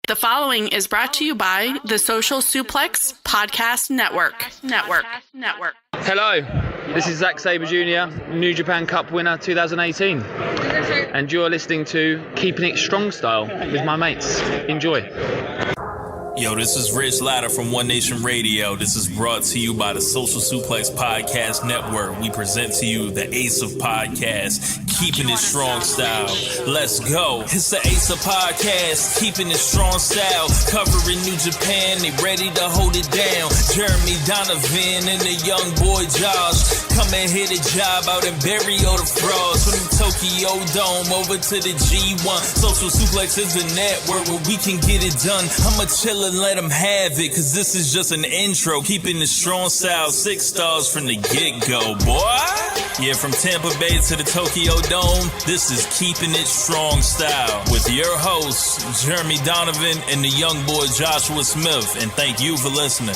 The following is brought to you by the Social Suplex Podcast Network. Hello, this is Zack Sabre Jr., New Japan Cup winner 2018. And you're listening to Keepin It Strong Style with my mates. Enjoy. Yo, this is Rich Latta from One Nation Radio. This is brought to you by the Social Suplex Podcast Network. We present to you the Ace of Podcasts, Keepin It Strong Style. Let's go. It's the Ace of Podcasts, Keepin It Strong Style. Covering New Japan, they ready to hold it down. Jeremy Donovan and the young boy Josh. Come and hit a job out and bury all the frauds. From the Tokyo Dome over to the G1. Social Suplex is the network where we can get it done. I'ma chill and let them have it, cause this is just an intro. Keeping the strong style, 6 stars from the get-go, boy. Yeah, from Tampa Bay to the Tokyo Dome, this is Keeping It Strong Style with your hosts, Jeremy Donovan and the young boy Joshua Smith. And thank you for listening.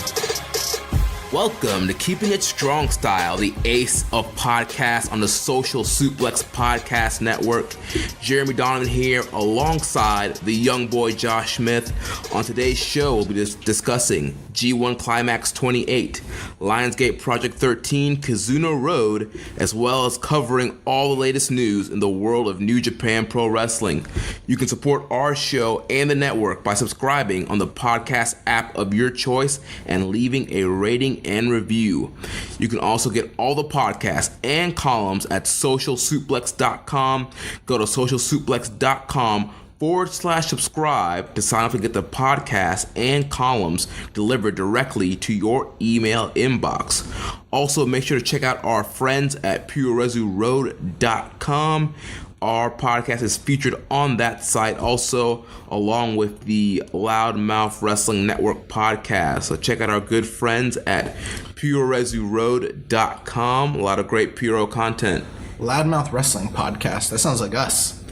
Welcome to Keeping It Strong Style, the ace of podcasts on the Social Suplex Podcast Network. Jeremy Donovan here alongside the young boy Josh Smith. On today's show, we'll be discussing G1 Climax 28, Lionsgate Project 13, Kizuna Road, as well as covering all the latest news in the world of New Japan Pro Wrestling. You can support our show and the network by subscribing on the podcast app of your choice and leaving a rating and review. You can also get all the podcasts and columns at socialsuplex.com. Go to socialsuplex.com/subscribe to sign up and get the podcast and columns delivered directly to your email inbox. Also, make sure to check out our friends at pureresuroad.com. Our podcast is featured on that site also, along with the Loudmouth Wrestling Network podcast. So check out our good friends at pureresuroad.com. A lot of great Puro content. Loudmouth Wrestling podcast. That sounds like us.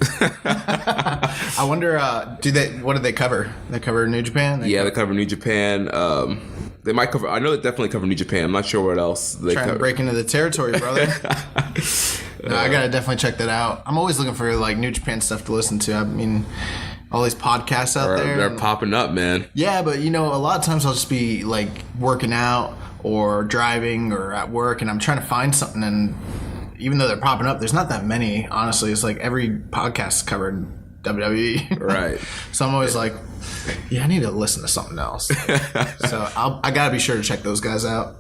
I wonder, what do they cover? They cover New Japan? They cover New Japan. They might cover, I know they definitely cover New Japan. I'm not sure what else they cover. Trying to break into the territory, brother. No, I gotta definitely check that out. I'm always looking for like New Japan stuff to listen to. I mean, all these podcasts out there. They're popping up, man. Yeah, but a lot of times I'll just be like working out or driving or at work and I'm trying to find something, and even though they're popping up, there's not that many, honestly. It's like every podcast covered WWE. Right. So I'm always like, yeah, I need to listen to something else. So I gotta be sure to check those guys out.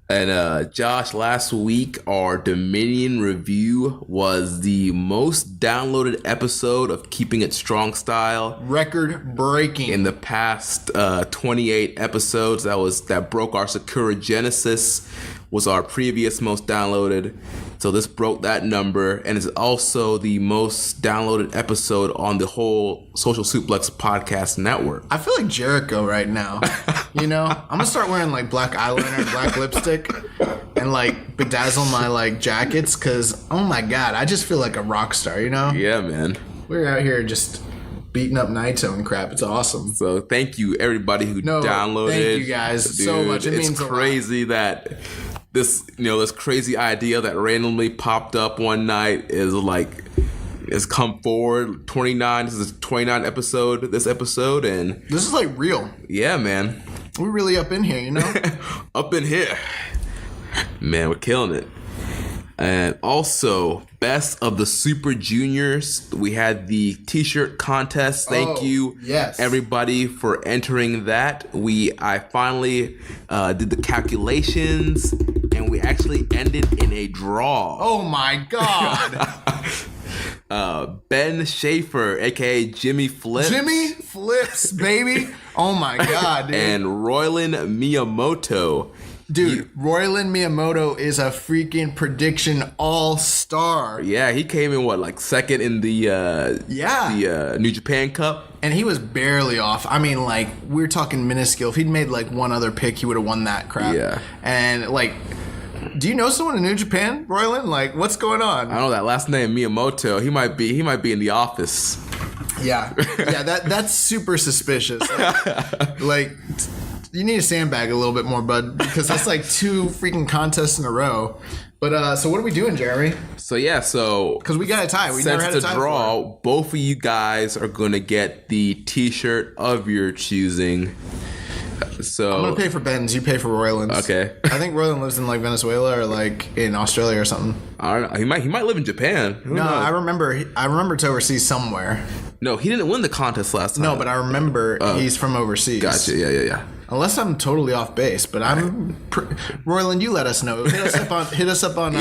And Josh, last week our Dominion review was the most downloaded episode of Keeping It Strong Style. Record breaking. In the past 28 episodes, that broke our Sakura Genesis, was our previous most downloaded. So this broke that number, and it's also the most downloaded episode on the whole Social Suplex Podcast Network. I feel like Jericho right now. I'm gonna start wearing like black eyeliner and black lipstick and like bedazzle my like jackets, because oh my god, I just feel like a rock star. Yeah, man. We're out here just beating up Naito and crap. It's awesome. So thank you everybody who downloaded. Thank you guys so much. It means a lot. It's crazy that this crazy idea that randomly popped up one night has come forward. 29. This is the 29th episode. This episode, and this is like real. Yeah, man. We're really up in here, Up in here, man. We're killing it. And also, Best of the Super Juniors. We had the t-shirt contest. Thank you, yes, everybody, for entering that. I finally did the calculations, and we actually ended in a draw. Oh my god. Ben Schaefer, aka Jimmy Flips. Jimmy Flips, baby. Oh my god, dude. And Royland Miyamoto. Dude, Royland Miyamoto is a freaking prediction all-star. Yeah, he came in second in the New Japan Cup, and he was barely off. I mean, we're talking minuscule. If he'd made one other pick, he would have won that crap. Yeah, and do you know someone in New Japan, Royland? What's going on? I know that last name Miyamoto. He might be in the office. Yeah, that's super suspicious. You need to sandbag a little bit more, bud, because that's 2 freaking contests in a row. But so what are we doing, Jeremy? So yeah, because we got a tie. We since never had a it's tie a draw, before. both of you guys are gonna get the T-shirt of your choosing. So I'm gonna pay for Ben's. You pay for Royland's. Okay. I think Royland lives in like Venezuela or like in Australia or something. I don't know. He might live in Japan. Who No, knows? I remember it's overseas somewhere. No, he didn't win the contest last time. No, but I remember he's from overseas. Gotcha. Yeah. Unless I'm totally off base, but Royland, you let us know. Hit us up on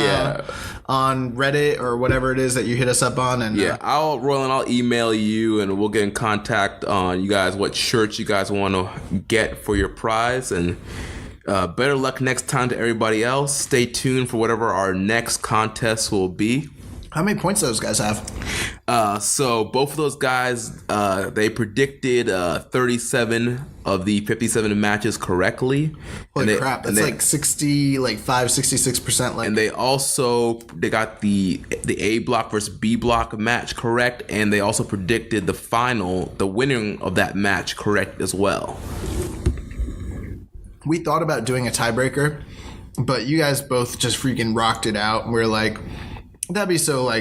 on Reddit or whatever it is that you hit us up on, and Yeah, I'll email you and we'll get in contact on you guys what shirts you guys want to get for your prize, and better luck next time to everybody else. Stay tuned for whatever our next contest will be. How many points do those guys have? So both of those guys, they predicted 37 of the 57 matches correctly. Holy crap! That's like 66%. Like, And they got the A block versus B block match correct, and they also predicted the winning of that match correct as well. we thought about doing a tiebreaker, but you guys both just freaking rocked it out. We're like, that'd be so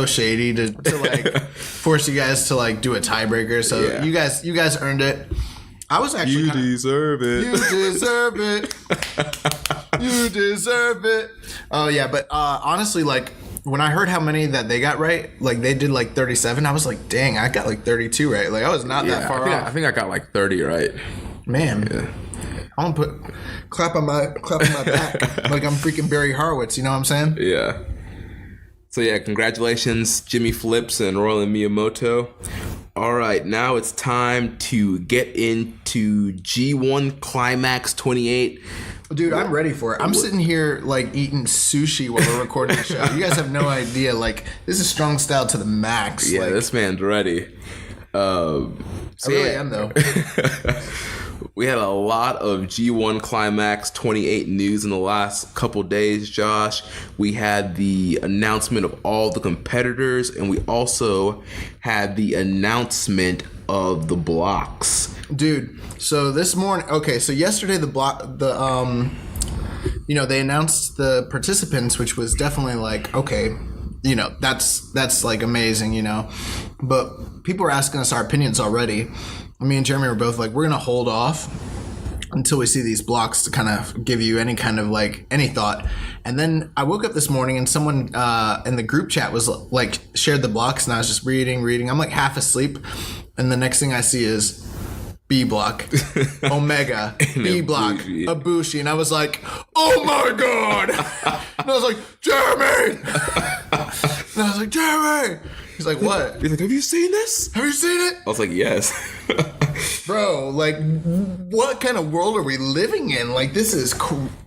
shady to like force you guys to like do a tiebreaker. So Yeah. you guys earned it. I was actually deserve it. You deserve it. You deserve it. Oh yeah, but honestly, like when I heard how many that they got right, like they did like 37, I was like, dang, I got like 32 right. Like I was not that far off. I think I got like 30 right. Man. Yeah. I'm gonna clap on my back like I'm freaking Barry Horowitz, you know what I'm saying? Yeah. So yeah, congratulations, Jimmy Flips and Roland Miyamoto. All right, now it's time to get into G1 Climax 28. Dude, I'm ready for it. I'm sitting here like eating sushi while we're recording the show. You guys have no idea. Like, this is strong style to the max. Yeah, like, this man's ready. I really am though. We had a lot of G1 Climax 28 news in the last couple days, Josh. We had the announcement of all the competitors, and we also had the announcement of the blocks. Dude, so this morning, so yesterday they announced the participants, which was definitely like, okay, that's like amazing, but people were asking us our opinions already. Me and Jeremy were both like, we're going to hold off until we see these blocks to kind of give you any kind of like any thought. And then I woke up this morning and someone in the group chat was like shared the blocks, and I was just reading. I'm like half asleep. And the next thing I see is B block, Omega, B block, Ibushi. And I was like, oh my God. And I was like, Jeremy. And I was like, Jeremy. He's like, what? He's like, have you seen this? Have you seen it? I was like, yes. Bro, like, what kind of world are we living in? Like, this is,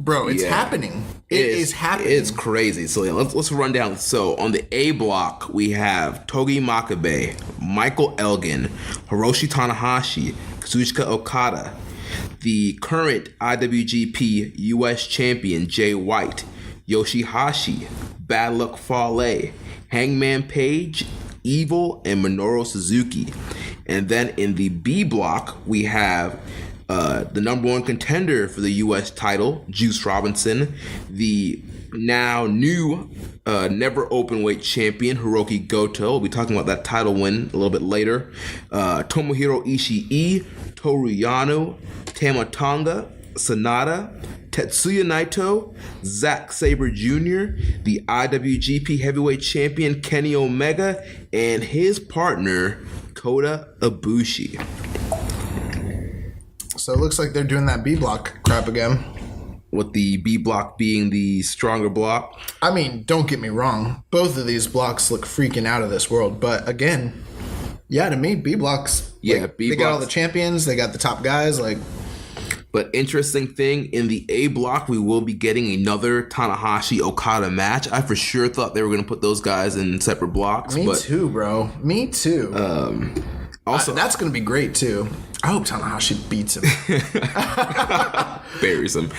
bro, it's happening. It is happening. It's crazy. So yeah, let's run down. So on the A block, we have Togi Makabe, Michael Elgin, Hiroshi Tanahashi, Kazuchika Okada, the current IWGP US champion Jay White, Yoshihashi, Bad Luck Fale, Hangman Page, Evil, and Minoru Suzuki. And then in the B block, we have the number one contender for the U.S. title, Juice Robinson, the now new never openweight champion, Hiroki Goto. We'll be talking about that title win a little bit later. Tomohiro Ishii, Toru Yano, Tama Tonga, Sonata, Tetsuya Naito, Zack Sabre Jr., the IWGP Heavyweight Champion Kenny Omega, and his partner, Kota Ibushi. So it looks like they're doing that B block crap again. With the B block being the stronger block. I mean, don't get me wrong. Both of these blocks look freaking out of this world. But again, yeah, to me, B blocks. Yeah, like, B blocks. They got all the champions. They got the top guys. Like, but interesting thing, in the A block, we will be getting another Tanahashi-Okada match. I for sure thought they were going to put those guys in separate blocks. Me too, bro. Me too. Also, that's going to be great, too. I hope Tanahashi beats him. Buries him.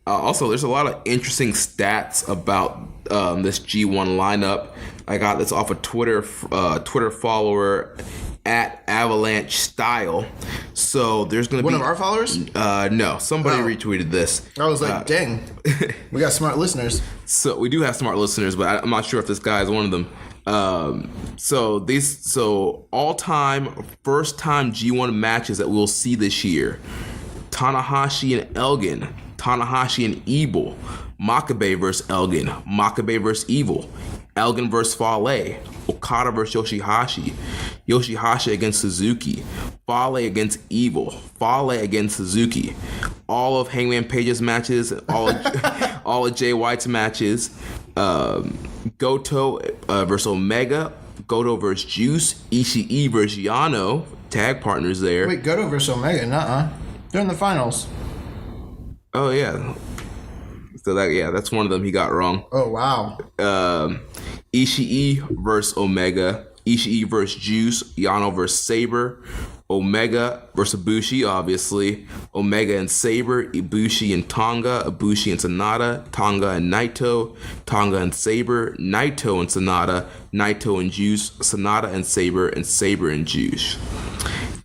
Also, there's a lot of interesting stats about this G1 lineup. I got this off a Twitter follower. at Avalanche Style. So there's going to be one of our followers. No, somebody retweeted this. I was like, dang, we got smart listeners. So we do have smart listeners, but I'm not sure if this guy is one of them. So all-time, first-time G1 matches that we'll see this year: Tanahashi and Elgin, Tanahashi and Evil, Makabe versus Elgin, Makabe versus Evil, Elgin versus Fale, Okada versus Yoshihashi, Yoshihashi against Suzuki, Fale against Evil, Fale against Suzuki, all of Hangman Page's matches, all of Jay White's matches, Goto versus Omega, Goto versus Juice, Ishii versus Yano, tag partners there. Wait, Goto versus Omega? Nuh-uh. They're in the finals. Oh yeah. So that's one of them he got wrong. Oh wow. Ishii versus Omega, Ishii versus Juice, Yano versus Sabre, Omega versus Ibushi, obviously, Omega and Sabre, Ibushi and Tonga, Ibushi and Sanada, Tonga and Naito, Tonga and Sabre, Naito and Sanada, Naito and Juice, Sanada and Sabre and Juice.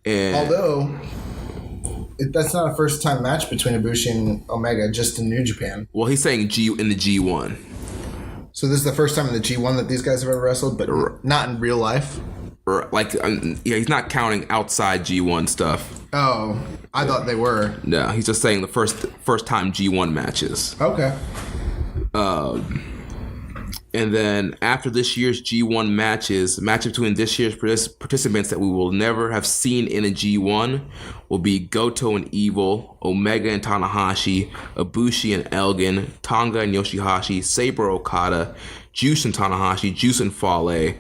And although that's not a first time match between Ibushi and Omega, just in New Japan. Well, he's saying in the G1. So this is the first time in the G1 that these guys have ever wrestled, but not in real life? Or he's not counting outside G1 stuff. Oh, I thought they were. No, he's just saying the first time G1 matches. Okay. And then after this year's G1 matches between this year's participants that we will never have seen in a G1 will be Goto and Evil, Omega and Tanahashi, Ibushi and Elgin, Tonga and Yoshihashi, Sabre Okada, Juice and Tanahashi, Juice and Fale,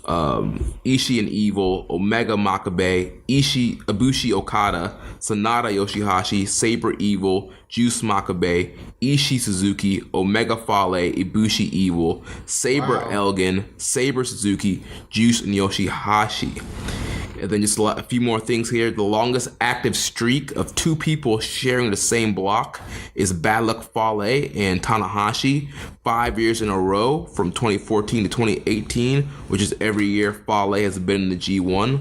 Ishii and Evil, Omega Makabe, Ibushi Okada, Sanada Yoshihashi, Sabre Evil, Juice Makabe, Ishii Suzuki, Omega Fale, Ibushi Evil, Sabre Elgin, Sabre Suzuki, Juice and Yoshihashi. And then just a few more things here. The longest active streak of two people sharing the same block is Bad Luck Fale and Tanahashi, 5 years in a row from 2014 to 2018, which is every year Fale has been in the G1.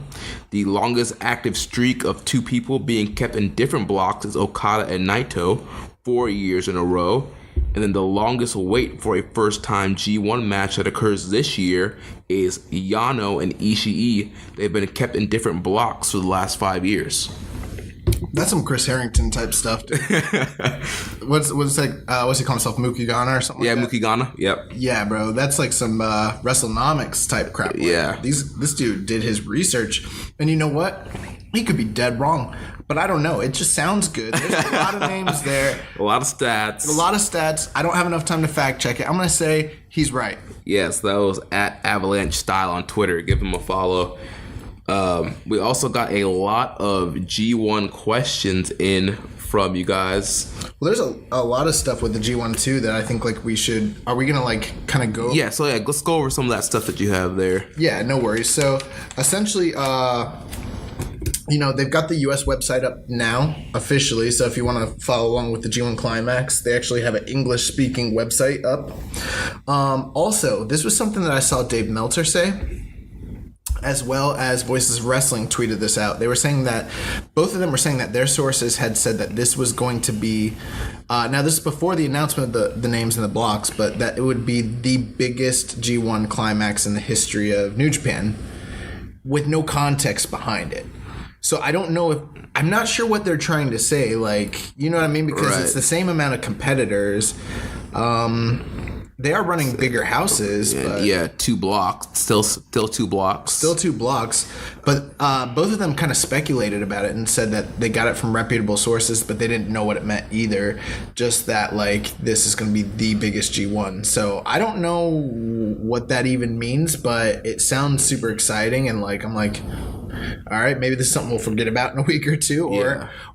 The longest active streak of two people being kept in different blocks is Okada and Naito, 4 years in a row. And then the longest wait for a first-time G1 match that occurs this year is Yano and Ishii. They've been kept in different blocks for the last 5 years. That's some Chris Harrington type stuff. What's he call himself, Mukigana or something? Yeah, like that? Mukigana. Yep. Yeah, bro, that's like some WrestleNomics type crap. Yeah. This dude did his research, and you know what? He could be dead wrong, but I don't know. It just sounds good. There's a lot of names there. A lot of stats. I don't have enough time to fact check it. I'm going to say he's right. Yes, that was at Avalanche Style on Twitter. Give him a follow. We also got a lot of G1 questions in from you guys. Well, there's a lot of stuff with the G1 too that I think like we should. Are we gonna like kind of go? Yeah. So yeah, let's go over some of that stuff that you have there. Yeah, no worries. So essentially, they've got the US website up now officially. So if you want to follow along with the G1 Climax, they actually have an English-speaking website up. Also, this was something that I saw Dave Meltzer say, as well as Voices of Wrestling tweeted this out. They were saying that both of them were saying that their sources had said that this was going to be now this is before the announcement of the names and the blocks, but that it would be the biggest G1 Climax in the history of New Japan with no context behind it. So I don't know I'm not sure what they're trying to say, like, you know what I mean? Because It's the same amount of competitors. They are running bigger houses. But 2 blocks. Still 2 blocks. Still 2 blocks. But both of them kind of speculated about it and said that they got it from reputable sources, but they didn't know what it meant either. Just that, like, this is going to be the biggest G1. So I don't know what that even means, but it sounds super exciting. And, like, I'm like, all right, maybe this is something we'll forget about in a week or two.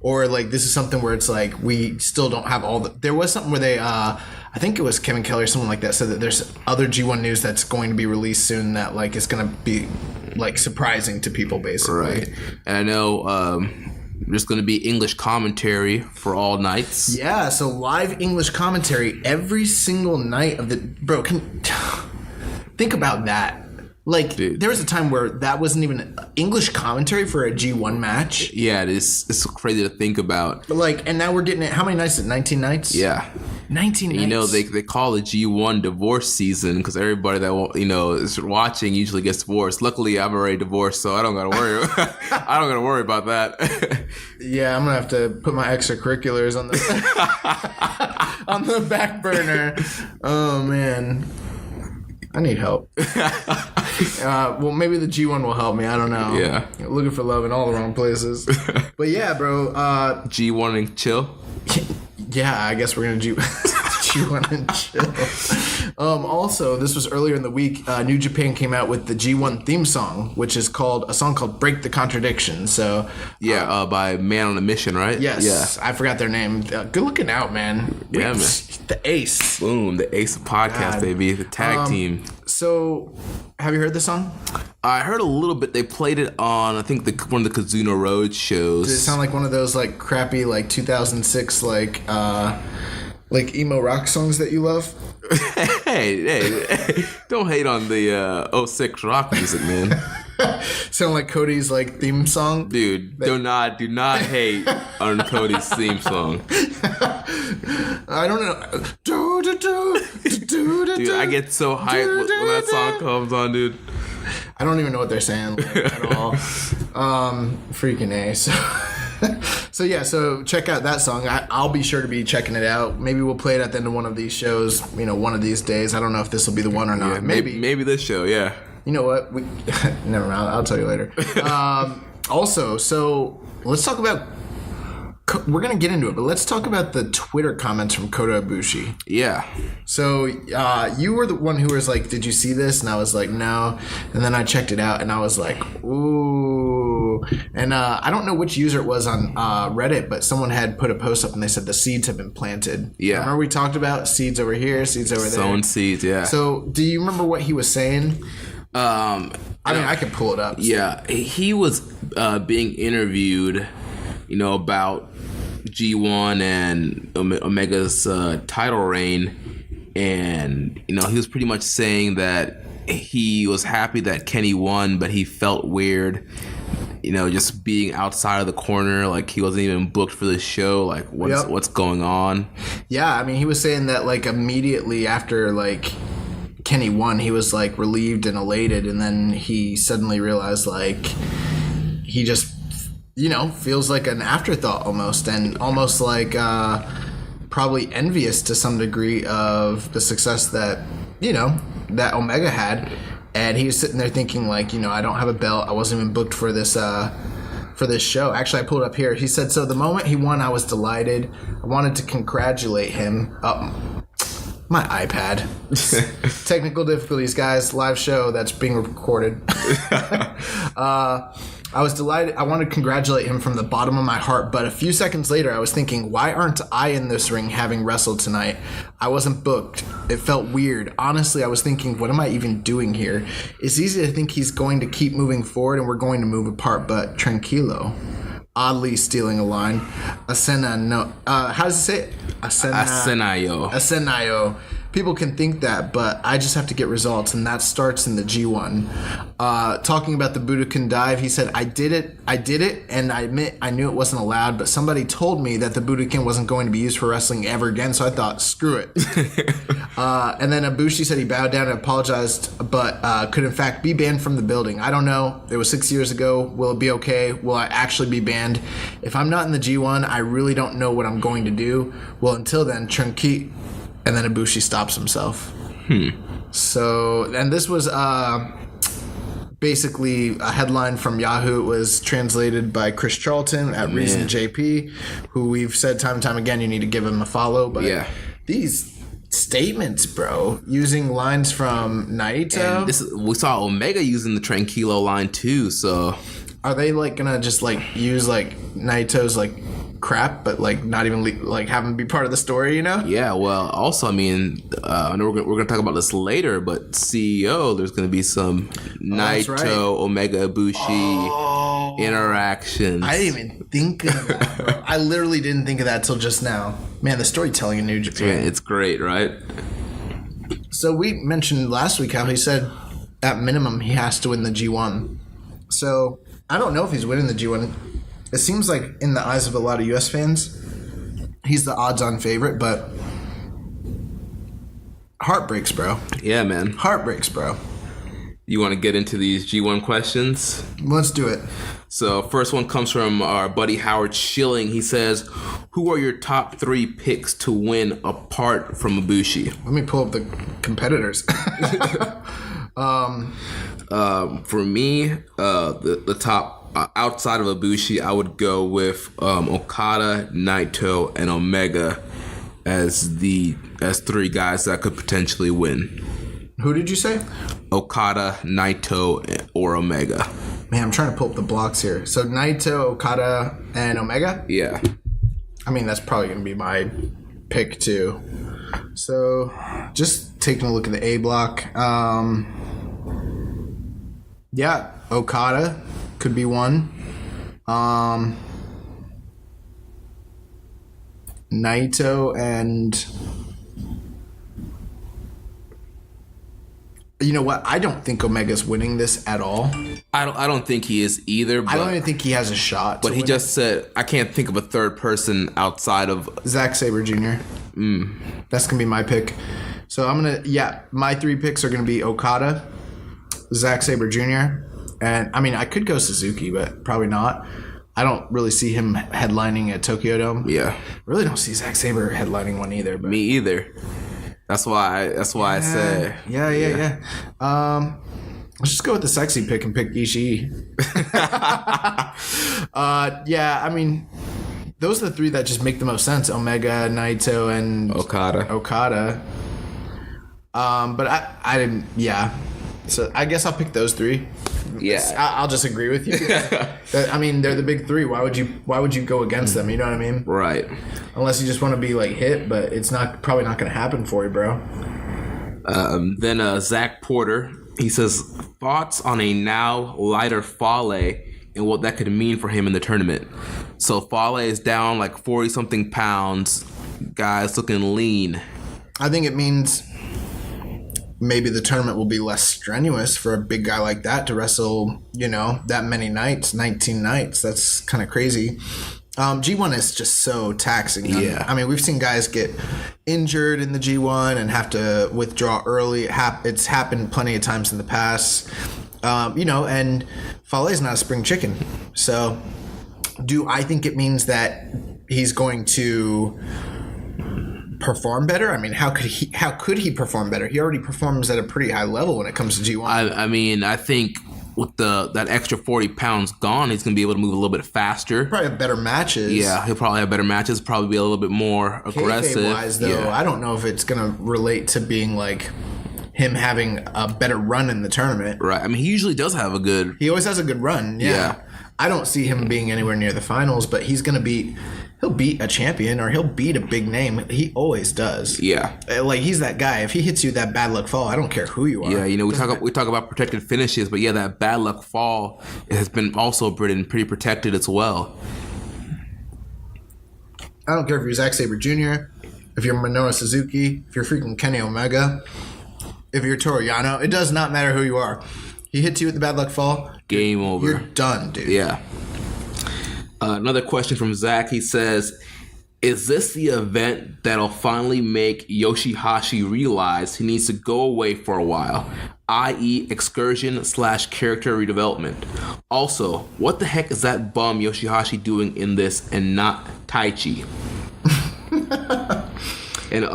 Or like, this is something where it's like, we still don't have all the... There was something where they... I think it was Kevin Kelly or someone like that said that there's other G1 news that's going to be released soon that like is going to be like surprising to people basically. Right. And I know there's going to be English commentary for all nights. Yeah, so live English commentary every single night of the... Bro, think about that. Like, Dude. there was a time where that wasn't even English commentary for a G1 match. Yeah, it's crazy to think about. But like, and now we're getting it. How many nights is it? 19 nights? Yeah. 19 nights. You know, they call it G1 divorce season because everybody that, you know, is watching usually gets divorced. Luckily, I'm already divorced, so I don't got to worry. I don't got to worry about that. Yeah, I'm going to have to put my extracurriculars on the, on the back burner. Oh, man. I need help. Well, maybe the G1 will help me. I don't know. Yeah. Looking for love in all the wrong places. But yeah, bro. G1 and chill. Yeah, I guess we're going to G1 and chill. Also, this was earlier in the week. New Japan came out with the G1 theme song, which is a song called Break the Contradiction. So Yeah, by Man on a Mission, right? yes, Yeah. I forgot their name. Good looking out, man. Yeah, man. The Ace. Boom, the Ace of Podcast, God. baby. The tag team. So, have you heard the song? I heard a little bit. They played it on, I think, one of the Kizuna Road shows. Does it sound like one of those like crappy like 2006 like emo rock songs that you love? Hey, don't hate on the 06 rock music, man. Sound like Cody's like theme song? Dude, do not hate on Cody's theme song. I don't know. Dude, I get so hyped when that song comes on, dude. I don't even know what they're saying like, at all. Freaking A. So check out that song. I'll be sure to be checking it out. Maybe we'll play it at the end of one of these shows, one of these days. I don't know if this will be the one or not. Yeah, maybe this show, yeah. You know what? Never mind. I'll tell you later. Also, so let's talk about... We're going to get into it, but let's talk about the Twitter comments from Kota Ibushi. Yeah. So you were the one who was like, did you see this? And I was like, no. And then I checked it out, and I was like, ooh. And I don't know which user it was on Reddit, but someone had put a post up, and they said the seeds have been planted. Yeah. Remember we talked about seeds over here, seeds over there? Sowing seeds, yeah. So do you remember what he was saying? I mean, I can pull it up. Yeah, he was being interviewed, about G1 and Omega's title reign, and he was pretty much saying that he was happy that Kenny won, but he felt weird, just being outside of the corner, like he wasn't even booked for the show, like what's going on. Yeah, I mean, he was saying that like immediately after like Kenny won, he was like relieved and elated, and then he suddenly realized like he just feels like an afterthought almost, and almost like probably envious to some degree of the success that that Omega had. And he was sitting there thinking like, I don't have a belt, I wasn't even booked for this show. Actually, I pulled it up here. He said, so the moment he won, I was delighted. I wanted to congratulate him. My iPad. Technical difficulties, guys. Live show that's being recorded. I was delighted. I wanted to congratulate him from the bottom of my heart, but a few seconds later, I was thinking, why aren't I in this ring having wrestled tonight? I wasn't booked. It felt weird. Honestly, I was thinking, what am I even doing here? It's easy to think he's going to keep moving forward and we're going to move apart, but tranquilo. Oddly stealing a line. Asena, no. How does it say it? Asenayo. People can think that, but I just have to get results, and that starts in the G1. Talking about the Budokan dive, he said, I did it, and I admit I knew it wasn't allowed, but somebody told me that the Budokan wasn't going to be used for wrestling ever again, so I thought, screw it. And then Ibushi said he bowed down and apologized, but could in fact be banned from the building. I don't know. It was 6 years ago. Will it be okay? Will I actually be banned? If I'm not in the G1, I really don't know what I'm going to do. Well, until then, Chunky... And then Ibushi stops himself. So, and this was basically a headline from Yahoo. It was translated by Chris Charlton at Reason JP, who we've said time and time again, you need to give him a follow. But these statements, bro, using lines from Naito. And we saw Omega using the Tranquilo line too, so... Are they like gonna just like use like Naito's like crap, but like not even like have him be part of the story, Yeah, well, also, I mean, I know we're gonna talk about this later, but CEO, there's gonna be some Naito, Omega Ibushi interactions. I didn't even think of that, bro. I literally didn't think of that till just now. Man, the storytelling in New Japan. Yeah, it's great, right? So we mentioned last week how he said at minimum, he has to win the G1. So I don't know if he's winning the G1. It seems like in the eyes of a lot of U.S. fans, he's the odds-on favorite, but heartbreaks, bro. Yeah, man. Heartbreaks, bro. You want to get into these G1 questions? Let's do it. So first one comes from our buddy Howard Schilling. He says, who are your top 3 picks to win apart from Ibushi? Let me pull up the competitors. For me, the top outside of Ibushi, I would go with Okada, Naito, and Omega as 3 guys that could potentially win. Who did you say? Okada, Naito, or Omega. Man, I'm trying to pull up the blocks here. So Naito, Okada, and Omega? Yeah. I mean, that's probably going to be my pick too. So just taking a look at the A block. Yeah, Okada could be one. Naito and... You know what? I don't think Omega's winning this at all. I don't think he is either. But, I don't even think he has a shot. But he just said, I can't think of a third person outside of... Zack Sabre Jr. That's going to be my pick. So I'm going to... Yeah, my 3 picks are going to be Okada, Zack Sabre Jr., and I mean, I could go Suzuki, but probably not. I don't really see him headlining at Tokyo Dome. Yeah. Really don't see Zack Sabre headlining one either. But. Me either. That's why I said. Yeah. Let's just go with the sexy pick and pick Ishii. Yeah, I mean, those are the 3 that just make the most sense: Omega, Naito, and Okada. But I didn't. Yeah, so I guess I'll pick those 3. Yeah, I'll just agree with you. I mean, they're the big 3. Why would you go against them? You know what I mean? Right. Unless you just want to be like hit, but it's probably not going to happen for you, bro. Then Zach Porter, he says, thoughts on a now lighter Fale and what that could mean for him in the tournament. So Fale is down like 40 something pounds. Guy's looking lean. I think it means maybe the tournament will be less strenuous for a big guy like that to wrestle, that many nights, 19 nights. That's kind of crazy. G1 is just so taxing. Yeah. I mean, we've seen guys get injured in the G1 and have to withdraw early. It's happened plenty of times in the past. And Fale is not a spring chicken. So do I think it means that he's going to perform better? I mean, how could he perform better? He already performs at a pretty high level when it comes to G1. I mean, I think with that extra 40 pounds gone, he's going to be able to move a little bit faster. Probably have better matches. Yeah, he'll probably have better matches, probably be a little bit more aggressive. Kayfabe-wise, though, yeah. I don't know if it's going to relate to being like him having a better run in the tournament. Right. I mean, he usually does have He always has a good run, yeah. I don't see him being anywhere near the finals, but he's going to he'll beat a champion or he'll beat a big name. He always does. Yeah. Like, he's that guy. If he hits you that bad luck fall, I don't care who you are. Yeah, we talk about protected finishes, but yeah, that bad luck fall has been also pretty protected as well. I don't care if you're Zack Sabre Jr., if you're Minoru Suzuki, if you're freaking Kenny Omega, if you're Toru Yano. It does not matter who you are. He hits you with the bad luck fall. Game over. You're done, dude. Yeah. Another question from Zach. He says, is this the event that'll finally make Yoshihashi realize he needs to go away for a while, i.e. excursion/character redevelopment? Also, what the heck is that bum Yoshihashi doing in this and not Taichi? And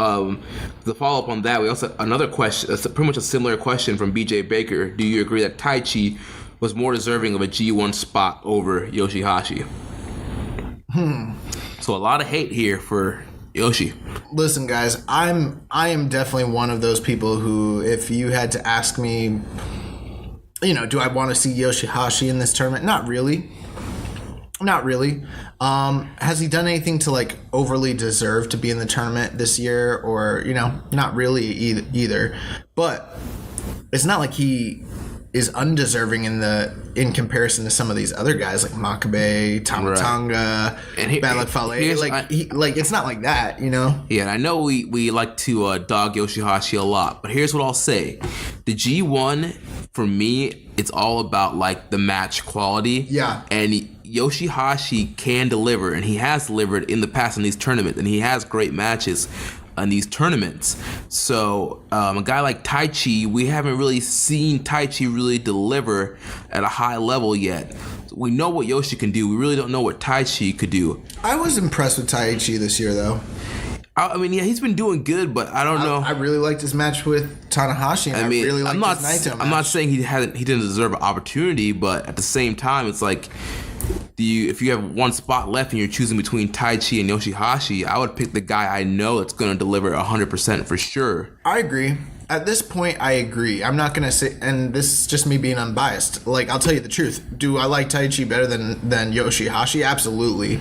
the follow-up on that, we also have another question, pretty much a similar question from BJ Baker. Do you agree that Taichi was more deserving of a G1 spot over Yoshihashi? So a lot of hate here for Yoshi. Listen, guys, I am definitely one of those people who, if you had to ask me, do I want to see Yoshihashi in this tournament? Not really. Has he done anything to like overly deserve to be in the tournament this year? Or, not really either. But it's not like he is undeserving in comparison to some of these other guys like Makabe, Tamatanga, and Balak Fale. It's not like that, you know? Yeah, and I know we like to dog Yoshihashi a lot, but here's what I'll say. The G1, for me, it's all about like the match quality. Yeah. And Yoshihashi can deliver, and he has delivered in the past in these tournaments, and he has great matches in these tournaments. So a guy like Taichi, we haven't really seen Taichi really deliver at a high level yet. We know what Yoshi can do. We really don't know what Taichi could do. I was impressed with Taichi this year, though. I mean, yeah, he's been doing good, but I don't know. I really liked his match with Tanahashi, and I really liked his Naito match. I'm not saying he didn't deserve an opportunity, but at the same time, it's like, if you have one spot left and you're choosing between Taichi and Yoshihashi, I would pick the guy I know that's going to deliver 100% for sure. I agree. At this point, I agree. I'm not going to say, and this is just me being unbiased. Like, I'll tell you the truth. Do I like Taichi better than Yoshihashi? Absolutely.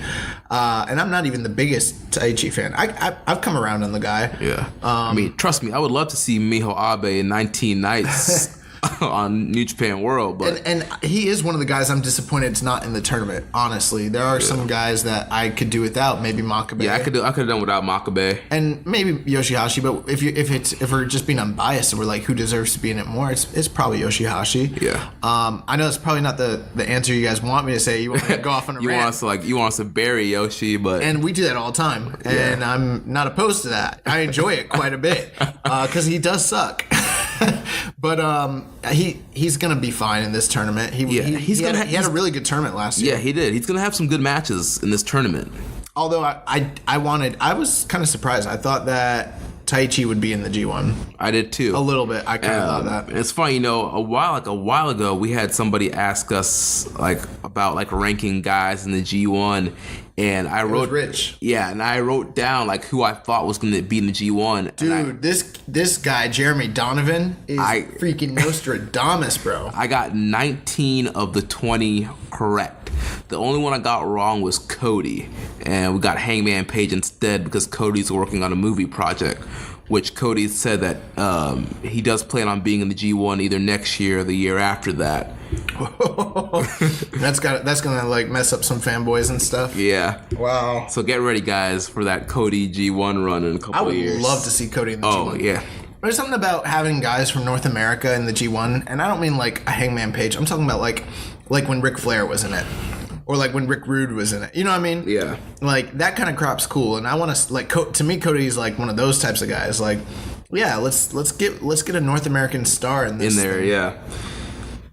And I'm not even the biggest Taichi fan. I've come around on the guy. Yeah. I mean, trust me, I would love to see Miho Abe in 19 nights. On New Japan World, but and he is one of the guys I'm disappointed it's not in the tournament. Honestly, there are some guys that I could do without. Maybe Makabe. Yeah, I could have done without Makabe, and maybe Yoshihashi. But if we're just being unbiased and we're like, who deserves to be in it more? It's probably Yoshihashi. Yeah. I know it's probably not the answer you guys want me to say. You want me to go off on a rant. You want us to bury Yoshi, but and we do that all the time, and I'm not opposed to that. I enjoy it quite a bit because he does suck. But he's gonna be fine in this tournament. He had a really good tournament last year. Yeah, he did. He's gonna have some good matches in this tournament. Although I was kind of surprised. I thought that Taichi would be in the G1. I did too. A little bit. I kind of thought that. And it's funny, a while ago, we had somebody ask us about ranking guys in the G1. And I wrote Rich. Yeah, and I wrote down who I thought was going to be in the G1. Dude, this guy Jeremy Donovan is freaking Nostradamus, bro. I got 19 of the 20 correct. The only one I got wrong was Cody, and we got Hangman Page instead because Cody's working on a movie project, which Cody said that he does plan on being in the G1 either next year or the year after that. That's gonna mess up some fanboys and stuff. Yeah. Wow. So get ready, guys, for that Cody G1 run in a couple of years. I would love to see Cody in the G1. Oh yeah. There's something about having guys from North America in the G1, and I don't mean like a Hangman Page. I'm talking about like when Ric Flair was in it. Or like when Rick Rude was in it. You know what I mean? Yeah. Like that kind of crop's cool, and I want to to me Cody's like one of those types of guys. Like, yeah, let's get a North American star in this. In there, thing. Yeah.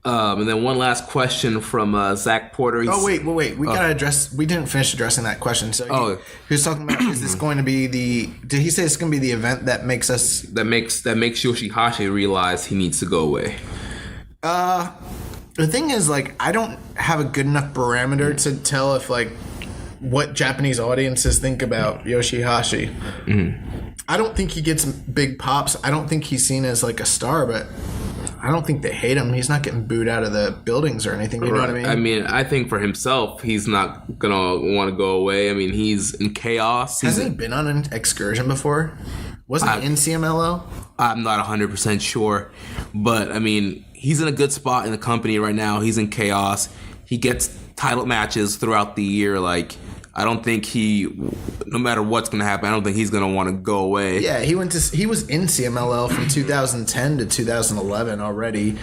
And then one last question from Zach Porter. Wait. We gotta address. We didn't finish addressing that question. So he was talking about, is this going to be the? Did he say it's going to be the event that makes us? That makes Yoshihashi realize he needs to go away. The thing is, I don't have a good enough parameter to tell if what Japanese audiences think about Yoshihashi. Mm-hmm. I don't think he gets big pops. I don't think he's seen as a star, but I don't think they hate him. He's not getting booed out of the buildings or anything. You know what I mean? I mean, I think for himself, he's not going to want to go away. I mean, he's in chaos. Hasn't he been on an excursion before? Wasn't he in CMLL? I'm not 100% sure. But, I mean, he's in a good spot in the company right now. He's in chaos. He gets title matches throughout the year. I don't think no matter what's going to happen, I don't think he's going to want to go away. Yeah, he was in CMLL from 2010 to 2011 already.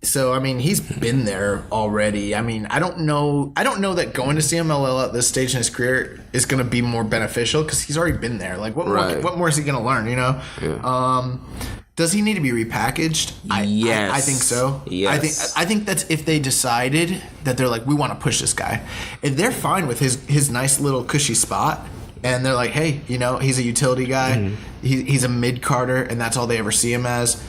So, I mean, he's been there already. I mean, I don't know that going to CMLL at this stage in his career is going to be more beneficial because he's already been there. What more is he going to learn, you know? Yeah. Does he need to be repackaged? Yes. I think so. Yes. I think that's if they decided that they're we want to push this guy. If they're fine with his nice little cushy spot, and they're hey, he's a utility guy, mm-hmm. he's a mid-carder, and that's all they ever see him as,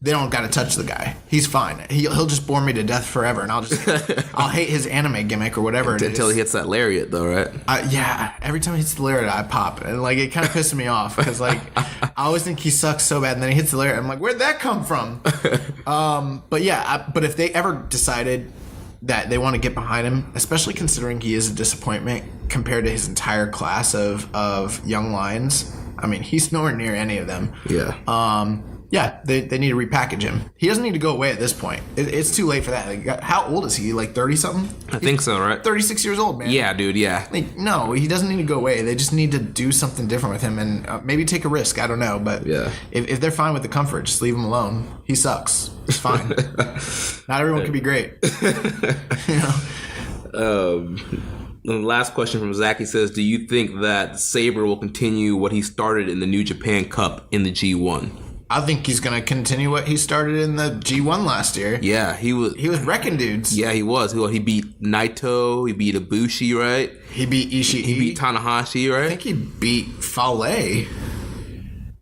they don't got to touch the guy. He's fine. He'll just bore me to death forever, and I'll hate his anime gimmick or whatever it is. Until he hits that lariat, though, right? Yeah. Every time he hits the lariat, I pop, and it kind of pisses me off because I always think he sucks so bad, and then he hits the lariat. I'm where'd that come from? But yeah, but if they ever decided that they want to get behind him, especially considering he is a disappointment compared to his entire class of young lions. I mean, he's nowhere near any of them. Yeah. Yeah, they need to repackage him. He doesn't need to go away at this point. It's too late for that. Like, how old is he? Like 30-something? I think so, right? 36 years old, man. Yeah, dude, yeah. Like, no, he doesn't need to go away. They just need to do something different with him and maybe take a risk. I don't know. But yeah. if they're fine with the comfort, just leave him alone. He sucks. It's fine. Not everyone can be great. You know? The last question from Zach, he says, do you think that Sabre will continue what he started in the New Japan Cup in the G1? I think he's going to continue what he started in the G1 last year. Yeah, he was wrecking dudes. Yeah, he was. He beat Naito, he beat Ibushi, right? He beat Ishii. He beat Tanahashi, right? I think he beat Fale.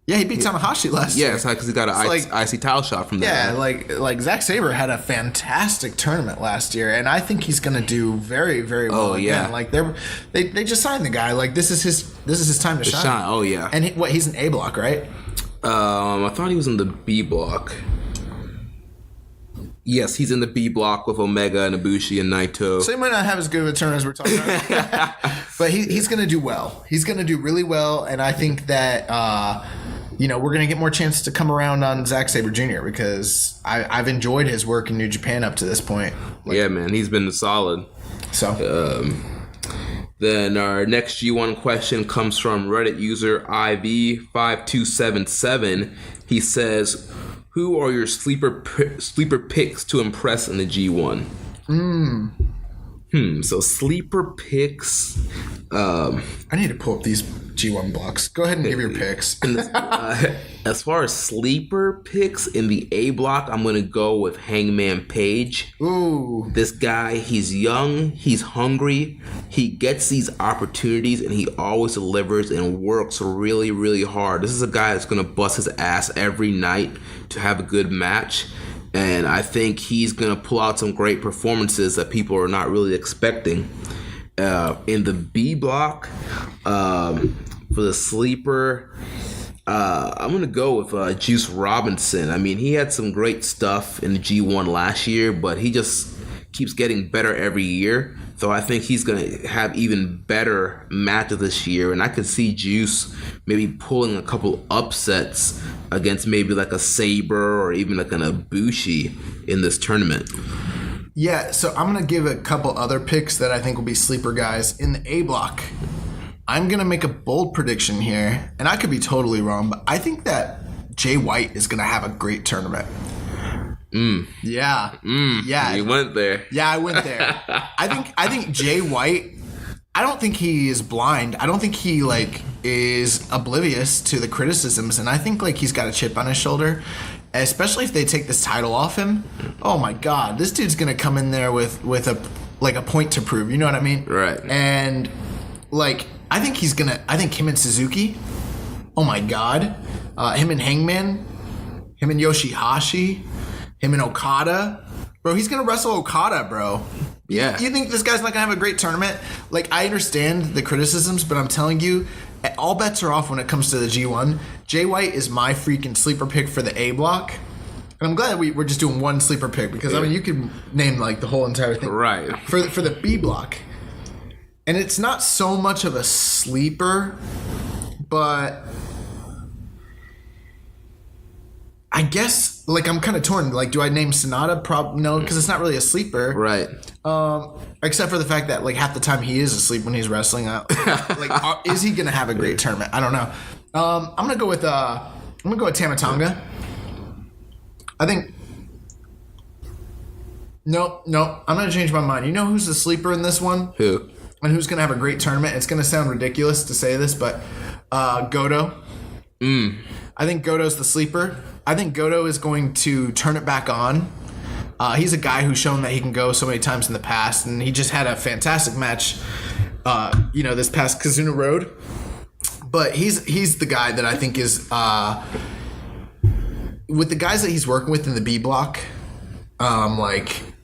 Yeah, he beat Tanahashi last year. Yeah, it's because he got an IC title shot from that. Yeah, like Zack Sabre had a fantastic tournament last year, and I think he's going to do very, very well again. Like they just signed the guy. Like this is his time to shine. Oh yeah. And he's an A block, right? I thought he was in the B block. Yes, he's in the B block with Omega and Ibushi and Naito. So he might not have as good of a turn as we're talking about. But he's going to do well. He's going to do really well, and I think that we're going to get more chance to come around on Zack Sabre Jr. because I've enjoyed his work in New Japan up to this point. Yeah, man, he's been solid. So then our next G1 question comes from Reddit user IV5277. He says, who are your sleeper picks to impress in the G1? So sleeper picks. I need to pull up these G1 blocks. Go ahead and give your picks. As far as sleeper picks in the A block, I'm going to go with Hangman Page. Ooh. This guy, he's young, he's hungry, he gets these opportunities, and he always delivers and works really, really hard. This is a guy that's going to bust his ass every night to have a good match. And I think he's going to pull out some great performances that people are not really expecting. In the B block, for the sleeper, I'm going to go with Juice Robinson. I mean, he had some great stuff in the G1 last year, but he just keeps getting better every year. So I think he's going to have even better matches this year. And I could see Juice maybe pulling a couple upsets against maybe like a Sabre or even like an Ibushi in this tournament. Yeah, so I'm going to give a couple other picks that I think will be sleeper guys in the A block. I'm going to make a bold prediction here, and I could be totally wrong, but I think that Jay White is going to have a great tournament. Yeah. Yeah. You went there. Yeah, I went there. I think Jay White, I don't think he is blind. I don't think he is oblivious to the criticisms, and I think he's got a chip on his shoulder. Especially if they take this title off him. Oh my God, this dude's gonna come in there with a point to prove. You know what I mean? Right. And I think him and Suzuki. Oh my God, him and Hangman, him and Yoshihashi, him and Okada. Bro, he's gonna wrestle Okada, bro. Yeah. You think this guy's not gonna have a great tournament? I understand the criticisms, but I'm telling you, all bets are off when it comes to the G1. Jay White is my freaking sleeper pick for the A block. And I'm glad we're just doing one sleeper pick because, I mean, you could name the whole entire thing. Right. For the B block. And it's not so much of a sleeper, but I guess, I'm kind of torn. Do I name Sonata? No, because it's not really a sleeper. Right. Except for the fact that half the time he is asleep when he's wrestling. Is he gonna have a great tournament? I don't know. I'm gonna go with Tama Tonga. I think. No, I'm gonna change my mind. You know who's the sleeper in this one? Who? And who's gonna have a great tournament? It's gonna sound ridiculous to say this, but Goto. I think Goto's the sleeper. I think Goto is going to turn it back on. He's a guy who's shown that he can go so many times in the past, and he just had a fantastic match, this past Kizuna Road. But he's the guy that I think is, with the guys that he's working with in the B block,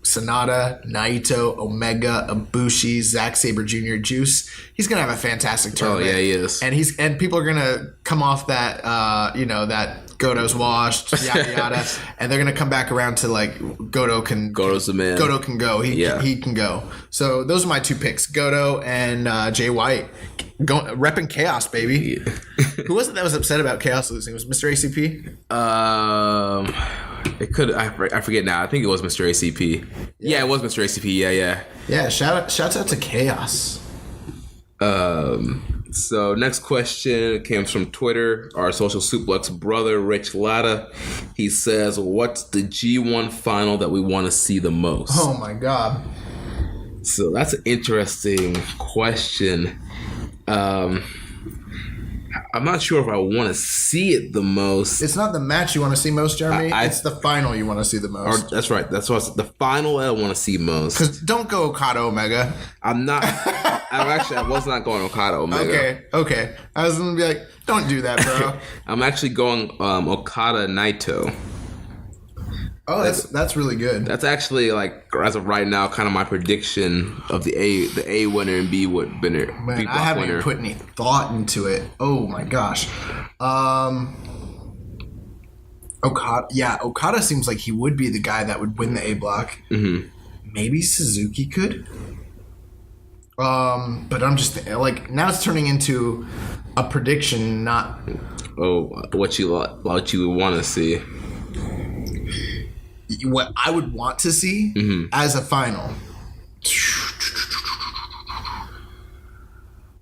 Sonata, Naito, Omega, Ibushi, Zack Sabre Jr., Juice. He's gonna have a fantastic tournament. Oh yeah, he is. And people are gonna come off that that Goto's washed, yada yada, and they're gonna come back around to like Goto's the man. Goto can go. He can go. So those are my 2 picks: Goto and Jay White. Repping Chaos, baby. Yeah. Who was it that was upset about Chaos losing? Was it Mr. ACP? It could. I forget now. I think it was Mr. ACP. Yeah, it was Mr. ACP. Yeah. Yeah. Shouts out to Chaos. So next question comes from Twitter. Our social suplex brother, Rich Latta. He says, "What's the G1 final that we want to see the most?" Oh my god. So that's an interesting question. I'm not sure if I want to see it the most. It's not the match you want to see most, Jeremy. It's the final you want to see the most. That's right. That's what's the final I want to see most. Because don't go Okada Omega. I'm not. I was not going Okada Omega. Okay. I was gonna be like, don't do that, bro. I'm actually going Okada Naito. Oh, that's really good. That's actually, like, as of right now, kind of my prediction of the A winner and B winner. Man, I haven't even put any thought into it. Oh my gosh. Okada. Yeah, Okada seems like he would be the guy that would win the A block. Mm-hmm. Maybe Suzuki could. But I'm just like, now it's turning into a prediction, not. Oh, what you want to see. What I would want to see as a final.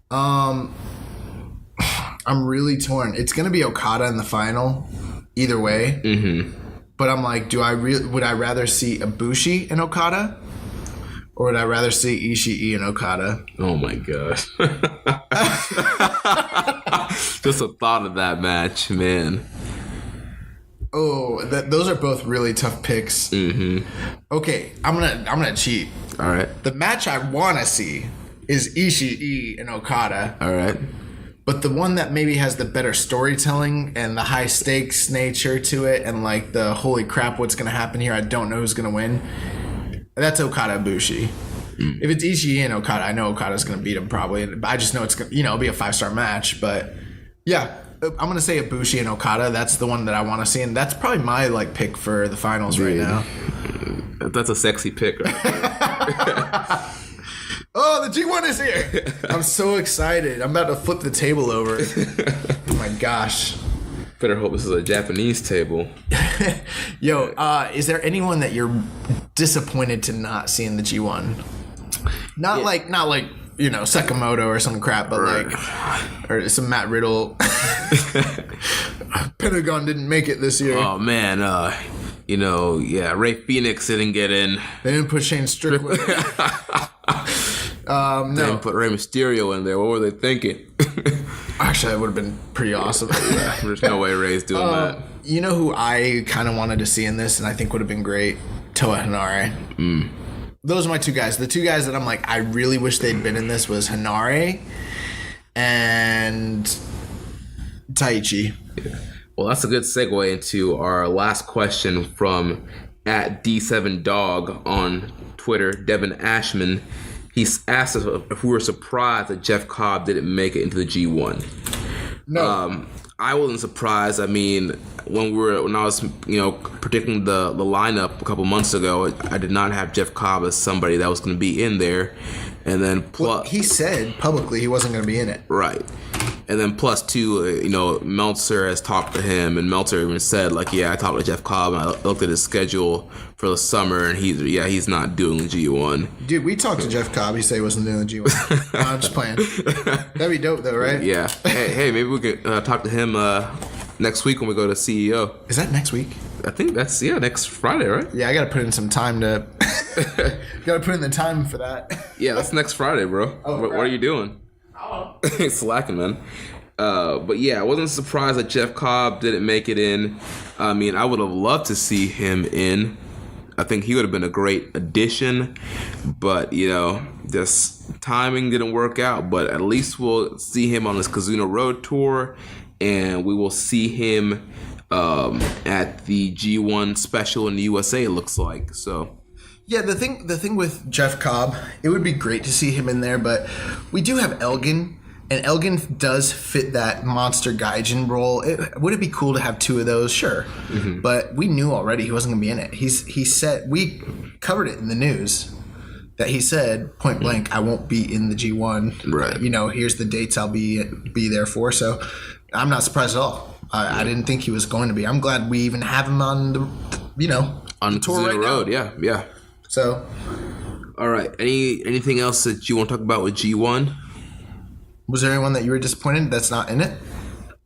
I'm really torn. It's gonna be Okada in the final, either way. Mm-hmm. But I'm like, would I rather see Ibushi and Okada, or would I rather see Ishii and Okada? Oh my gosh! Just the thought of that match, man. Oh, those are both really tough picks. Mm-hmm. Okay, I'm gonna cheat. All right. The match I want to see is Ishii and Okada. All right. But the one that maybe has the better storytelling and the high stakes nature to it, and like the holy crap, what's gonna happen here? I don't know who's gonna win. That's Okada Ibushi. If it's Ishii and Okada, I know Okada's gonna beat him probably. I just know it's gonna, it'll be a 5-star match. But yeah. I'm going to say Ibushi and Okada. That's the one that I want to see. And that's probably my pick for the finals right now. That's a sexy pick right there. Oh, the G1 is here. I'm so excited. I'm about to flip the table over. Oh, my gosh. Better hope this is a Japanese table. Yo, is there anyone that you're disappointed to not see in the G1? Not like Sakamoto or some crap, but or some Matt Riddle. Pentagon didn't make it this year. Oh man, Ray Phoenix didn't get in. They didn't put Shane Strickland. No. They didn't put Rey Mysterio in there. What were they thinking? Actually, that would have been pretty awesome. There's no way Ray's doing that. You know who I kind of wanted to see in this, and I think would have been great? Toa Hanare. Those are my 2 guys. The 2 guys that I'm like, I really wish they'd been in this was Hanare and Taichi. Yeah. Well, that's a good segue into our last question from @D7Dog on Twitter, Devin Ashman. He's asked us if we were surprised that Jeff Cobb didn't make it into the G1. No. I wasn't surprised. I mean, when I was predicting the lineup a couple months ago, I did not have Jeff Cobb as somebody that was going to be in there. And then he said publicly he wasn't going to be in it. Right. And then plus 2, Meltzer has talked to him, and Meltzer even said, I talked to Jeff Cobb, and I looked at his schedule for the summer, and he's not doing the G1. Dude, we talked to Jeff Cobb. He said he wasn't doing the G1. I'm just playing. That'd be dope, though, right? Yeah. Hey, maybe we could talk to him next week when we go to CEO. Is that next week? I think that's, next Friday, right? Yeah, I got to put in some time to... got to put in the time for that. Yeah, that's next Friday, bro. Oh, what are you doing? Slacking, man. But yeah, I wasn't surprised that Jeff Cobb didn't make it in. I mean, I would have loved to see him in. I think he would have been a great addition, but just timing didn't work out. But at least we'll see him on this Kizuna Road tour, and we will see him at the G1 special in the USA. It looks like so. Yeah, the thing with Jeff Cobb, it would be great to see him in there, but we do have Elgin, And Elgin does fit that monster gaijin role. Would it be cool to have 2 of those? Sure. Mm-hmm. But we knew already he wasn't going to be in it. He said, we covered it in the news, that he said, point blank, I won't be in the G1. Right. Here's the dates I'll be there for. So I'm not surprised at all. I didn't think he was going to be. I'm glad we even have him on the, on the tour Kizuna Road. Now. Yeah. So. All right. Anything else that you want to talk about with G1? Was there anyone that you were disappointed that's not in it?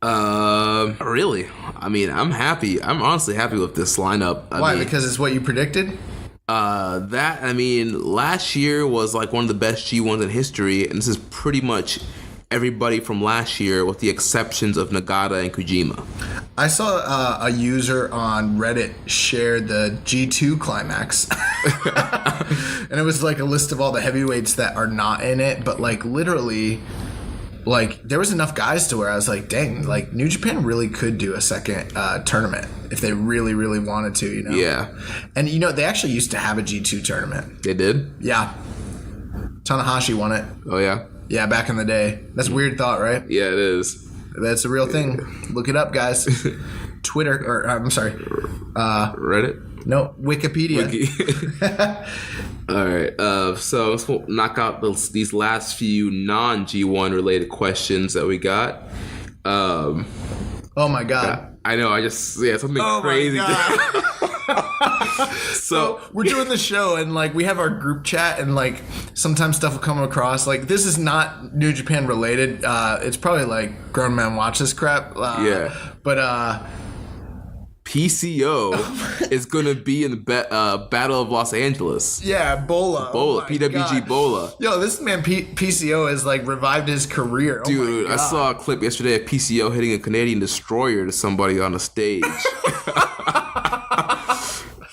Really? I mean, I'm happy. I'm honestly happy with this lineup. Why? Because it's what you predicted? Last year was like one of the best G1s in history, and this is pretty much everybody from last year with the exceptions of Nagata and Kojima. I saw a user on Reddit share the G2 Climax. And it was like a list of all the heavyweights that are not in it, but like literally, like there was enough guys to where I was like, dang, like New Japan really could do a second tournament if they really, really wanted to, Yeah. And they actually used to have a G2 tournament. They did? Yeah. Tanahashi won it. Oh, yeah? Yeah, back in the day. That's a weird thought, right? Yeah, it is. That's a real thing. Look it up, guys. Twitter, or I'm sorry. Reddit? No, Wikipedia. All right. So let's knock out these last few non-G1 related questions that we got. Oh my God. I know. Something crazy. My God. So we're doing the show and like we have our group chat and like sometimes stuff will come across like this is not New Japan related. It's probably like grown man watch this crap. But PCO is going to be in the Battle of Los Angeles. Yeah, Bola. PWG God. Bola. Yo, this man PCO has like revived his career. Dude, I saw a clip yesterday of PCO hitting a Canadian destroyer to somebody on the stage.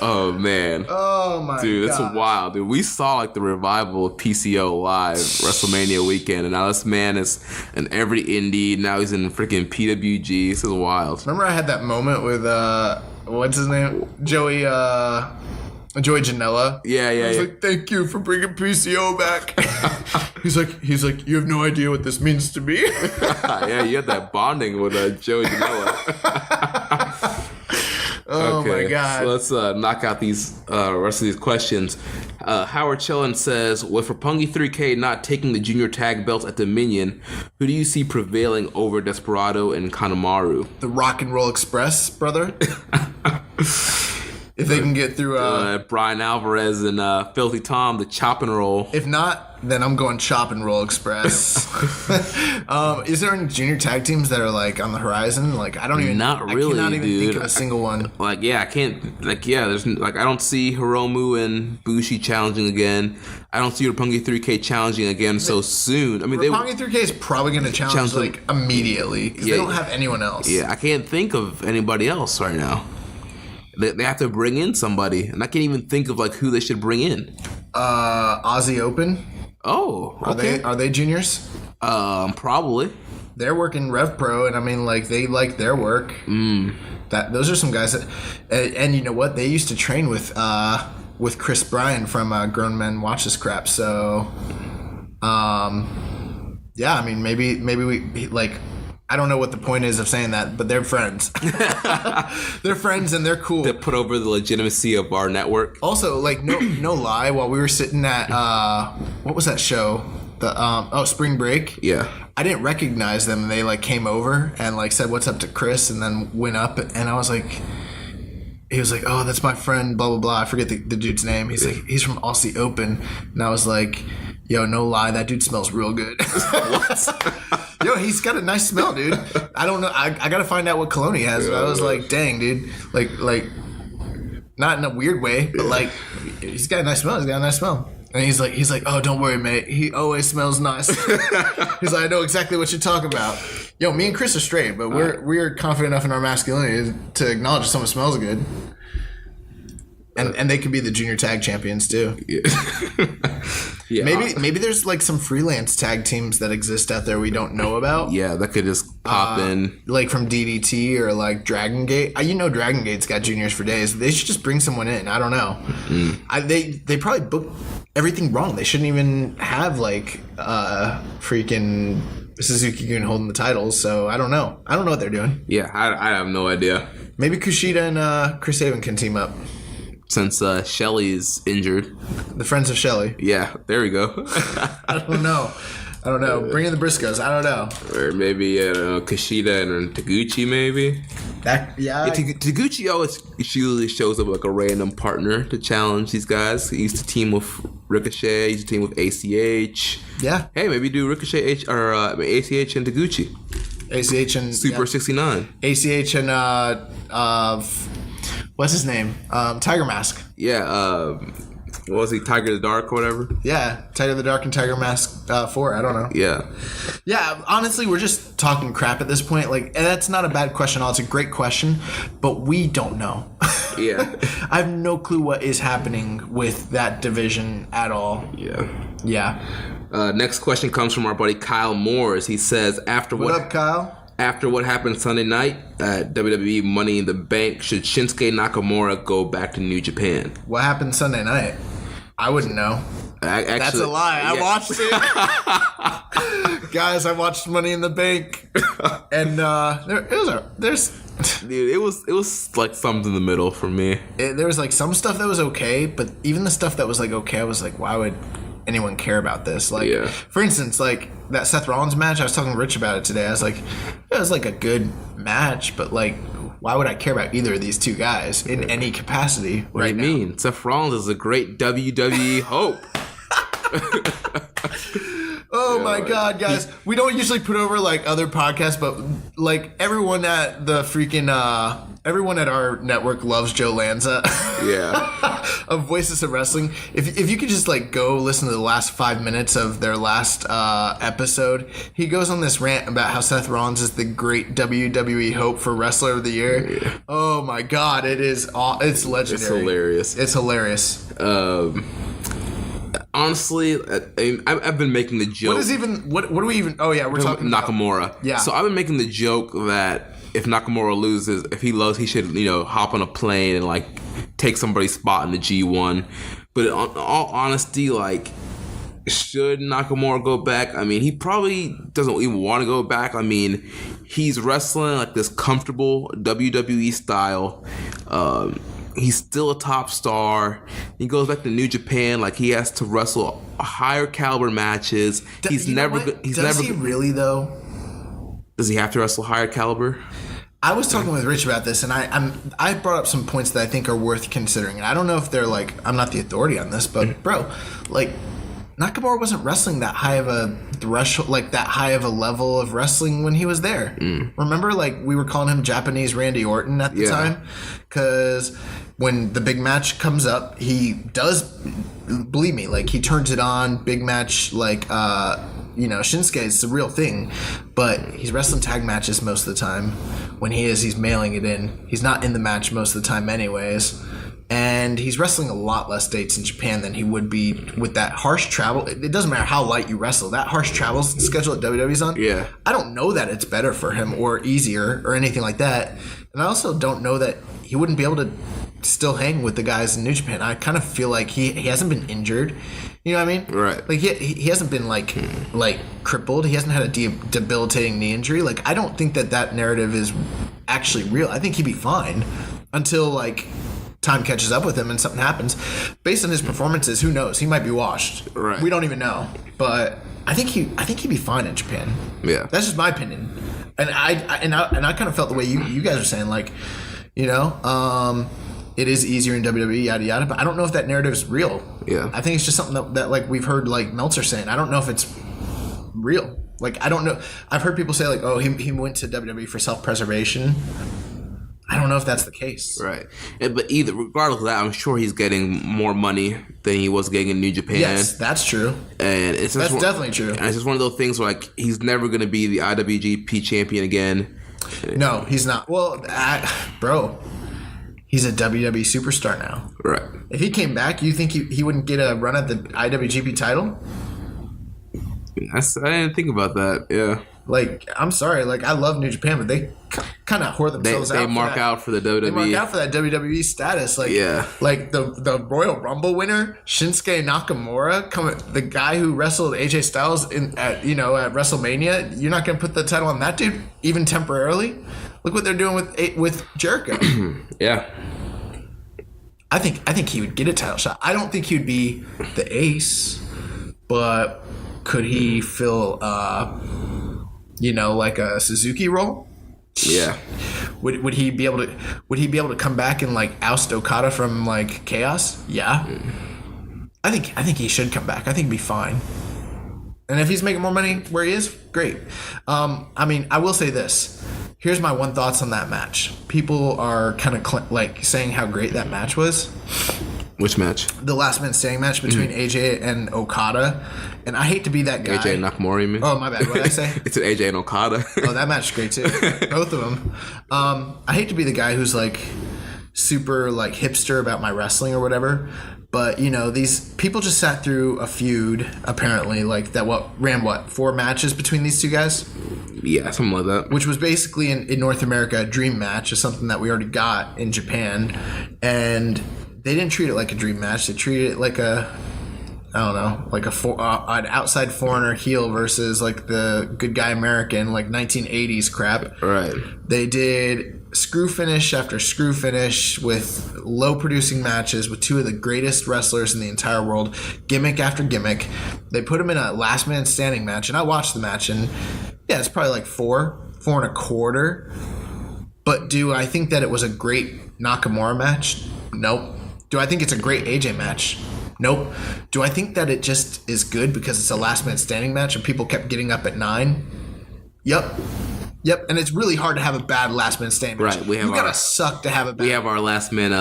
Oh, man. Oh, my God. Dude, that's wild. Dude, we saw like the revival of PCO live WrestleMania weekend, and now this man is in every indie. Now he's in freaking PWG. This is wild. Remember I had that moment with, what's his name? Joey Janela. Yeah. He's like, thank you for bringing PCO back. he's like, you have no idea what this means to me. Yeah, you had that bonding with Joey Janela. Oh okay, my God. So let's knock out these rest of these questions. Howard Chellin says, with Roppongi 3K not taking the junior tag belts at Dominion, who do you see prevailing over Desperado and Kanemaru? The Rock and Roll Express, brother. If they can get through Brian Alvarez and Filthy Tom, the Chop and Roll. If not, then I'm going Chop and Roll Express. Is there any junior tag teams that are like on the horizon? Like I cannot even think of a single one. There's like I don't see Hiromu and Bushi challenging again. I don't see Roppongi 3K challenging again so soon. I mean, Roppongi 3K is probably going to challenge like immediately because they don't have anyone else. Yeah, I can't think of anybody else right now. They have to bring in somebody, and I can't even think of like who they should bring in. Aussie Open. Oh, okay. Are they juniors? Probably. They're working Rev Pro, and I mean, like they like their work. Those are some guys that, and you know what? They used to train with Chris Bryan from Grown Men Watch This Crap. So, yeah, I mean, maybe we like. I don't know what the point is of saying that, but they're friends. They're friends and they're cool. They put over the legitimacy of our network. Also, like no lie, while we were sitting at what was that show? The Spring Break. Yeah. I didn't recognize them. They like came over and like said what's up to Chris and then went up and I was like, he was like, oh, that's my friend, blah blah blah. I forget the dude's name. He's like, he's from Aussie Open, and I was like, yo, no lie, that dude smells real good. What? Yo, he's got a nice smell, dude. I don't know. I gotta find out what cologne he has. But I was like, dang, dude. Like, not in a weird way, but like, he's got a nice smell. And he's like, oh, don't worry, mate. He always smells nice. He's like, I know exactly what you're talking about. Yo, me and Chris are straight, but we're confident enough in our masculinity to acknowledge if someone smells good. And they could be the junior tag champions too. Yeah. Maybe there's like some freelance tag teams that exist out there we don't know about. Yeah, that could just pop in. Like from DDT or like Dragon Gate. Dragon Gate's got juniors for days. They should just bring someone in. I don't know. Mm-hmm. They probably booked everything wrong. They shouldn't even have like freaking Suzuki-gun holding the titles, so I don't know. I don't know what they're doing. Yeah, I have no idea. Maybe Kushida and Chris Sabin can team up. Since Shelly's injured. The Friends of Shelly. Yeah, there we go. I don't know. Bring in the Briscoes. I don't know. Or maybe Kushida and Taguchi, maybe. Taguchi always usually shows up like a random partner to challenge these guys. He used to team with Ricochet. He used to team with ACH. Yeah. Hey, maybe do Ricochet ACH and Taguchi. ACH and Super 69. ACH and what's his name? Tiger Mask. Yeah. What was he? Tiger the Dark or whatever? Yeah, Tiger the Dark and Tiger Mask 4. I don't know. Yeah. Yeah, honestly, we're just talking crap at this point. Like, and that's not a bad question at all. It's a great question, but we don't know. Yeah. I have no clue what is happening with that division at all. Yeah. Yeah. Next question comes from our buddy Kyle Moores. He says, What up, Kyle? After what happened Sunday night at WWE Money in the Bank, should Shinsuke Nakamura go back to New Japan? What happened Sunday night? I wouldn't know. Actually, that's a lie. Yeah. I watched it. Guys, I watched Money in the Bank. And Dude, it was like something in the middle for me. There was like some stuff that was okay, but even the stuff that was like okay, I was like, why would anyone care about this? Like, for instance, like that Seth Rollins match, I was talking to Rich about it today. I was like, it was like a good match, but like, why would I care about either of these two guys in any capacity? What do you mean? Seth Rollins is a great WWE hope. Oh my God, guys. We don't usually put over like other podcasts, but like everyone at the freaking everyone at our network loves Joe Lanza. Yeah. Of Voices of Wrestling. If you could just like go listen to the last 5 minutes of their last episode, he goes on this rant about how Seth Rollins is the great WWE hope for Wrestler of the Year. Yeah. Oh my God, it's legendary. It's hilarious. It's hilarious. Honestly, I've been making the joke. What do we even? Oh yeah, we're talking Nakamura. Yeah. So I've been making the joke that if Nakamura loses, if he loses, he should hop on a plane and like take somebody's spot in the G1. But in all honesty, like, should Nakamura go back? I mean, he probably doesn't even want to go back. I mean, he's wrestling like this comfortable WWE style. He's still a top star. He goes back to New Japan, like he has to wrestle higher caliber matches. Does he really though? Does he have to wrestle higher caliber? I was talking with Rich about this, and I brought up some points that I think are worth considering. And I don't know if they're like, I'm not the authority on this, but bro, like Nakamura wasn't wrestling that high of a threshold, like that high of a level of wrestling when he was there. Remember, like we were calling him Japanese Randy Orton at the time, because when the big match comes up, he does, believe me, like he turns it on. Big match, like Shinsuke is the real thing, but he's wrestling tag matches most of the time. When he's mailing it in. He's not in the match most of the time anyways. And he's wrestling a lot less dates in Japan than he would be with that harsh travel. It doesn't matter how light you wrestle. That harsh travel schedule that WWE's on, I don't know that it's better for him or easier or anything like that. And I also don't know that he wouldn't be able to still hang with the guys in New Japan. I kind of feel like he hasn't been injured. You know what I mean? Right. Like he hasn't been like crippled. He hasn't had a debilitating knee injury. Like I don't think that narrative is actually real. I think he'd be fine until like time catches up with him and something happens. Based on his performances, who knows? He might be washed. Right. We don't even know. But I think he'd be fine in Japan. Yeah. That's just my opinion. And I kind of felt the way you guys are saying, like, it is easier in WWE, yada yada, but I don't know if that narrative is real. Yeah. I think it's just something that like we've heard like Meltzer saying. I don't know if it's real. Like I don't know. I've heard people say like, oh, he went to WWE for self-preservation. I don't know if that's the case. Right. But regardless of that, I'm sure he's getting more money than he was getting in New Japan. Yes, that's true. And that's definitely true. And it's just one of those things where like he's never going to be the IWGP champion again. No, he's not. Well, bro, he's a WWE superstar now. Right. If he came back, you think he wouldn't get a run at the IWGP title? I didn't think about that. Yeah. Like, I'm sorry. Like, I love New Japan, but kind of whore themselves out. They mark out for the WWE. They mark out for that WWE status. Like the Royal Rumble winner, Shinsuke Nakamura, the guy who wrestled AJ Styles at WrestleMania. You're not going to put the title on that dude, even temporarily. Look what they're doing with Jericho. Yeah. I think he would get a title shot. I don't think he would be the ace, but could he fill like a Suzuki role? Yeah. Would he be able to come back and like oust Okada from like Chaos? Yeah. I think he should come back. I think he'd be fine. And if he's making more money where he is, great. I will say this. Here's my one thoughts on that match. People are kind of saying how great that match was. Which match? The last man standing match between AJ and Okada. And I hate to be that guy. AJ and Nakamura, you mean? Oh, my bad. What did I say? It's an AJ and Okada. Oh, that match is great too. Both of them. I hate to be the guy who's like super like hipster about my wrestling or whatever. But, these people just sat through a feud, apparently, like that ran 4 matches between these two guys? Yeah, something like that. Which was basically in North America a dream match, or something that we already got in Japan. And they didn't treat it like a dream match. They treated it like an outside foreigner heel versus like the good guy American, like 1980s crap. Right. They did screw finish after screw finish with low producing matches with 2 of the greatest wrestlers in the entire world, gimmick after gimmick. They put them in a last man standing match, and I watched the match, and yeah, it's probably like 4.25. But do I think that it was a great Nakamura match? Nope. Do I think it's a great AJ match? Nope. Do I think that it just is good because it's a last man standing match and people kept getting up at 9? Yep, and it's really hard to have a bad last man standing match. Right, you gotta suck to have a bad. We have our last man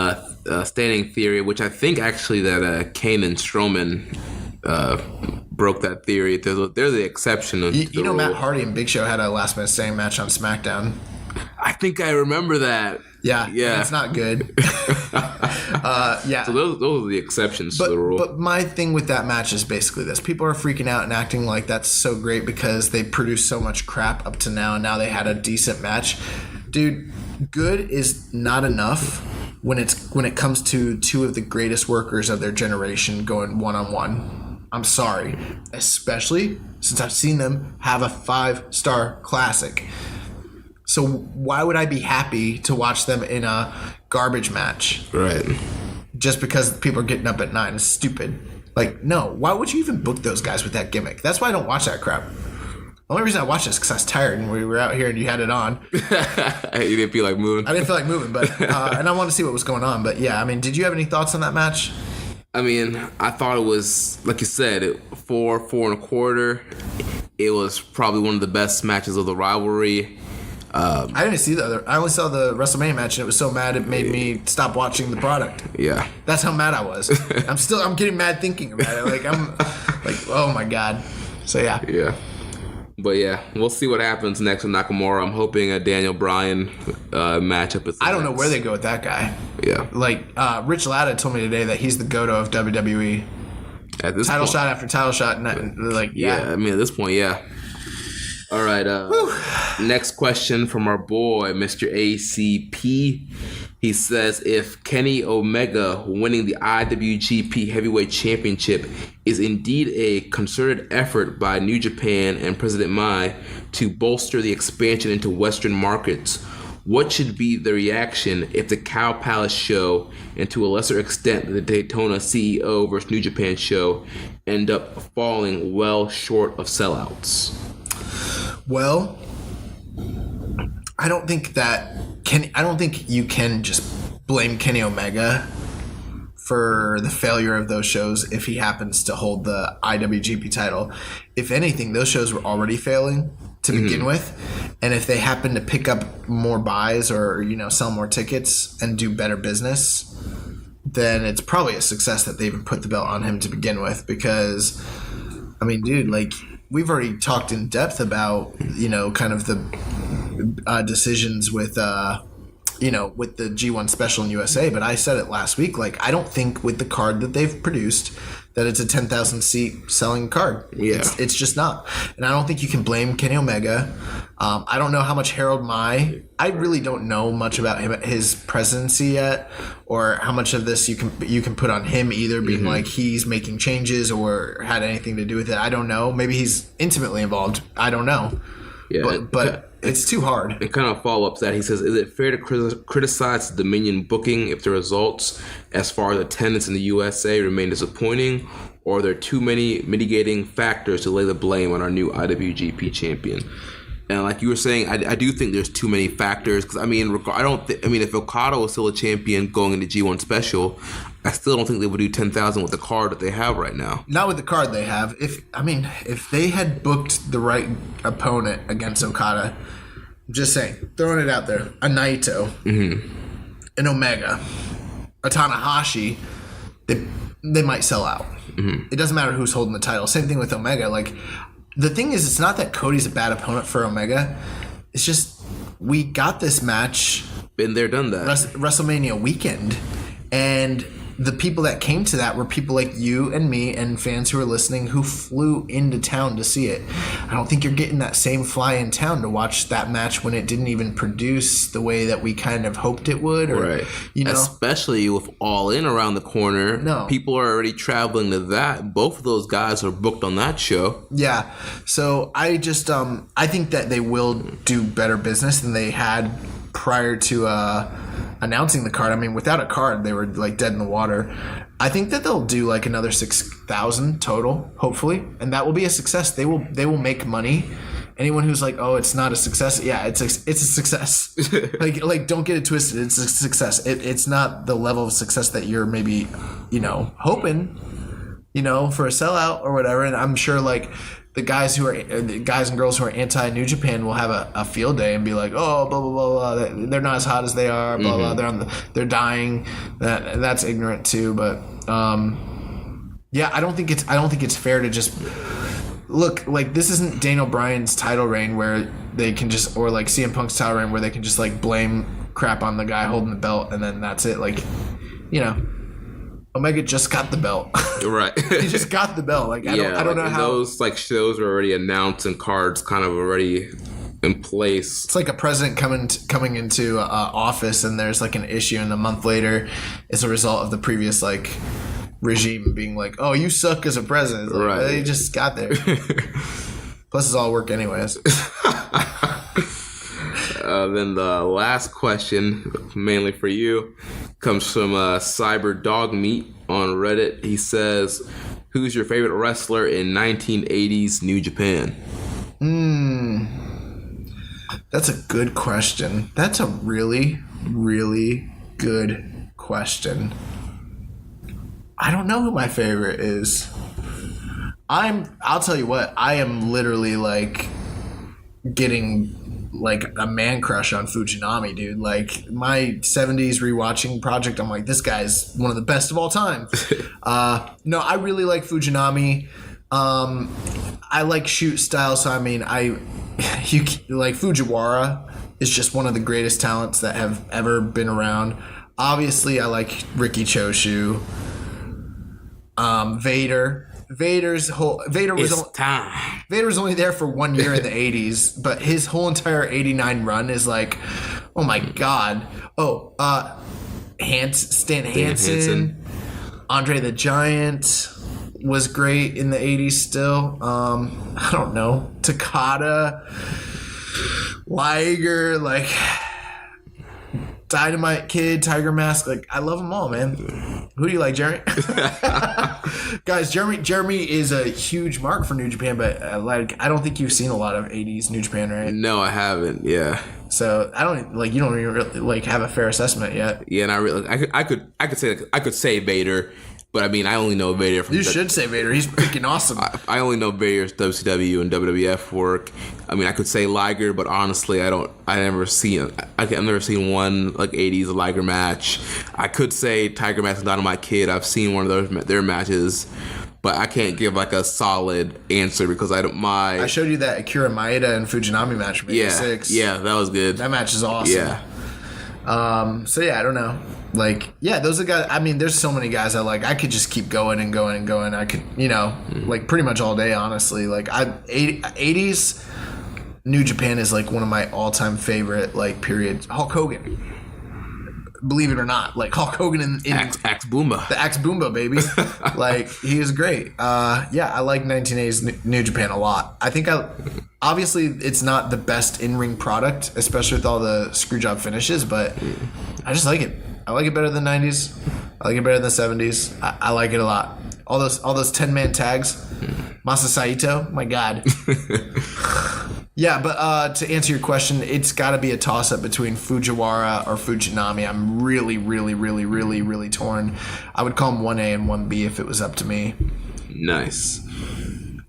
standing theory, which I think actually that Kane and Strowman broke that theory. They're the exception of the rule. Matt Hardy and Big Show had a last man standing match on SmackDown. I think I remember that. Yeah. It's not good. Yeah. So those are the exceptions to the rule. But my thing with that match is basically this. People are freaking out and acting like that's so great because they produced so much crap up to now, and now they had a decent match. Dude, good is not enough when it comes to 2 of the greatest workers of their generation going one-on-one. I'm sorry. Especially since I've seen them have a 5-star classic. So why would I be happy to watch them in a garbage match? Right. Just because people are getting up at 9 is stupid. Like, no. Why would you even book those guys with that gimmick? That's why I don't watch that crap. The only reason I watched this is because I was tired and we were out here and you had it on. You didn't feel like moving? I didn't feel like moving, but and I wanted to see what was going on. But yeah, did you have any thoughts on that match? I thought it was, like you said, 4.25. It was probably one of the best matches of the rivalry. I didn't see the other. I only saw the WrestleMania match, and it was so mad it made me stop watching the product. Yeah, that's how mad I was. I'm getting mad thinking about it. Like I'm like, oh my god. So yeah. Yeah. But yeah, we'll see what happens next with Nakamura. I'm hoping a Daniel Bryan matchup is. I don't know where they go with that guy. Yeah. Like Rich Latta told me today that he's the Goto of WWE. At this title point, shot after title shot, and like yeah. At this point, yeah. All right. Next question from our boy, Mr. ACP. He says, if Kenny Omega winning the IWGP Heavyweight Championship is indeed a concerted effort by New Japan and President Mai to bolster the expansion into Western markets, what should be the reaction if the Cow Palace show, and to a lesser extent the Daytona CEO versus New Japan show, end up falling well short of sellouts? Well, I don't think you can just blame Kenny Omega for the failure of those shows if he happens to hold the IWGP title. If anything, those shows were already failing to begin with, and if they happen to pick up more buys or sell more tickets and do better business, then it's probably a success that they even put the belt on him to begin with. Because dude, like, we've already talked in depth about, kind of the decisions with, with the G1 special in USA. But I said it last week, like, I don't think with the card that they've produced that it's a 10,000 seat selling card. Yeah. It's just not. And I don't think you can blame Kenny Omega. I don't know how much Harold Mai. I really don't know much about his presidency yet, or how much of this you can put on him either, being like he's making changes or had anything to do with it. I don't know. Maybe he's intimately involved. I don't know. Yeah, but it's too hard. It kind of follow-ups that he says, is it fair to criticize Dominion booking if the results as far as attendance in the USA remain disappointing, or are there too many mitigating factors to lay the blame on our new IWGP champion? And like you were saying, I do think there's too many factors, because if Okada was still a champion going into G1 Special, I still don't think they would do 10,000 with the card that they have right now. Not with the card they have. If they had booked the right opponent against Okada, I'm just saying, throwing it out there, a Naito, an Omega, a Tanahashi, they might sell out. It doesn't matter who's holding the title. Same thing with Omega. Like, the thing is, it's not that Cody's a bad opponent for Omega. It's just, we got this match. Been there, done that. WrestleMania weekend. And the people that came to that were people like you and me and fans who are listening who flew into town to see it. I don't think you're getting that same fly in town to watch that match when it didn't even produce the way that we kind of hoped it would. Right. Especially with All In around the corner. No. People are already traveling to that. Both of those guys are booked on that show. Yeah. So I just, I think that they will do better business than they had prior to announcing the card. I mean, without a card, they were like dead in the water. I think that they'll do like another 6,000 total, hopefully, and that will be a success. They will make money. Anyone who's like, oh, it's not a success, yeah, it's a success. like don't get it twisted. It's a success. It's not the level of success that you're maybe, hoping, for a sellout or whatever. And I'm sure like the guys and girls who are anti New Japan will have a field day and be like, oh, blah blah blah blah. They're not as hot as they are. Blah blah. They're dying. That's ignorant too. But yeah, I don't think it's fair to just look like this isn't Daniel Bryan's title reign where they can just, or like CM Punk's title reign where they can just like blame crap on the guy holding the belt and then that's it. Like, Omega just got the belt. Right. He just got the belt. Like, I don't know how those like shows are already announced and cards kind of already in place. It's like a president coming into office and there's like an issue and a month later it's a result of the previous like regime being like, oh, you suck as a president. Like, right. They just got there. Plus it's all work anyways. Then the last question, mainly for you, comes from Cyber Dog Meat on Reddit. He says, who's your favorite wrestler in 1980s New Japan? That's a good question. That's a really, really good question. I don't know who my favorite is. I'll tell you what, I am literally like getting like a man crush on Fujinami, dude. Like my 70s rewatching project, I'm like, this guy's one of the best of all time. No, I really like Fujinami. I like shoot style, so I mean, like Fujiwara is just one of the greatest talents that have ever been around. Obviously, I like Riki Choshu. Vader was only there for 1 year in the 80s, but his whole entire 89 run is like, oh my god. Stan Hansen, Andre the Giant was great in the 80s still. I don't know, Takada, Liger, like Dynamite Kid, Tiger Mask, like I love them all, man. Who do you like, Jeremy? Guys, Jeremy is a huge mark for New Japan, but I don't think you've seen a lot of 80s New Japan, right? No, I haven't. Yeah. So I don't like, you don't even really like have a fair assessment yet. Yeah, and I could say Vader, but I mean I only know Vader from. You should say Vader. He's freaking awesome. I only know Vader's WCW and WWF work. I mean I could say Liger, but honestly I've never seen one like 80s Liger match. I could say Tiger Mask and Dynamite Kid. I've seen one of their matches. But I can't give like a solid answer because I showed you that Akira Maeda and Fujinami match from '86. Yeah, that was good. That match is awesome. Yeah. So yeah, I don't know. Like, yeah, those are guys. I mean, there's so many guys I like. I could just keep going and going and going. I could, like pretty much all day, honestly. Like 80s New Japan is like one of my all-time favorite like periods. Hulk Hogan. Believe it or not, like Hulk Hogan in Axe Boomba. The Axe Boomba, baby. Like, he is great. Yeah, I like 1980s New Japan a lot. I think obviously it's not the best in-ring product, especially with all the screwjob finishes, but I just like it. I like it better than 90s. I like it better than 70s. I like it a lot. All those 10-man tags. Masa Saito, my God. Yeah, but to answer your question, it's got to be a toss-up between Fujiwara or Fujinami. I'm really, really, really, really, really torn. I would call them 1A and 1B if it was up to me. Nice.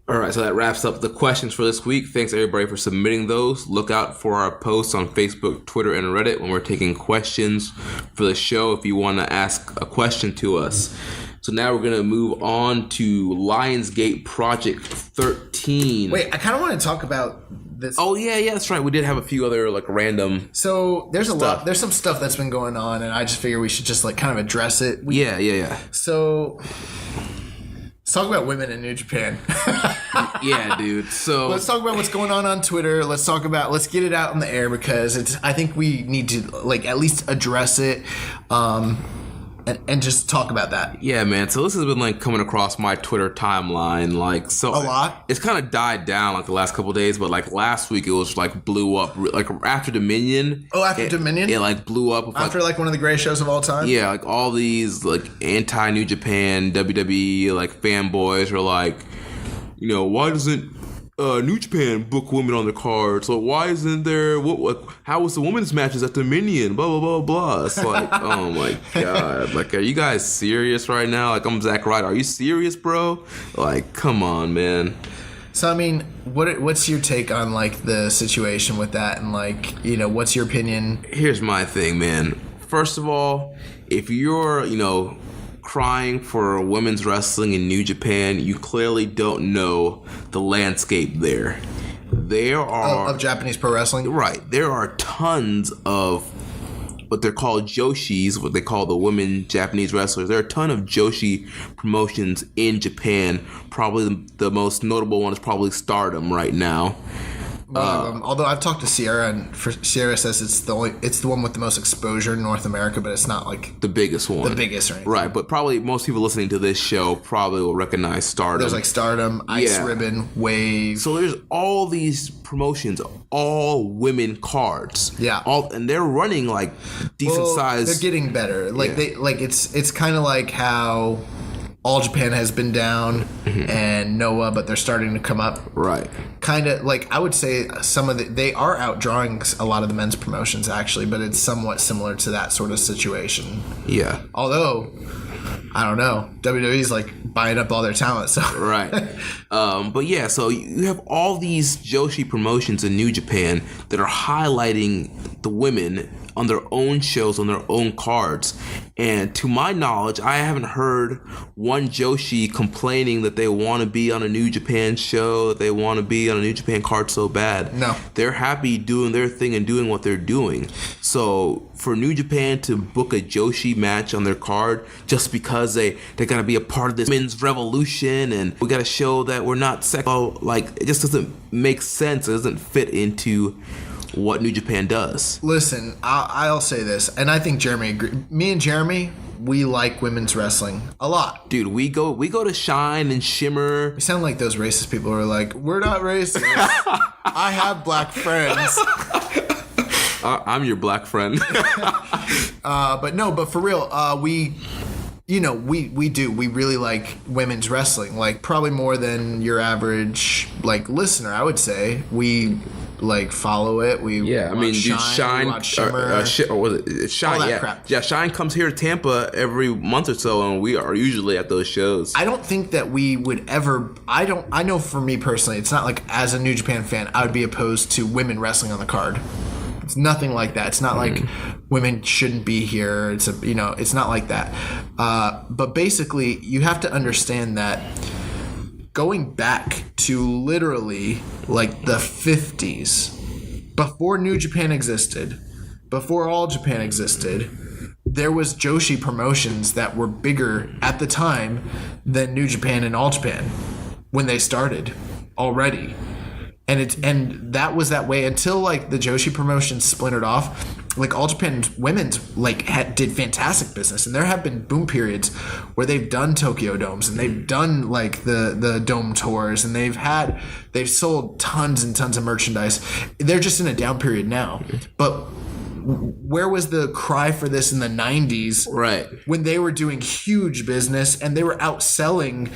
All right, so that wraps up the questions for this week. Thanks, everybody, for submitting those. Look out for our posts on Facebook, Twitter, and Reddit when we're taking questions for the show if you want to ask a question to us. So now we're going to move on to Lionsgate Project 13. Wait, I kind of want to talk about this. Oh, yeah, that's right. We did have a few other, like, random So there's stuff. a lot. There's some stuff that's been going on, and I just figure we should just, like, kind of address it. Yeah. So let's talk about women in New Japan. Yeah, dude. So let's talk about what's going on Twitter. Let's get it out in the air because I think we need to, like, at least address it. And just talk about that. Yeah, man. So this has been like coming across my Twitter timeline, like so a lot. It's kind of died down like the last couple of days, but like last week it was like blew up. Like after Dominion. Oh, after Dominion, it like blew up. With, after like one of the greatest shows of all time. Yeah, like all these like anti New Japan WWE like fanboys are like, why doesn't New Japan book women on the card? So why isn't there how was the women's matches at Dominion? Blah blah blah blah. It's like, oh my God. Like, are you guys serious right now? Like, I'm Zack Ryder. Are you serious, bro? Like, come on, man. So I mean, what's your take on like the situation with that, and like, what's your opinion? Here's my thing, man. First of all, if you're, crying for women's wrestling in New Japan, you clearly don't know the landscape there. There are of Japanese pro wrestling. Right. There are tons of what they're called Joshis, what they call the women Japanese wrestlers. There are a ton of Joshi promotions in Japan. Probably the most notable one is probably Stardom right now. Although I've talked to Sierra, and Sierra says it's the one with the most exposure in North America, but it's not like the biggest one. The biggest, right? Right, but probably most people listening to this show probably will recognize Stardom. There's like Stardom, Ice Ribbon, Wave. So there's all these promotions, all women cards. Yeah, and they're running like decent size. They're getting better. Like it's kind of like how All Japan has been down and Noah, but they're starting to come up. Right. Kind of like, I would say they are outdrawing a lot of the men's promotions actually, but it's somewhat similar to that sort of situation. Yeah. Although, I don't know, WWE's like buying up all their talent. So right. But yeah, so you have all these Joshi promotions in New Japan that are highlighting the women on their own shows, on their own cards. And to my knowledge, I haven't heard one Joshi complaining that they want to be on a New Japan show, that they want to be on a New Japan card so bad. No. They're happy doing their thing and doing what they're doing. So for New Japan to book a Joshi match on their card just because they got to be a part of this men's revolution and we got to show that we're not sexual, like, it just doesn't make sense. It doesn't fit into what New Japan does. Listen, I'll say this, and I think Jeremy agrees. Me and Jeremy, we like women's wrestling a lot. Dude, we go to Shine and Shimmer. We sound like those racist people who are like, we're not racist. I have black friends. I'm your black friend. But for real, we do. We really like women's wrestling, like probably more than your average like listener, I would say. We like follow it. Shine, watch Shimmer, or was it Shine? All that Yeah, crap. Yeah. Shine comes here to Tampa every month or so, and we are usually at those shows. I don't think that we would ever. I know for me personally, it's not like as a New Japan fan, I would be opposed to women wrestling on the card. It's nothing like that. It's not like women shouldn't be here. It's not like that. But basically, you have to understand that going back to literally like the 50s, before New Japan existed, before All Japan existed, there was Joshi promotions that were bigger at the time than New Japan and All Japan when they started already. And that was that way until like the Joshi promotions splintered off. Like All Japan women's did fantastic business, and there have been boom periods where they've done Tokyo Domes and they've done like the dome tours, and they've sold tons and tons of merchandise. They're just in a down period now. But where was the cry for this in the 90s? Right. When they were doing huge business and they were outselling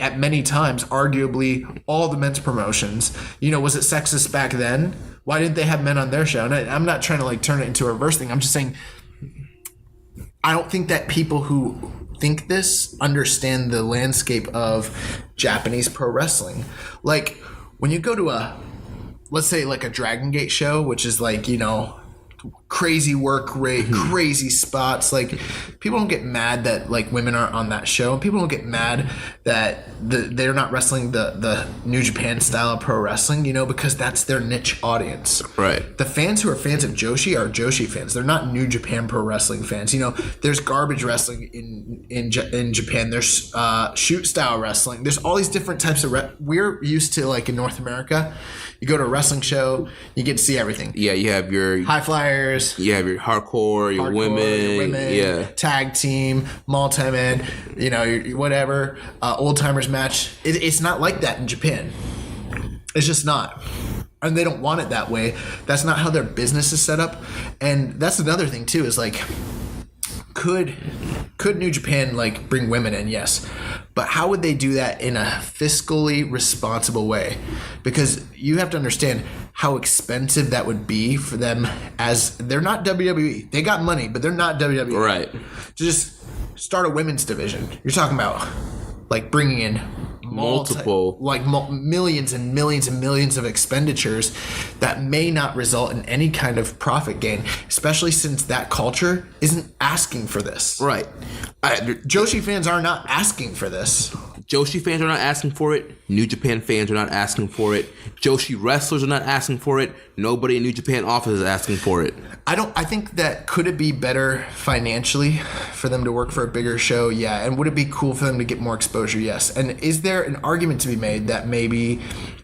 at many times, arguably, all the men's promotions. Was it sexist back then? Why didn't they have men on their show? And I'm not trying to like turn it into a reverse thing. I'm just saying I don't think that people who think this understand the landscape of Japanese pro wrestling. Like when you go to let's say like a Dragon Gate show, which is like, crazy work rate, crazy spots. Like people don't get mad that like women aren't on that show, and people don't get mad that they're not wrestling the New Japan style of pro wrestling, because that's their niche audience. Right. The fans who are fans of Joshi are Joshi fans. They're not New Japan pro wrestling fans. There's garbage wrestling in Japan. There's shoot style wrestling. There's all these different types of we're used to like in North America. You go to a wrestling show, you get to see everything. Yeah, you have your high flyers. You have your hardcore, your women, yeah, tag team, multi-man, whatever, old timers match. It's not like that in Japan. It's just not. And they don't want it that way. That's not how their business is set up. And that's another thing too, is like, could New Japan like bring women in? Yes. But how would they do that in a fiscally responsible way? Because you have to understand how expensive that would be for them, as they're not WWE. They got money, but they're not WWE. Right. To just start a women's division. You're talking about like bringing in multiple millions and millions and millions of expenditures that may not result in any kind of profit gain, especially since that culture isn't asking for this. Right. Joshi fans are not asking for this. Joshi fans are not asking for it. New Japan fans are not asking for it. Joshi wrestlers are not asking for it. Nobody in New Japan office is asking for it. I think that could it be better financially for them to work for a bigger show? Yeah. And would it be cool for them to get more exposure? Yes. And is there an argument to be made that maybe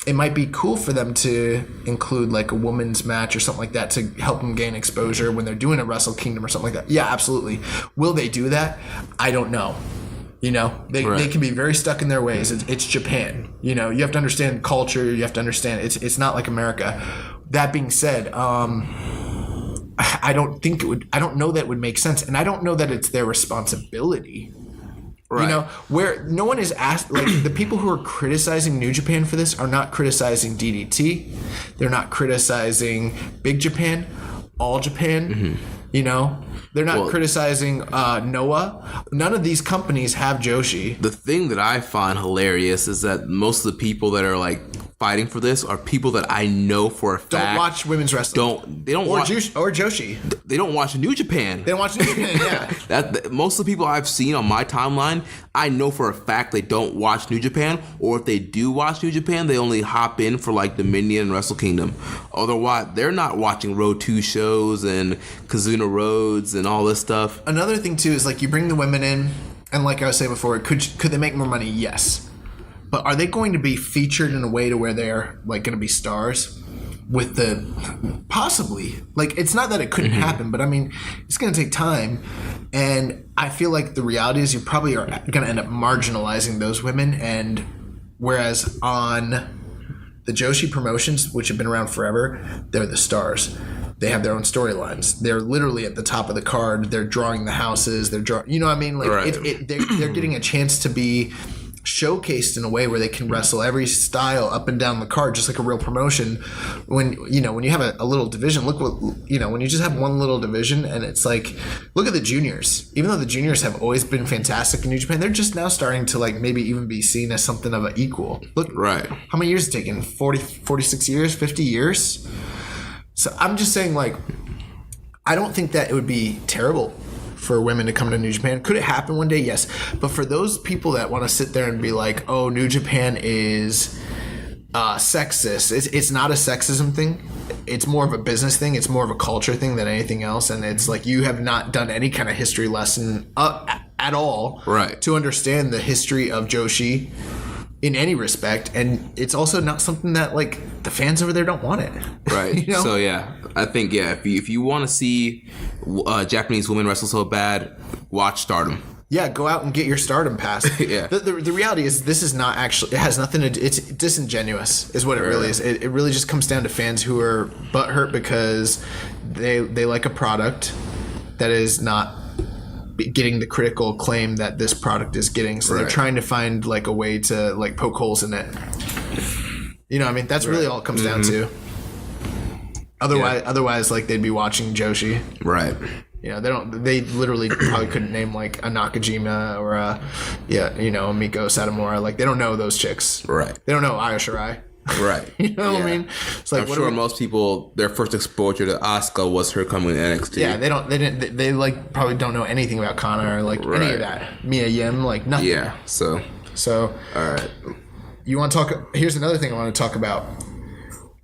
it might be cool for them to include like a women's match or something like that to help them gain exposure when they're doing a Wrestle Kingdom or something like that? Yeah, absolutely. Will they do that? I don't know. They can be very stuck in their ways. It's Japan. You have to understand culture. You have to understand it's not like America. That being said, I don't think it would. I don't know that would make sense, and I don't know that it's their responsibility. Right. Where no one is asked. Like the people who are criticizing New Japan for this are not criticizing DDT. They're not criticizing Big Japan, All Japan. Mm-hmm. They're not criticizing Noah. None of these companies have Joshi. The thing that I find hilarious is that most of the people that are like fighting for this are people that I know for a fact don't watch women's wrestling. They don't or watch Joshi. They don't watch New Japan. They don't watch New Japan. Yeah. Most of the people I've seen on my timeline, I know for a fact they don't watch New Japan, or if they do watch New Japan, they only hop in for like Dominion and Wrestle Kingdom. Otherwise, they're not watching Road 2 shows and Kizuna Roads and all this stuff. Another thing too is like you bring the women in, and like I was saying before, could they make more money? Yes. But are they going to be featured in a way to where they're like going to be stars? With the possibly, like, it's not that it couldn't happen, but I mean, it's going to take time. And I feel like the reality is you probably are going to end up marginalizing those women. And whereas on the Joshi promotions, which have been around forever, they're the stars. They have their own storylines. They're literally at the top of the card. They're drawing the houses. They're drawing, you know what I mean? Like, right. They're getting a chance to be showcased in a way where they can wrestle every style up and down the card, just like a real promotion. When you have a little division, look what when you just have one little division, and it's like, look at the juniors. Even though the juniors have always been fantastic in New Japan, they're just now starting to like maybe even be seen as something of an equal. Look, right? How many years has it taken? 46 years, 50 years. So I'm just saying, like, I don't think that it would be terrible for women to come to New Japan. Could it happen one day? Yes. But for those people that want to sit there and be like, oh, New Japan is sexist, it's not a sexism thing. it's more of a business thing. It's more of a culture thing than anything else. And it's like you have not done any kind of history lesson at all to understand the history of Joshi in any respect. And it's also not something that like the fans over there don't want it. Right. You know? So yeah, I think if you want to see Japanese women wrestle so bad, watch Stardom. Yeah, go out and get your Stardom pass. Yeah. The reality is this is not actually, it has nothing to do, it's disingenuous is what it really is. It really just comes down to fans who are butthurt because they like a product that is not getting the critical acclaim that this product is getting. So they're trying to find like a way to like poke holes in it. You know what I mean? That's really all it comes down to. Otherwise, like they'd be watching Joshi. Right. You know, they literally probably couldn't name like a Nakajima or a Miko Satomura. Like they don't know those chicks. Right. They don't know Io Shirai. Right. You know what I mean? It's like, I'm sure most people, their first exposure to Asuka was her coming to NXT. Yeah, they like probably don't know anything about Kana or like any of that. Mia Yim, like nothing. Yeah. So all right. You want to talk? Here's another thing I want to talk about: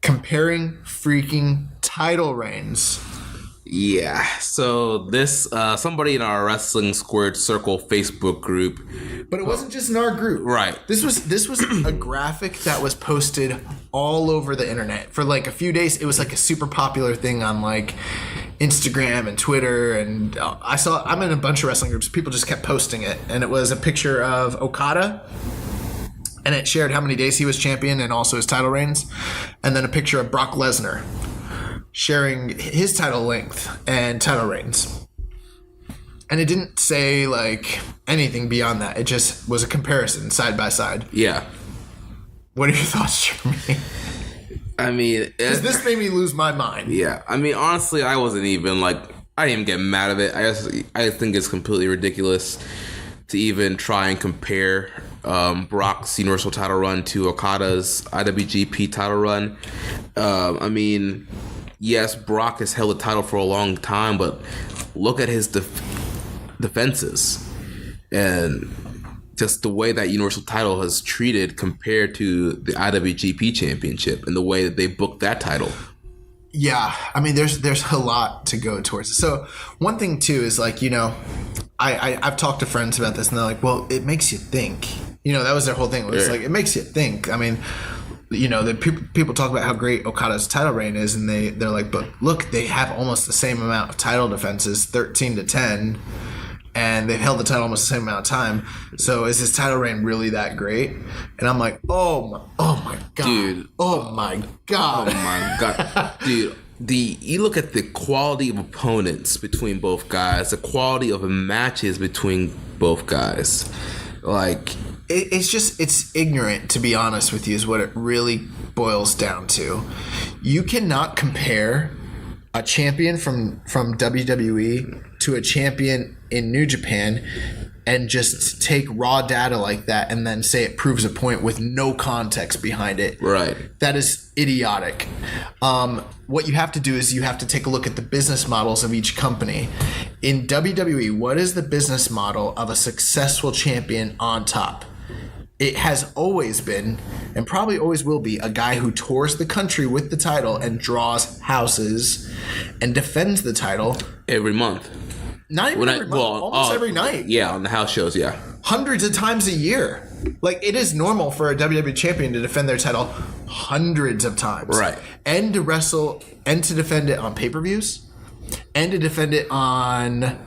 comparing freaking title reigns. Yeah. So this somebody in our Wrestling Squared Circle Facebook group, but it wasn't just in our group. Right. This was a graphic that was posted all over the internet for like a few days. It was like a super popular thing on like Instagram and Twitter, and I'm in a bunch of wrestling groups. People just kept posting it, and it was a picture of Okada. And it shared how many days he was champion and also his title reigns. And then a picture of Brock Lesnar sharing his title length and title reigns. And it didn't say like anything beyond that. It just was a comparison side by side. Yeah. What are your thoughts, Jeremy? I mean, because this made me lose my mind. Yeah. I mean, honestly, I wasn't even like, I didn't even get mad at it. I just think it's completely ridiculous to even try and compare Brock's Universal title run to Okada's IWGP title run. I mean, yes, Brock has held the title for a long time, but look at his defenses and just the way that Universal title has treated compared to the IWGP Championship and the way that they booked that title. Yeah, I mean, there's a lot to go towards it. So one thing too is like, you know, I've talked to friends about this and they're like, well, it makes you think. You know, that was their whole thing. It was like, it makes you think. I mean, you know, the people talk about how great Okada's title reign is, and they're like, but look, they have almost the same amount of title defenses, 13-10, and they've held the title almost the same amount of time. So is his title reign really that great? And I'm like, oh my god, dude, oh my god, dude. You look at the quality of opponents between both guys, the quality of matches between both guys, like. It's ignorant, to be honest with you, is what it really boils down to. You cannot compare a champion from WWE to a champion in New Japan and just take raw data like that and then say it proves a point with no context behind it. Right. That is idiotic. What you have to do is you have to take a look at the business models of each company. In WWE, what is the business model of a successful champion on top? It has always been, and probably always will be, a guy who tours the country with the title and draws houses and defends the title every month. Not even every month, almost every night. Yeah, on the house shows, yeah. Hundreds of times a year. Like, it is normal for a WWE champion to defend their title hundreds of times. Right. And to wrestle, and to defend it on pay-per-views, and to defend it on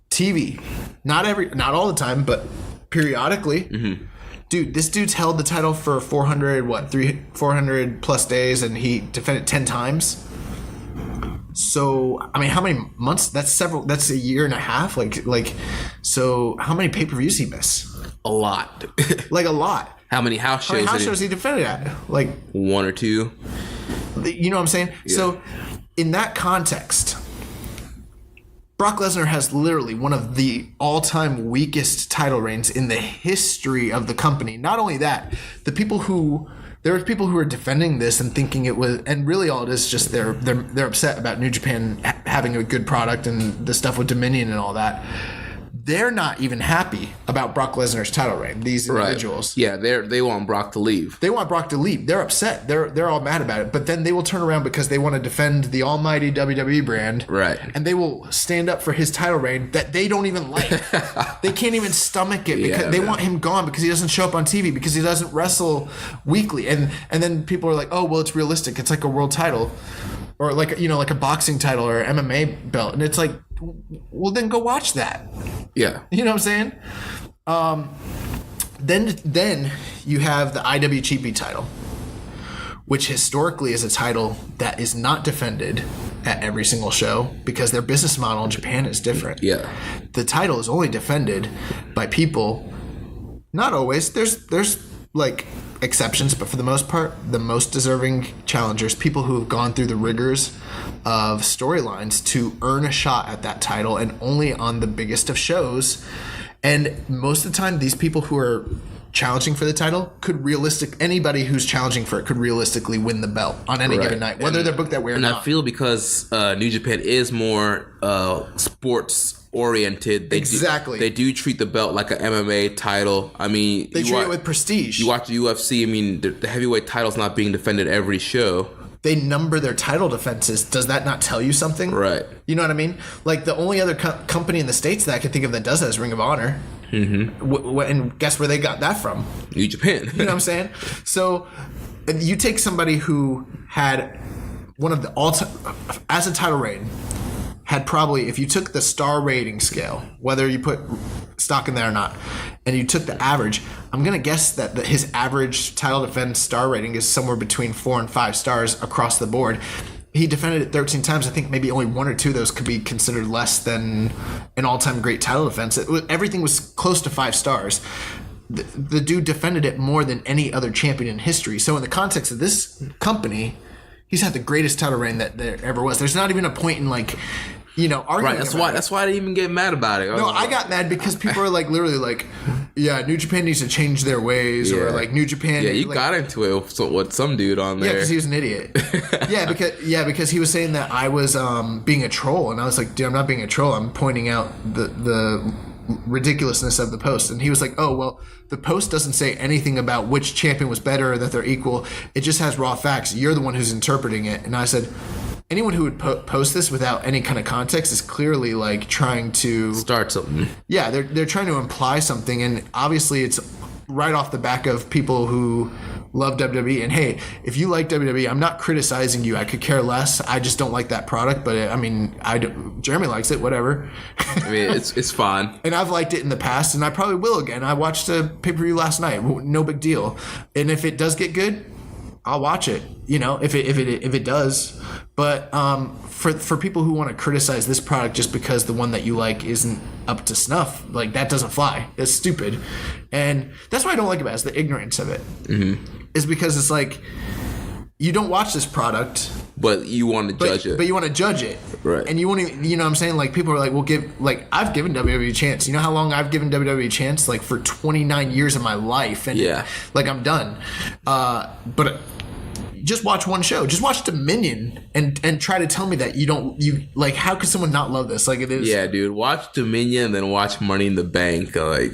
TV. Not all the time, but periodically. Mm-hmm. Dude, this dude's held the title for 400 plus days, and he defended 10 times. So, I mean, how many months? That's a year and a half. Like, so how many pay-per-views he miss? A lot. Like a lot. How many house shows he defended at? Like 1 or 2. You know what I'm saying? Yeah. So, in that context, Brock Lesnar has literally one of the all-time weakest title reigns in the history of the company. Not only that, there are people who are defending this and thinking it was, and really all it is just they're upset about New Japan having a good product and the stuff with Dominion and all that. they're not even happy about Brock Lesnar's title reign. These individuals, yeah, they want Brock to leave. They want Brock to leave. They're upset. They're all mad about it. But then they will turn around because they want to defend the almighty WWE brand, right? And they will stand up for his title reign that they don't even like. They can't even stomach it because they want him gone because he doesn't show up on TV, because he doesn't wrestle weekly. And then people are like, oh well, it's realistic. It's like a world title, or like like a boxing title or an MMA belt, and it's like, well, then go watch that. Yeah. You know what I'm saying? Then you have the IWGP title, which historically is a title that is not defended at every single show because their business model in Japan is different. Yeah. The title is only defended by people, not always. There's like exceptions, but for the most part, the most deserving challengers, people who have gone through the rigors of storylines to earn a shot at that title, and only on the biggest of shows. And most of the time, these people who are challenging for the title anybody who's challenging for it could realistically win the belt on any given night, whether they're booked that way or not. And I feel because New Japan is more sports oriented. They do treat the belt like an MMA title. I mean, they treat it with prestige. You watch the UFC. I mean, the heavyweight title's not being defended every show. They number their title defenses. Does that not tell you something? Right. You know what I mean? Like, the only other company in the States that I can think of that does that is Ring of Honor. Mm-hmm. And guess where they got that from? New Japan. You know what I'm saying? So you take somebody who had one of the all-time, as a title reign, had probably, if you took the star rating scale, whether you put stock in there or not, and you took the average, I'm going to guess that his average title defense star rating is somewhere between 4 and 5 stars across the board. He defended it 13 times. I think maybe only 1 or 2 of those could be considered less than an all-time great title defense. Everything was close to 5 stars. The dude defended it more than any other champion in history. So in the context of this company, he's had the greatest title reign that there ever was. There's not even a point in arguing. Right. That's why I didn't even get mad about it. No, I got mad because people are like literally like, yeah, New Japan needs to change their ways, or like New Japan. Yeah, you got into it with some dude on there. Yeah, because he was an idiot. because he was saying that I was being a troll, and I was like, dude, I'm not being a troll. I'm pointing out the ridiculousness of the post. And he was like, oh well, the post doesn't say anything about which champion was better or that they're equal. It just has raw facts. You're the one who's interpreting it. And I said, anyone who would post this without any kind of context is clearly like trying to start something. Yeah, they're trying to imply something, and obviously it's right off the back of people who love WWE. And hey, if you like WWE, I'm not criticizing you. I could care less. I just don't like that product. But Jeremy likes it. Whatever. I mean, it's fine. And I've liked it in the past, and I probably will again. I watched a pay-per-view last night. No big deal. And if it does get good, I'll watch it. If it does. But for people who want to criticize this product just because the one that you like isn't up to snuff, like, that doesn't fly. It's stupid. And that's what I don't like about it, is the ignorance of it. Mm-hmm. Is because it's like, you don't watch this product, but you want to judge it. But you want to judge it. Right. And you want to, you know what I'm saying? Like, people are like, I've given WWE a chance. You know how long I've given WWE a chance? Like, for 29 years of my life. And like, I'm done. But just watch one show. Just watch Dominion and try to tell me that you like, how could someone not love this? Like, it is. Yeah, dude. Watch Dominion and then watch Money in the Bank. Like,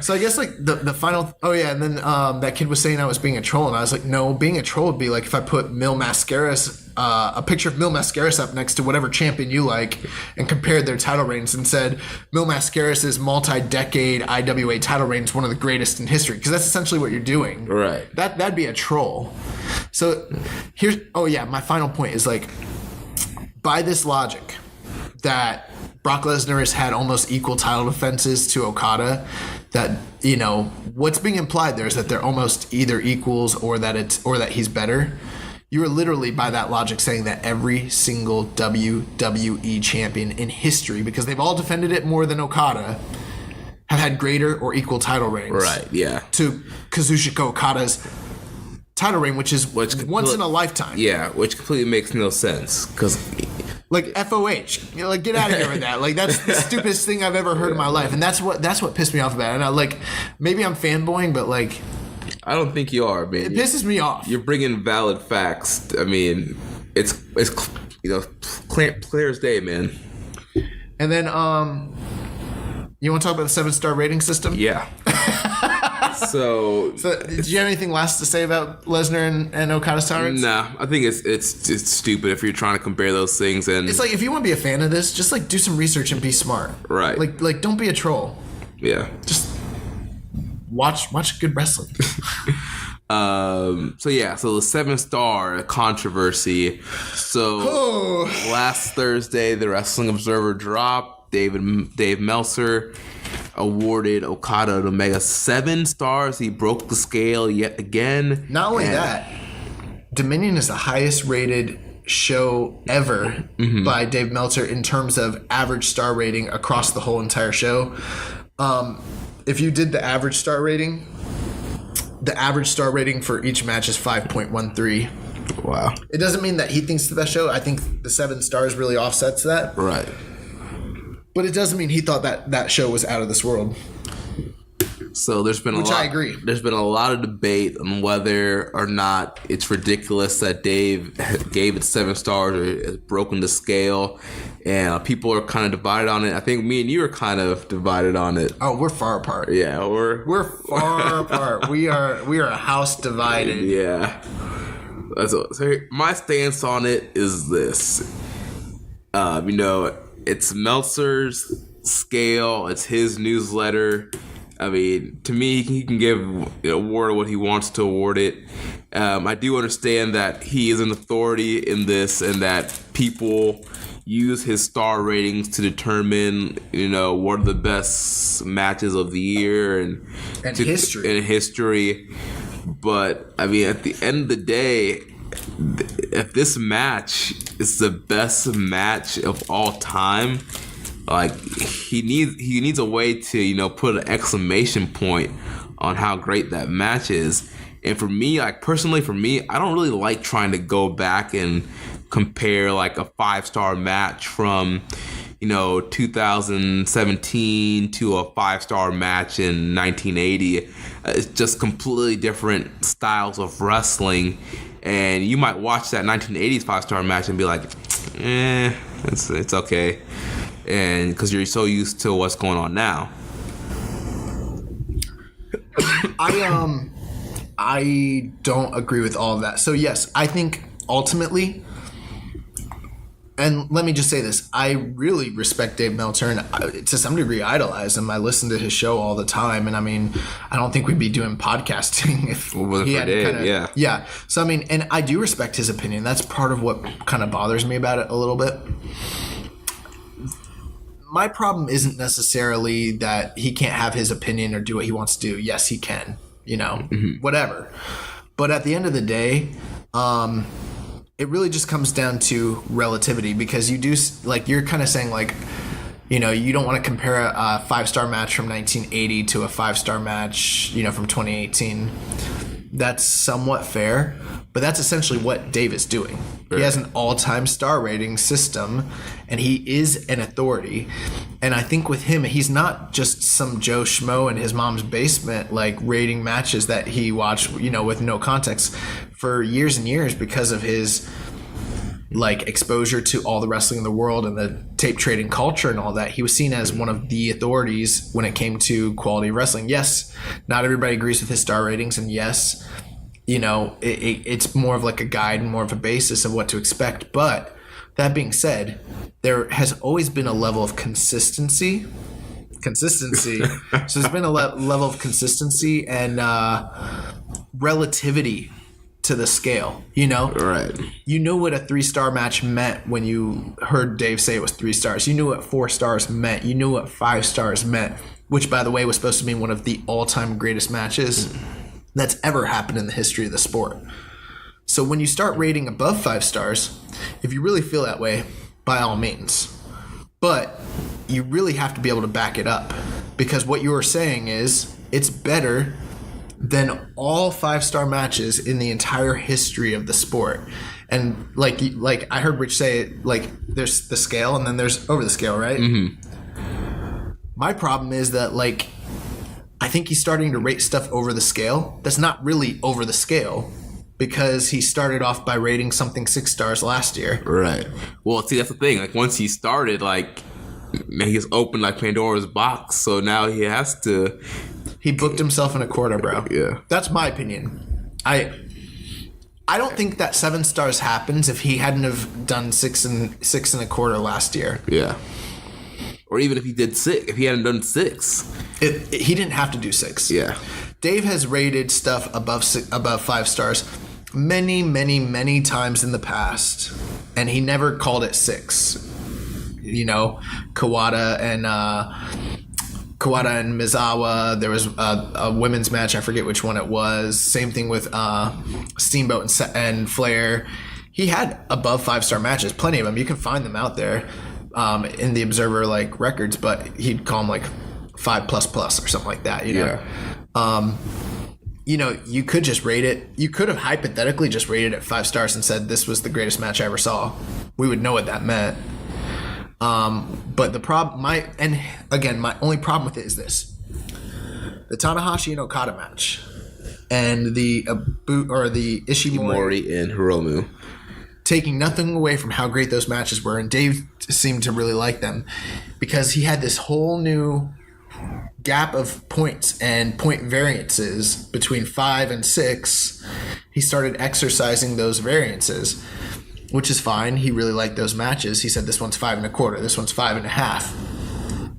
so I guess like the final. Oh yeah, and then that kid was saying I was being a troll, and I was like, no, being a troll would be like if I put Mil Mascaras, a picture of Mil Mascaras up next to whatever champion you like, and compared their title reigns and said Mil Mascaras' multi-decade IWA title reign is one of the greatest in history, because that's essentially what you're doing. Right. That'd be a troll. So my final point is like, by this logic that Brock Lesnar has had almost equal title defenses to Okada, that what's being implied there is that they're almost either equals or that he's better. You are literally, by that logic, saying that every single WWE champion in history, because they've all defended it more than Okada, have had greater or equal title reigns. Right, yeah. To Kazuchika Okada's title reign, which is once in a lifetime. Yeah, which completely makes no sense. Because, like, FOH, like, get out of here with that. Like, that's the stupidest thing I've ever heard in my life, and that's what pissed me off about it. And maybe I'm fanboying, but like, I don't think you are, man. It pisses me off. You're bringing valid facts. I mean, it's clear as day, man. And then You want to talk about the 7-star rating system? Yeah. So did you have anything last to say about Lesnar and Okada's star ratings? Nah, I think it's stupid if you're trying to compare those things. And it's like, if you want to be a fan of this, just like do some research and be smart. Right. Like don't be a troll. Yeah. Just watch good wrestling. So the 7-star controversy. So last Thursday, the Wrestling Observer dropped. Dave Meltzer awarded Okada and Omega 7 stars. He broke the scale yet again. Not only that, Dominion is the highest rated show ever by Dave Meltzer in terms of average star rating across the whole entire show. If you did the average star rating for each match is 5.13. Wow. It doesn't mean that he thinks it's the best show. I think the 7 stars really offsets that. Right. But it doesn't mean he thought that show was out of this world. So there's been I agree. There's been a lot of debate on whether or not it's ridiculous that Dave gave it 7 stars or has broken the scale, and people are kind of divided on it. I think me and you are kind of divided on it. Oh, we're far apart. Yeah, we're far apart. We are a house divided. Yeah. So my stance on it is this. It's Meltzer's scale. It's his newsletter. I mean, to me, he can give award what he wants to award it. I do understand that he is an authority in this, and that people use his star ratings to determine, what are the best matches of the year and history. But I mean, at the end of the day, if this match is the best match of all time, like he needs a way to put an exclamation point on how great that match is. And for me, I don't really like trying to go back and compare like a 5-star match from 2017 to a 5-star match in 1980. It's just completely different styles of wrestling. And you might watch that 1980s 5-star match and be like, it's okay. And because you're so used to what's going on now. I don't agree with all of that. So yes, I think ultimately, and let me just say this, I really respect Dave Meltzer, and to some degree idolize him. I listen to his show all the time, and I mean, I don't think we'd be doing podcasting if he had yeah. So I mean, and I do respect his opinion. That's part of what kind of bothers me about it a little bit. My problem isn't necessarily that he can't have his opinion or do what he wants to do. Yes, he can, whatever. But at the end of the day, it really just comes down to relativity, because you do, like, you're kind of saying, like, you don't want to compare a 5-star match from 1980 to a 5-star match, from 2018. That's somewhat fair, but that's essentially what Dave is doing. He has an all-time star rating system, and he is an authority. And I think with him, he's not just some Joe Schmo in his mom's basement, like, rating matches that he watched, with no context for years and years because of his, like, exposure to all the wrestling in the world and the tape trading culture and all that. He was seen as one of the authorities when it came to quality of wrestling. Yes, not everybody agrees with his star ratings, and yes, it's more of like a guide and more of a basis of what to expect. But that being said, there has always been a level of consistency. So there's been a level of consistency and relativity to the scale, Right. You know what a 3-star match meant when you heard Dave say it was 3 stars. You knew what 4 stars meant. You knew what 5 stars meant, which, by the way, was supposed to be one of the all-time greatest matches that's ever happened in the history of the sport. So when you start rating above 5 stars, if you really feel that way, by all means. But you really have to be able to back it up, because what you are saying is it's better than all 5-star matches in the entire history of the sport. And like I heard Rich say, like, there's the scale and then there's over the scale, right? Mm-hmm. My problem is that, like, I think he's starting to rate stuff over the scale that's not really over the scale, because he started off by rating something 6 stars last year. Right. Well, see, that's the thing. Like, once he started, like, he just opened like Pandora's box. So now he has to. He booked himself in a quarter, bro. Yeah, that's my opinion. I don't think that 7 stars happens if he hadn't have done 6 and a quarter last year. Yeah. Or even if he did 6, if he hadn't done 6, he didn't have to do 6. Yeah. Dave has rated stuff above 5 stars many times in the past, and he never called it 6. You know, Kawada and Mizawa. There was a women's match. I forget which one it was. Same thing with Steamboat and Flair. He had above 5-star matches, plenty of them. You can find them out there in the Observer like records, but he'd call them like 5++ or something like that. You know? Yeah. You know, you could just rate it. You could have hypothetically just rated it 5 stars and said this was the greatest match I ever saw. We would know what that meant. But the problem, my only problem with it is this: the Tanahashi and Okada match, and the Ishimori and Hiromu. Taking nothing away from how great those matches were, and Dave seemed to really like them because he had this whole new gap of points and point variances between 5 and 6. He started exercising those variances, which is fine. He really liked those matches. He said this one's 5 and a quarter, this one's 5 and a half.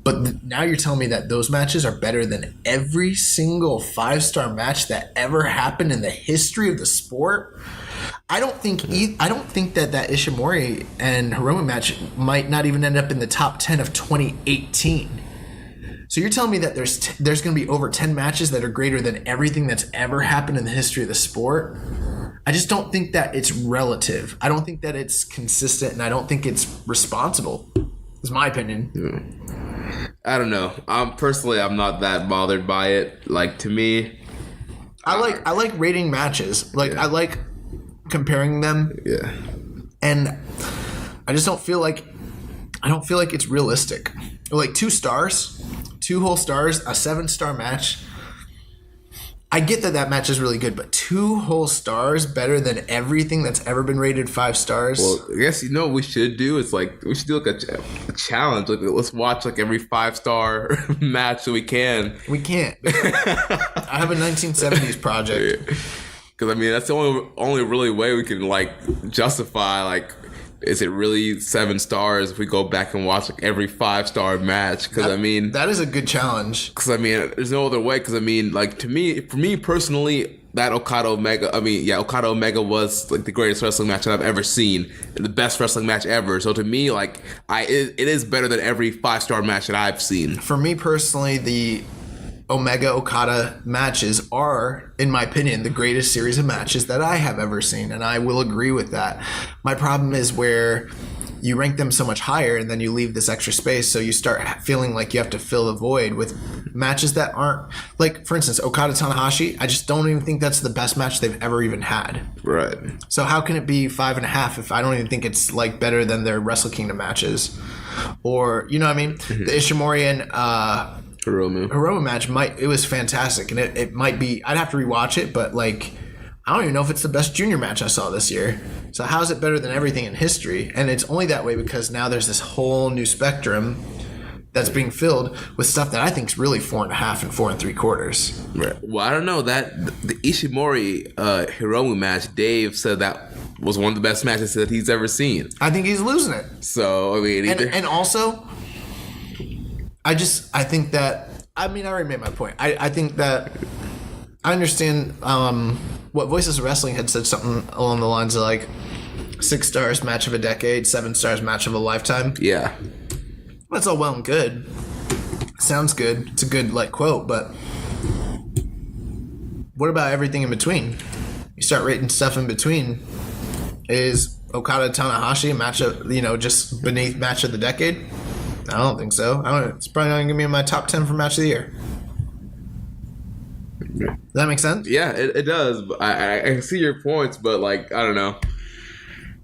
But now you're telling me that those matches are better than every single 5-star match that ever happened in the history of the sport? I don't think that Ishimori and Hiromu match might not even end up in the top 10 of 2018. So you're telling me that there's going to be over 10 matches that are greater than everything that's ever happened in the history of the sport? I just don't think that it's relative. I don't think that it's consistent, and I don't think it's responsible. Is my opinion. Yeah. I don't know. I'm not that bothered by it. Like, to me, I like rating matches. Like, I like comparing them. Yeah. And I just don't feel like it's realistic. Like 2 stars, 2 whole stars, a 7-star match. I get that match is really good, but 2 whole stars better than everything that's ever been rated 5 stars. Well, I guess what we should do is we should do like a challenge. Like, let's watch like every 5-star match that we can. We can't. I have a 1970s project. Because I mean that's the only really way we can like justify like. Is it really 7 stars if we go back and watch like every 5-star match? Because I mean, that is a good challenge. Because I mean, there's no other way. Because I mean, like for me personally, that Okada Omega was like the greatest wrestling match that I've ever seen, the best wrestling match ever. So to me, like it is better than every 5-star match that I've seen. For me personally, the Omega Okada matches are, in my opinion, the greatest series of matches that I have ever seen, and I will agree with that. My problem is where you rank them so much higher and then you leave this extra space, so you start feeling like you have to fill the void with matches that aren't, like, for instance, Okada Tanahashi. I just don't even think that's the best match they've ever even had. Right. So how can it be 5.5 if I don't even think it's like better than their Wrestle Kingdom matches? Or, you know what I mean? Mm-hmm. The Ishimori and Hiromu match it was fantastic, and it might be, I'd have to rewatch it, but like I don't even know if it's the best junior match I saw this year. So how is it better than everything in history? And it's only that way because now there's this whole new spectrum that's being filled with stuff that I think is really 4.5 and 4 3/4. Right. Well, I don't know that the Ishimori Hiromu match. Dave said that was one of the best matches that he's ever seen. I think he's losing it. So I mean, and also, I think that, I mean, I already made my point. I think that I understand what Voices of Wrestling had said, something along the lines of like 6 stars match of a decade, 7 stars match of a lifetime. Yeah. That's all well and good. Sounds good. It's a good like quote, but what about everything in between? You start rating stuff in between. Is Okada Tanahashi a match of, just beneath match of the decade? I don't think so. It's probably not going to be in my top 10 for match of the year. Does that make sense? Yeah, it does. I see your points, but like, I don't know.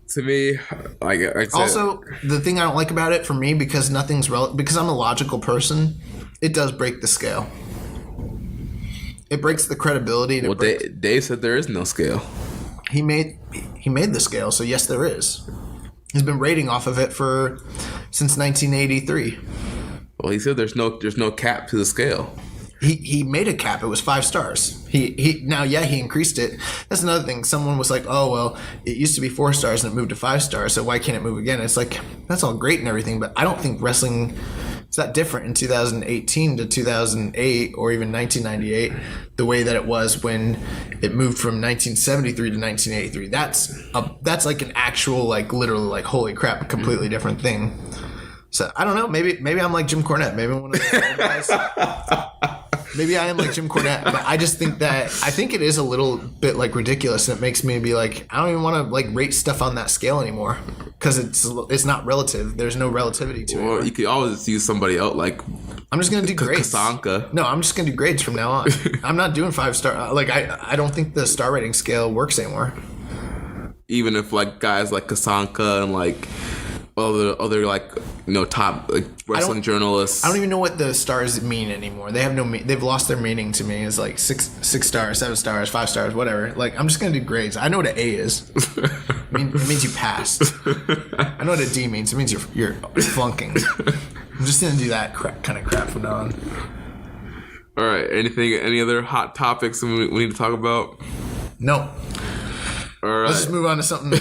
To me, like I said, also the thing I don't like about it, for me, because nothing's because I'm a logical person, it does break the scale. It breaks the credibility. And Dave said there is no scale. He made the scale, so yes, there is. He's been rating off of it since 1983. Well, he said there's no cap to the scale. He made a cap. It was 5 stars. He increased it. That's another thing. Someone was like, oh, well, it used to be 4 stars and it moved to 5 stars, so why can't it move again? It's like, that's all great and everything, but I don't think wrestling is that different in 2018 to 2008 or even 1998, the way that it was when it moved from 1973 to 1983. That's like an actual, like, literally, like, holy crap, a completely different thing. So I don't know. Maybe I'm like Jim Cornette. Maybe I'm one of those old guys. Maybe I am like Jim Cornette, but I just think it is a little bit like ridiculous, and it makes me be like, I don't even want to like rate stuff on that scale anymore because it's not relative. There's no relativity to it. Well, you could always use somebody else. Like, I'm just gonna do grades. Kasanka. No, I'm just gonna do grades from now on. I'm not doing 5 star. Like I don't think the star rating scale works anymore. Even if like guys like Kasanka and like other like, you know, top like wrestling journalists. I don't even know what the stars mean anymore. They have they've lost their meaning to me. It's like 6 stars, 7 stars, 5 stars, whatever. Like, I'm just gonna do grades. I know what an A is. It means you passed. I know what a D means. It means you're flunking. I'm just gonna do that kind of crap from now on. All right. Any other hot topics we need to talk about? No. All right. Let's just move on to something.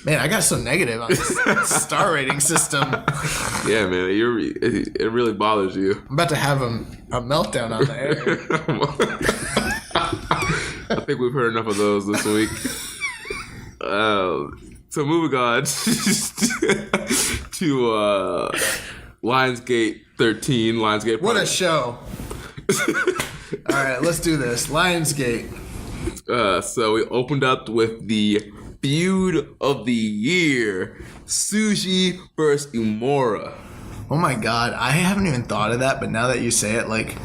Man, I got so negative on this star rating system. Yeah, man, it really bothers you. I'm about to have a meltdown on the air. I think we've heard enough of those this week. So moving on to Lionsgate 13. Lionsgate. What a show. All right, let's do this. Lionsgate. So we opened up with the feud of the year, Tsuji versus Umura. Oh my god, I haven't even thought of that, but now that you say it, like,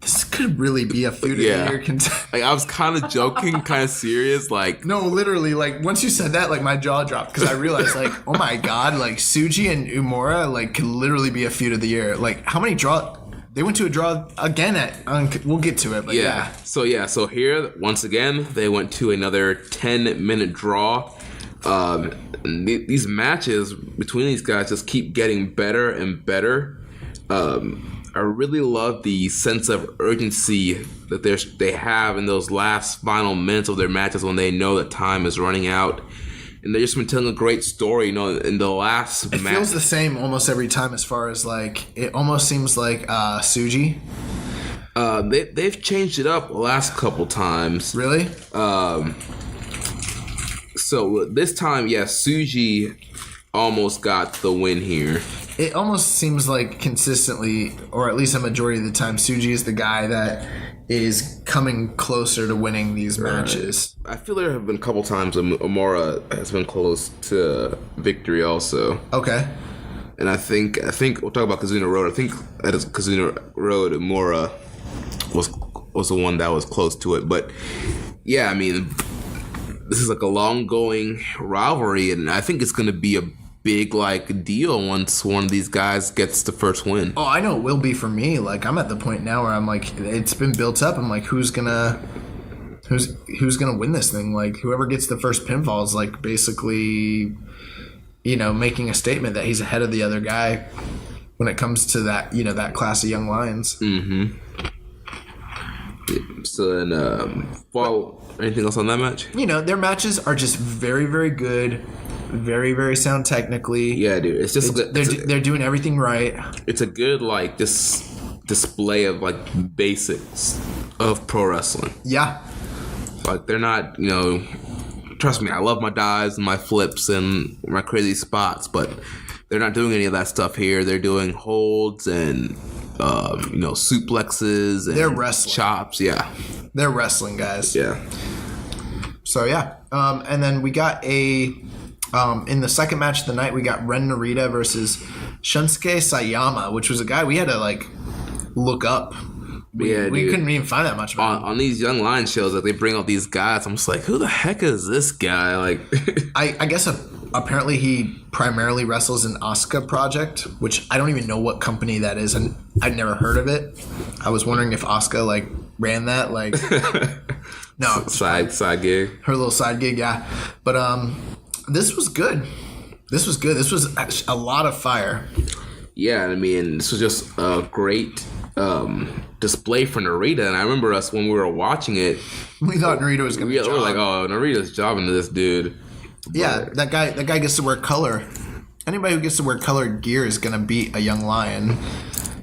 this could really be a feud of the year contender. Like, I was kind of joking, kind of serious, like... No, literally, like, once you said that, like, my jaw dropped, because I realized, like, oh my god, like, Tsuji and Umura, like, could literally be a feud of the year. Like, how many draw... They went to a draw again we'll get to it, but yeah. So here, once again, they went to another 10-minute draw. These matches between these guys just keep getting better and better. I really love the sense of urgency that they have in those last final minutes of their matches when they know that time is running out. And they've just been telling a great story, you know, in the last match. It feels the same almost every time as far as, like, it almost seems like Tsuji. They've changed it up the last couple times. Really? So this time, Tsuji almost got the win here. It almost seems like consistently, or at least a majority of the time, Tsuji is the guy that is coming closer to winning these matches. I feel there have been a couple times when Umura has been close to victory also. Okay. And I think we'll talk about Kizuna Road. I think at Kizuna Road, Umura was the one that was close to it. But yeah, I mean, this is like a long going rivalry, and I think it's going to be a big like deal once one of these guys gets the first win. Oh, I know it will be for me. Like, I'm at the point now where I'm like, it's been built up. I'm like, who's gonna win this thing? Like, whoever gets the first pinfall is like basically, you know, making a statement that he's ahead of the other guy when it comes to that, you know, that class of young lions. Mm-hmm. So then, anything else on that match? You know, their matches are just very, very good. Very, very sound technically. Yeah, dude. It's just they're doing everything right. It's a good like display of like basics of pro wrestling. Yeah. Like, they're not, you know, trust me, I love my dives and my flips and my crazy spots, but they're not doing any of that stuff here. They're doing holds and you know, suplexes and they're wrestling. Chops. Yeah. They're wrestling guys. Yeah. So yeah. And then we got in the second match of the night, we got Ren Narita versus Shunsuke Sayama, which was a guy we had to, like, look up. We couldn't even find that much about him. On these Young Lion shows, like, they bring out these guys. I'm just like, who the heck is this guy? Like, I guess apparently he primarily wrestles in Asuka Project, which I don't even know what company that is, and I'd never heard of it. I was wondering if Asuka, like, ran that, like... No. Side gig. Her little side gig, yeah. But This was good. This was actually a lot of fire. Yeah, I mean, this was just a great display for Narita, and I remember us when we were watching it. We thought Narita was going to be. We were like, "Oh, Narita's jobbing to this dude." Yeah, that guy gets to wear color. Anybody who gets to wear colored gear is going to beat a young lion.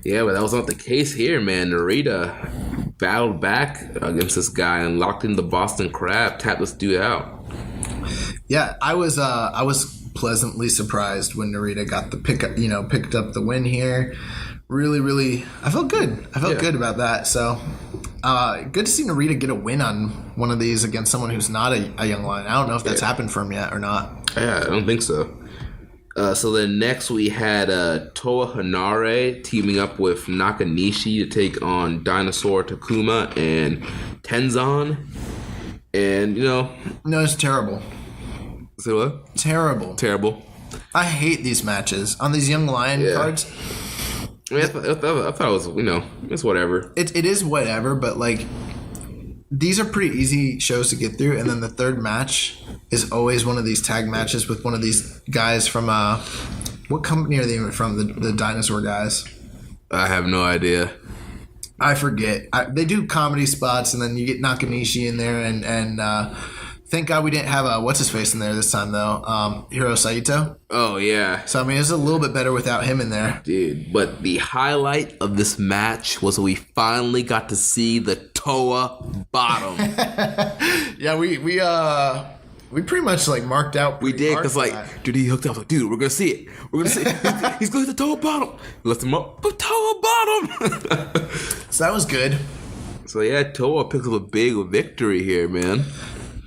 Yeah, but that was not the case here, man. Narita battled back against this guy and locked in the Boston Crab, tapped this dude out. Yeah, I was pleasantly surprised when Narita got the picked up the win here. Really, really, I felt good. I felt good about that. So, good to see Narita get a win on one of these against someone who's not a young lion. I don't know if that's happened for him yet or not. Yeah, I don't think so. So then next we had Toa Hanare teaming up with Nakanishi to take on Dinosaur Takuma and Tenzan. And, No, it's terrible. Say what? Terrible. I hate these matches on these young lion cards. I mean, I thought it was, it's whatever. It is whatever, but like these are pretty easy shows to get through, and then the third match is always one of these tag matches with one of these guys from what company are they from? The dinosaur guys. I have no idea. I forget. They do comedy spots, and then you get Nakanishi in there, and thank God we didn't have what's his face in there this time though. Hiro Saito. Oh yeah. So I mean, it's a little bit better without him in there, dude. But the highlight of this match was we finally got to see the Toa bottom. Yeah, we pretty much like marked out. We did because dude, he hooked up. Like, dude, we're gonna see it. We're gonna see it. He's going to the Toa bottom. Lift him up. The Toa bottom. So that was good. So yeah, Toa picks up a big victory here, man.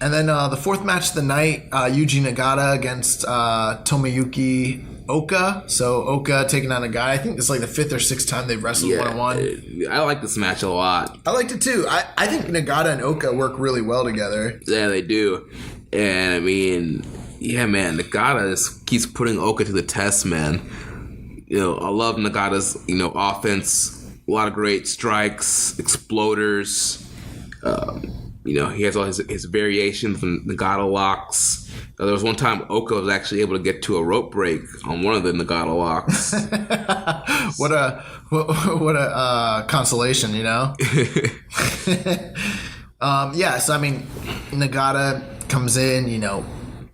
And then the fourth match of the night, Yuji Nagata against Tomoyuki Oka. So Oka taking on a guy. I think it's like the fifth or sixth time they've wrestled one-on-one. I like this match a lot. I liked it too. I think Nagata and Oka work really well together. Yeah, they do. And I mean, yeah, man, Nagata just keeps putting Oka to the test, man. I love Nagata's, offense. A lot of great strikes, exploders. He has all his variations from Nagata locks. There was one time Oka was actually able to get to a rope break on one of the Nagata locks. What a consolation, Yeah, so I mean, Nagata comes in,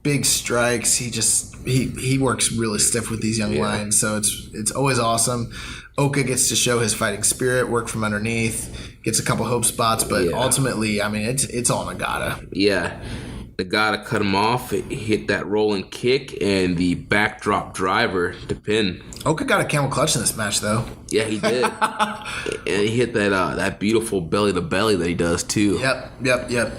big strikes. He works really stiff with these young lions, so it's always awesome. Oka gets to show his fighting spirit, work from underneath, gets a couple hope spots, but ultimately, I mean, it's all Nagata. Yeah. Nagata cut him off, hit that rolling kick, and the backdrop driver to pin. Oka got a camel clutch in this match, though. Yeah, he did. And he hit that beautiful belly-to-belly that he does, too. Yep.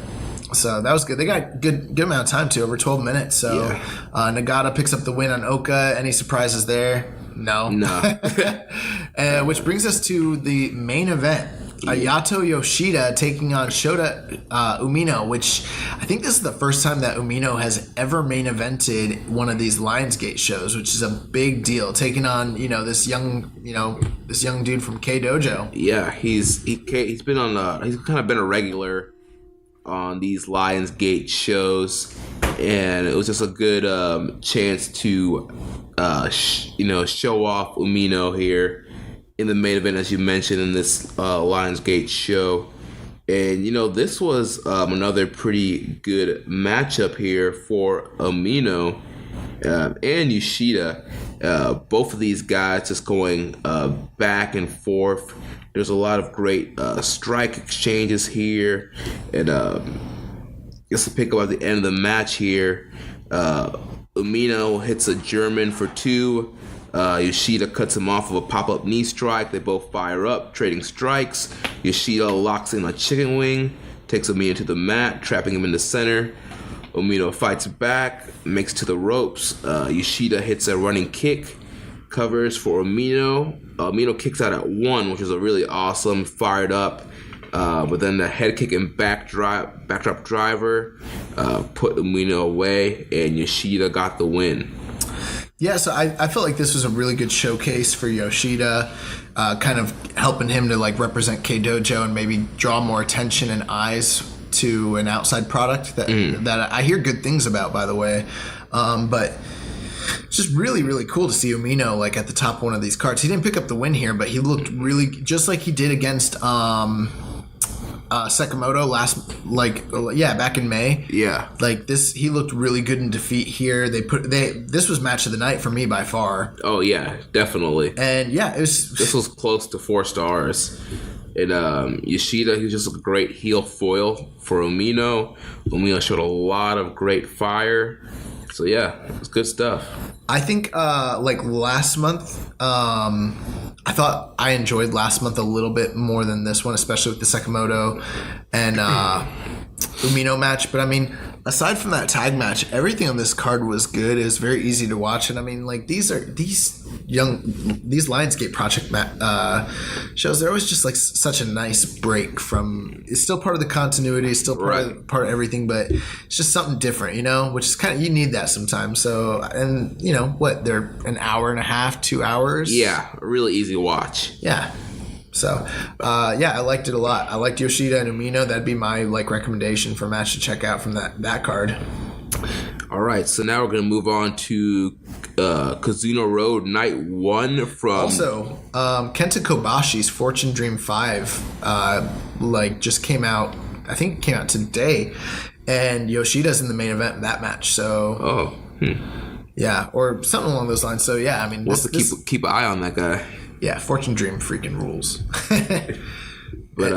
So that was good. They got good amount of time, too, over 12 minutes. So Nagata picks up the win on Oka. Any surprises there? No. Which brings us to the main event. Ayato Yoshida taking on Shota Umino, which I think this is the first time that Umino has ever main evented one of these Lionsgate shows, which is a big deal. Taking on this young dude from K Dojo. Yeah, he's been on he's kind of been a regular on these Lionsgate shows, and it was just a good chance to show off Umino here in the main event, as you mentioned, in this Lionsgate show. And, this was another pretty good matchup here for Umino and Yoshida. Both of these guys just going back and forth. There's a lot of great strike exchanges here. And just to pick up at the end of the match here, Umino hits a German for 2. Yoshida cuts him off of a pop-up knee strike. They both fire up, trading strikes. Yoshida locks in a chicken wing, takes Umino to the mat, trapping him in the center. Umino fights back, makes to the ropes. Yoshida hits a running kick, covers for Umino. Umino kicks out at 1, which is a really awesome, fired up. But then the head kick and backdrop driver put Umino away, and Yoshida got the win. Yeah, so I felt like this was a really good showcase for Yoshida, kind of helping him to represent K Dojo and maybe draw more attention and eyes to an outside product that I hear good things about, by the way. But it's just really, really cool to see Umino like at the top of one of these cards. He didn't pick up the win here, but he looked really just like he did against Sakamoto back in May. Yeah. Like this, he looked really good in defeat here. This was match of the night for me by far. Oh yeah, definitely. And yeah, this was close to 4 stars. And Yoshida, he was just a great heel foil for Umino. Umino showed a lot of great fire. So yeah, it's good stuff. I think last month, I thought I enjoyed last month a little bit more than this one, especially with the Sakamoto and Umino match. But I mean, aside from that tag match, everything on this card was good. It was very easy to watch, and I mean, like these Lionsgate project shows. They're always just like such a nice break from. It's still part of the continuity, still part of everything, but it's just something different, which is kind of you need that sometimes. So, and they're an hour and a half, 2 hours. Yeah, really easy to watch. Yeah. So, I liked it a lot. I liked Yoshida and Umino. That'd be my recommendation for a match to check out from that card. All right, so now we're going to move on to Kizuna Road Night 1 from... Also, Kenta Kobashi's Fortune Dream 5 just came out. I think it came out today. And Yoshida's in the main event in that match. So... Yeah, or something along those lines. So, yeah, I mean... We'll have to keep an eye on that guy. Yeah, Fortune Dream freaking rules. But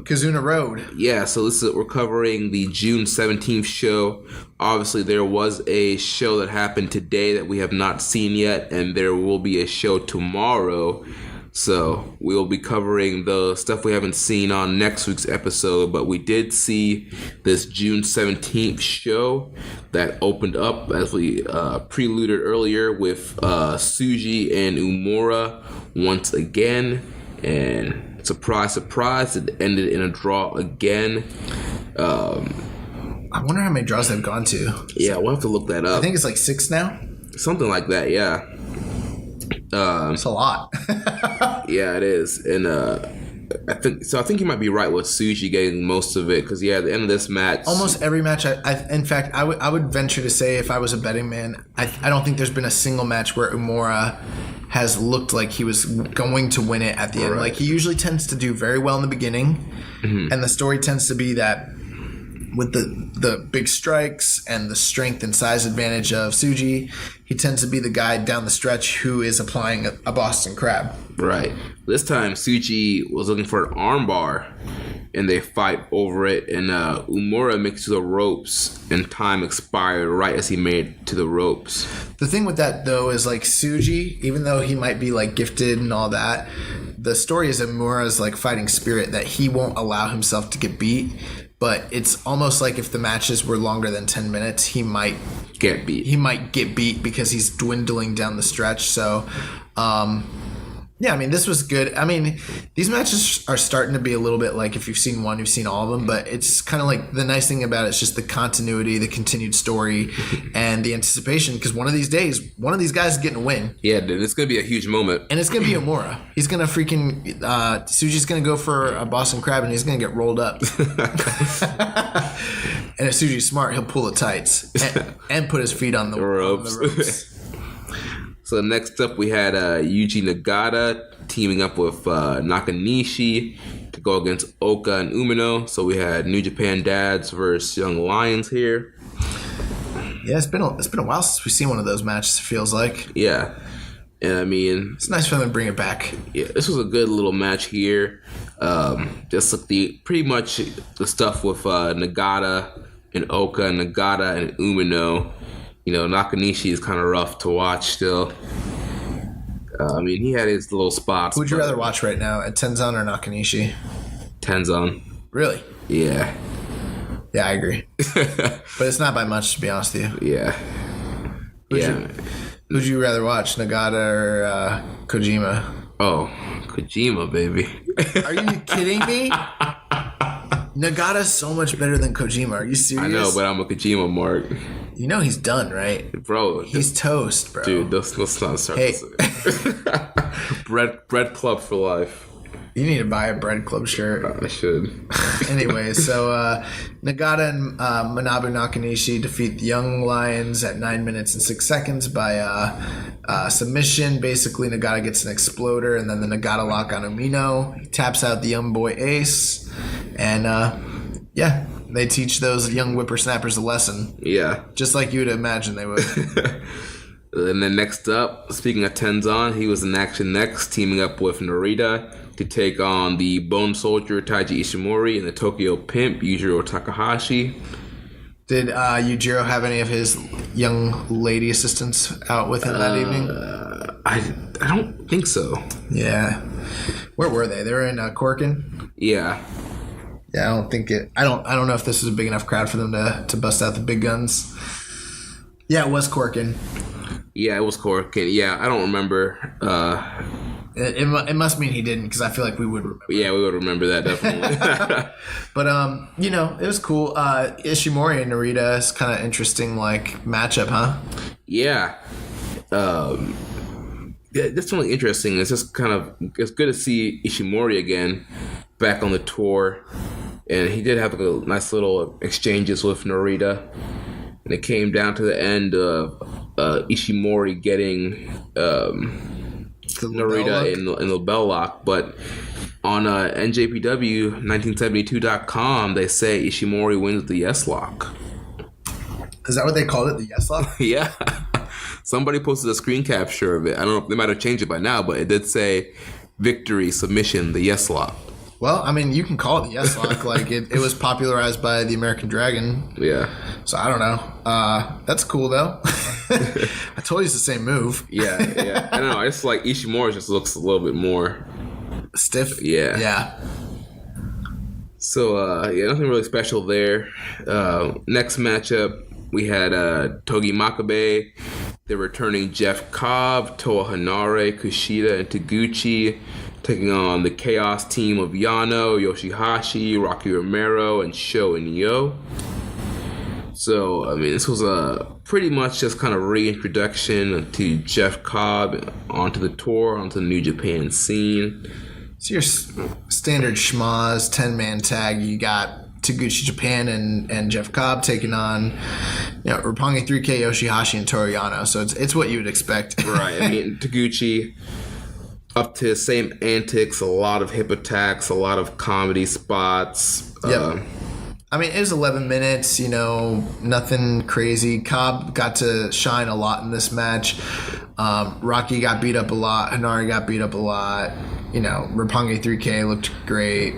Kizuna Road. Yeah, so we're covering the June 17th show. Obviously, there was a show that happened today that we have not seen yet, and there will be a show tomorrow. So we will be covering the stuff we haven't seen on next week's episode, but we did see this June 17th show that opened up, as we preluded earlier, with Tsuji and Umura once again. And surprise, surprise, it ended in a draw again. I wonder how many draws they've gone to. Yeah, we'll have to look that up. I think it's like 6 now. Something like that, yeah. It's a lot. Yeah, it is. And I think you might be right with Tsuji getting most of it, because at the end of this match, almost every match, in fact, I would venture to say, if I was a betting man, I don't think there's been a single match where Umura has looked like he was going to win it at the end. Like, he usually tends to do very well in the beginning, and the story tends to be that with the big strikes and the strength and size advantage of Tsuji, he tends to be the guy down the stretch who is applying a Boston Crab. Right. This time, Tsuji was looking for an armbar, and they fight over it, and Umura makes it to the ropes, and time expired right as he made it to the ropes. The thing with that, though, is like Tsuji, even though he might be like gifted and all that, the story is Umura's like fighting spirit, that he won't allow himself to get beat. But it's almost like if the matches were longer than 10 minutes, he might get beat. He might get beat because he's dwindling down the stretch. So, yeah, I mean, this was good. I mean, these matches are starting to be a little bit like, if you've seen one, you've seen all of them. But it's kind of like, the nice thing about it is just the continuity, the continued story, and the anticipation. Because one of these days, one of these guys is getting a win. Yeah, dude, it's going to be a huge moment. And it's going to be Umura. He's going to freaking... Tsuji's going to go for a Boston Crab, and he's going to get rolled up. And if Tsuji's smart, he'll pull the tights and put his feet on the ropes. So next up, we had Yuji Nagata teaming up with Nakanishi to go against Oka and Umino. So we had New Japan Dads versus Young Lions here. Yeah, it's been a while since we've seen one of those matches, it feels like. Yeah. And I mean, it's nice for them to bring it back. Yeah, this was a good little match here. Just like pretty much the stuff with Nagata and Oka, and Nagata and Umino. Nakanishi is kind of rough to watch still. I mean, he had his little spots. Who would you rather watch right now, at Tenzan or Nakanishi? Tenzan. Really? Yeah. Yeah, I agree. But it's not by much, to be honest with you. Yeah. Who'd you rather watch, Nagata or Kojima? Oh, Kojima, baby. Are you kidding me? Nagata's so much better than Kojima. Are you serious? I know, but I'm a Kojima mark. You know he's done, right? Bro. He's toast, bro. Dude, let's not start this. Bread club for life. You need to buy a Bread Club shirt. I should. Anyway, so Nagata and Manabu Nakanishi defeat the Young Lions at 9 minutes and 6 seconds by submission. Basically, Nagata gets an exploder, and then the Nagata lock on Umino. He taps out the young boy Ace, and they teach those young whippersnappers a lesson. Yeah. Just like you would imagine they would. And then next up, speaking of Tenzan, he was in action next, teaming up with Narita to take on the Bone Soldier Taiji Ishimori and the Tokyo Pimp Yujiro Takahashi. Did Yujiro have any of his young lady assistants out with him that evening? I don't think so. Yeah. Where were they? They were in Corkin? Yeah. Yeah, I don't think it. I don't know if this was a big enough crowd for them to bust out the big guns. Yeah, it was Corkin. Yeah, it was Corkin. Yeah, I don't remember. It must mean he didn't, because I feel like we would remember. Yeah, we would remember that, definitely. But, it was cool. Ishimori and Narita is kind of interesting, matchup, huh? Yeah. That's really interesting. It's just it's good to see Ishimori again back on the tour. And he did have a nice little exchanges with Narita. And it came down to the end of Ishimori getting Narita in the bell lock. But on NJPW 1972.com, they say Ishimori wins the yes lock. Is that what they called it, the yes lock? Yeah. Somebody posted a screen capture of it. I don't know if they might have changed it by now, but it did say victory, submission, the yes lock. Well, I mean, you can call it the yes lock. It was popularized by the American Dragon. Yeah. So I don't know. That's cool though. I told you it's the same move. Yeah. I don't know. I just like Ishimori just looks a little bit more stiff. Yeah. Yeah. So nothing really special there. Next matchup, we had Togi Makabe. They're returning Jeff Cobb, Toa Hanare, Kushida, and Taguchi, taking on the Chaos team of Yano, Yoshihashi, Rocky Romero, and Sho and Yo. So, I mean, this was a pretty much just kind of reintroduction to Jeff Cobb onto the tour, onto the New Japan scene. So your standard schmaz 10-man tag, you got Taguchi Japan and Jeff Cobb taking on Roppongi 3K, Yoshihashi, and Toru Yano. So it's what you would expect. Right. I mean, Taguchi up to his same antics, a lot of hip attacks, a lot of comedy spots. Yep. I mean, it was 11 minutes, nothing crazy. Cobb got to shine a lot in this match. Rocky got beat up a lot. Hanare got beat up a lot. Roppongi 3K looked great.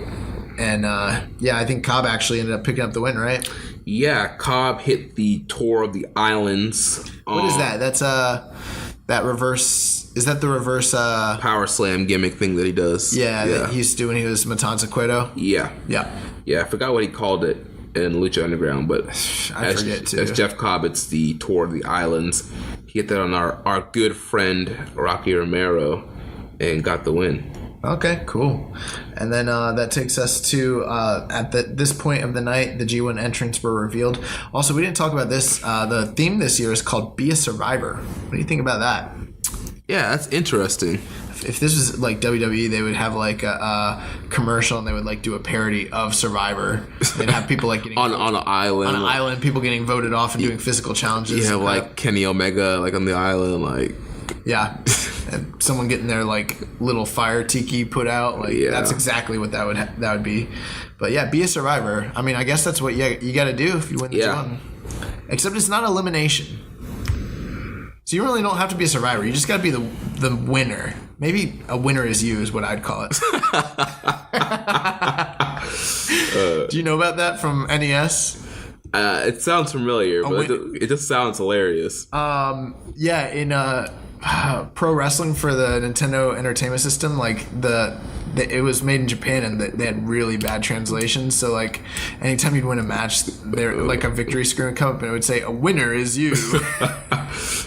And, I think Cobb actually ended up picking up the win, right? Yeah, Cobb hit the Tour of the Islands. What is that? That's that reverse... Is that the reverse... Power slam gimmick thing that he does. Yeah, that he used to do when he was Matanza Cueto? Yeah. Yeah, I forgot what he called it in Lucha Underground, but I forget too. As Jeff Cobb, it's the Tour of the Islands. He hit that on our good friend Rocky Romero and got the win. Okay, cool. And then that takes us to, at this point of the night, the G1 entrants were revealed. Also, we didn't talk about this. The theme this year is called Be a Survivor. What do you think about that? Yeah, that's interesting. If this was like WWE, they would have a commercial and they would do a parody of Survivor. They'd have people getting on an island. On an island, people getting voted off and doing physical challenges. You have Kenny Omega on the island, Yeah. And someone getting their little fire tiki put out. That's exactly what that would be. But yeah, be a survivor. I mean, I guess that's what you got to do if you win the G1. Except it's not elimination. So you really don't have to be a survivor. You just got to be the winner. Maybe a winner is you is what I'd call it. Do you know about that from NES? It sounds familiar, but it just sounds hilarious. Yeah, in pro wrestling for the Nintendo Entertainment System, it was made in Japan and they had really bad translations. So anytime you'd win a match, there a victory screen would come up and it would say, "A winner is you."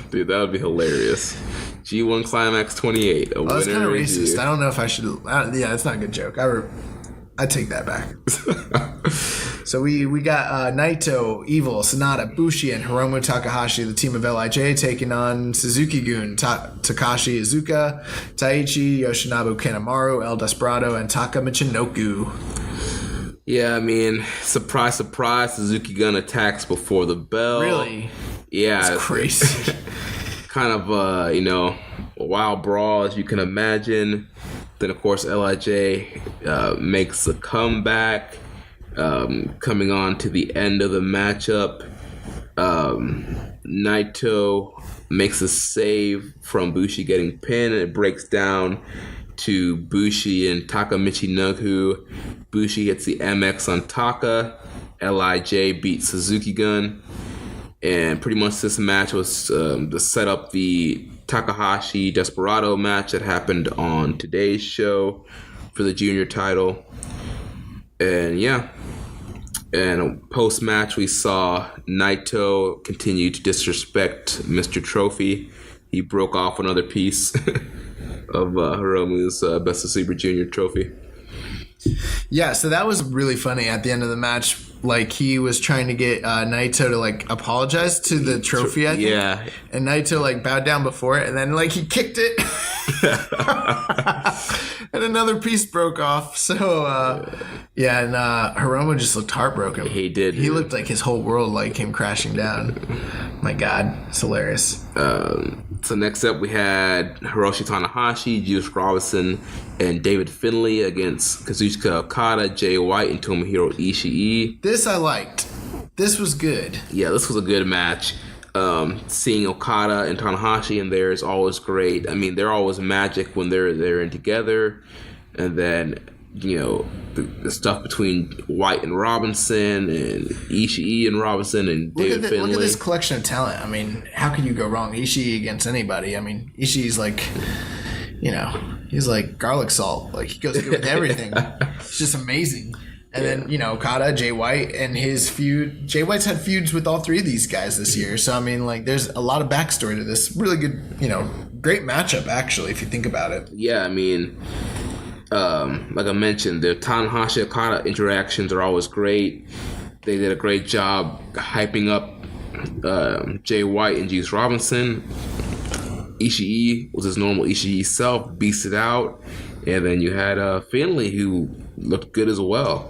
Dude, that would be hilarious. G1 Climax 28. That's kind of racist. You. I don't know if I should. Yeah, it's not a good joke. I take that back. So we got Naito, Evil, Sonata, Bushi, and Hiromu Takahashi, the team of LIJ, taking on Suzuki-gun, Takashi Iizuka, Taichi, Yoshinobu Kanemaru, El Desperado, and Taka Michinoku. Yeah, I mean, surprise, surprise, Suzuki-gun attacks before the bell. Really? Yeah. It's crazy. Kind of, a wild brawl, as you can imagine. Then, of course, LIJ makes a comeback, coming on to the end of the matchup. Naito makes a save from Bushi getting pinned, and it breaks down to Bushi and Taka Michinoku. Bushi hits the MX on Taka. LIJ beats Suzuki-gun. And pretty much this match was to set up the Takahashi Desperado match that happened on today's show for the junior title. And yeah. And post-match, we saw Naito continue to disrespect Mr. Trophy. He broke off another piece of Hiromu's Best of Super Junior trophy. Yeah, so that was really funny at the end of the match. Like, he was trying to get Naito to, like, apologize to the trophy, I think. Yeah. And Naito, like, bowed down before it, and then, like, he kicked it. And another piece broke off. So, and Hiromu just looked heartbroken. He did. He looked like his whole world, like, came crashing down. My God, it's hilarious. So next up, we had Hiroshi Tanahashi, Juice Robinson, and David Finlay against Kazuchika Okada, Jay White, and Tomohiro Ishii. This I liked. This was good. Yeah, this was a good match. Seeing Okada and Tanahashi in there is always great. I mean, they're always magic when they're in together. And then, the stuff between White and Robinson and Ishii and Robinson and David Finlay. Look at this collection of talent. I mean, how can you go wrong? Ishii against anybody. I mean, Ishii's like, he's like garlic salt. Like, he goes good with everything. It's just amazing. And then, Okada, Jay White, and his feud. Jay White's had feuds with all three of these guys this year. So, I mean, like, there's a lot of backstory to this. Really good, great matchup, actually, if you think about it. Yeah, I mean, like I mentioned, the Tanahashi-Okada interactions are always great. They did a great job hyping up Jay White and Juice Robinson. Ishii was his normal Ishii self, beasted out. And then you had Finlay, who looked good as well.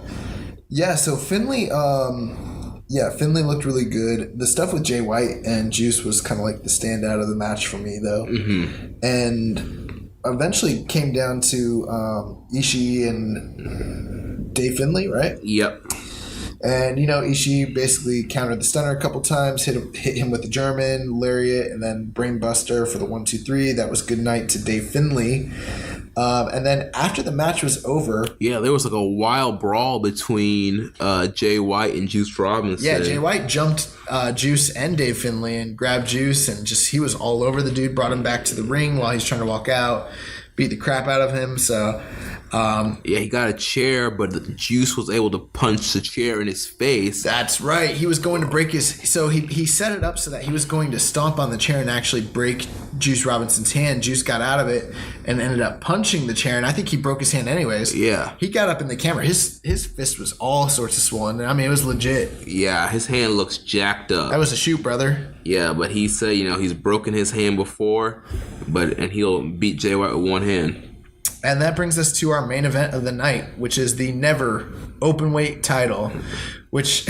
Yeah, so Finlay, Finlay looked really good. The stuff with Jay White and Juice was kind of like the standout of the match for me, though. Mm-hmm. And eventually came down to Ishii and Dave Finlay, right? Yep. And, Ishii basically countered the stunner a couple times, hit him with the German, lariat, and then brainbuster for the 1-2-3. That was good night to Dave Finlay. And then after the match was over... Yeah, there was like a wild brawl between Jay White and Juice Robinson. Yeah, Jay White jumped Juice and Dave Finlay and grabbed Juice, and he was all over the dude, brought him back to the ring while he's trying to walk out, beat the crap out of him, so... he got a chair, but the Juice was able to punch the chair in his face. That's right. He was going to break his... So he set it up so that he was going to stomp on the chair and actually break Juice Robinson's hand. Juice got out of it and ended up punching the chair, and I think he broke his hand anyways. Yeah. He got up in the camera. His fist was all sorts of swollen. I mean, it was legit. Yeah, his hand looks jacked up. That was a shoot, brother. Yeah, but he said, he's broken his hand before, and he'll beat Jay White with one hand. And that brings us to our main event of the night, which is the never openweight title, which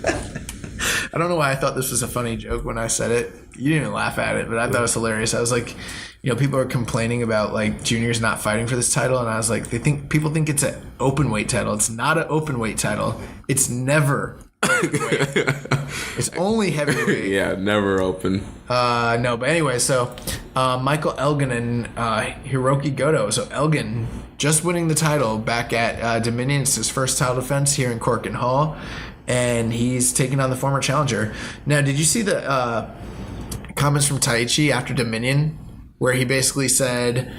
I don't know why I thought this was a funny joke when I said it. You didn't even laugh at it, but I thought it was hilarious. I was like, people are complaining about like juniors not fighting for this title, and I was like, people think it's an openweight title. It's not an openweight title. It's never It's only heavyweight. Yeah, never open. No, but anyway, so Michael Elgin and Hiroki Goto. So Elgin just winning the title back at Dominion. It's his first title defense here in Corkin Hall, and he's taking on the former challenger. Now, did you see the comments from Taichi after Dominion, where he basically said,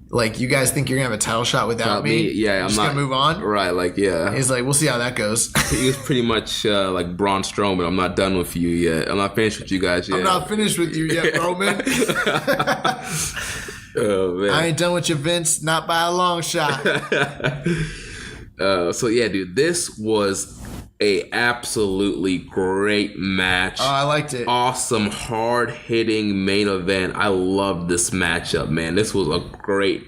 like, you guys think you're gonna have a title shot without me? Yeah, I'm just not gonna move on. Right, like, yeah. He's like, we'll see how that goes. He was pretty much like Braun Strowman. I'm not done with you yet. I'm not finished with you guys yet. I'm not finished with you yet, Roman. Oh, man. I ain't done with you, Vince. Not by a long shot. So yeah, dude, this was A absolutely great match. Oh, I liked it. Awesome, hard-hitting main event. I loved this matchup, man. This was a great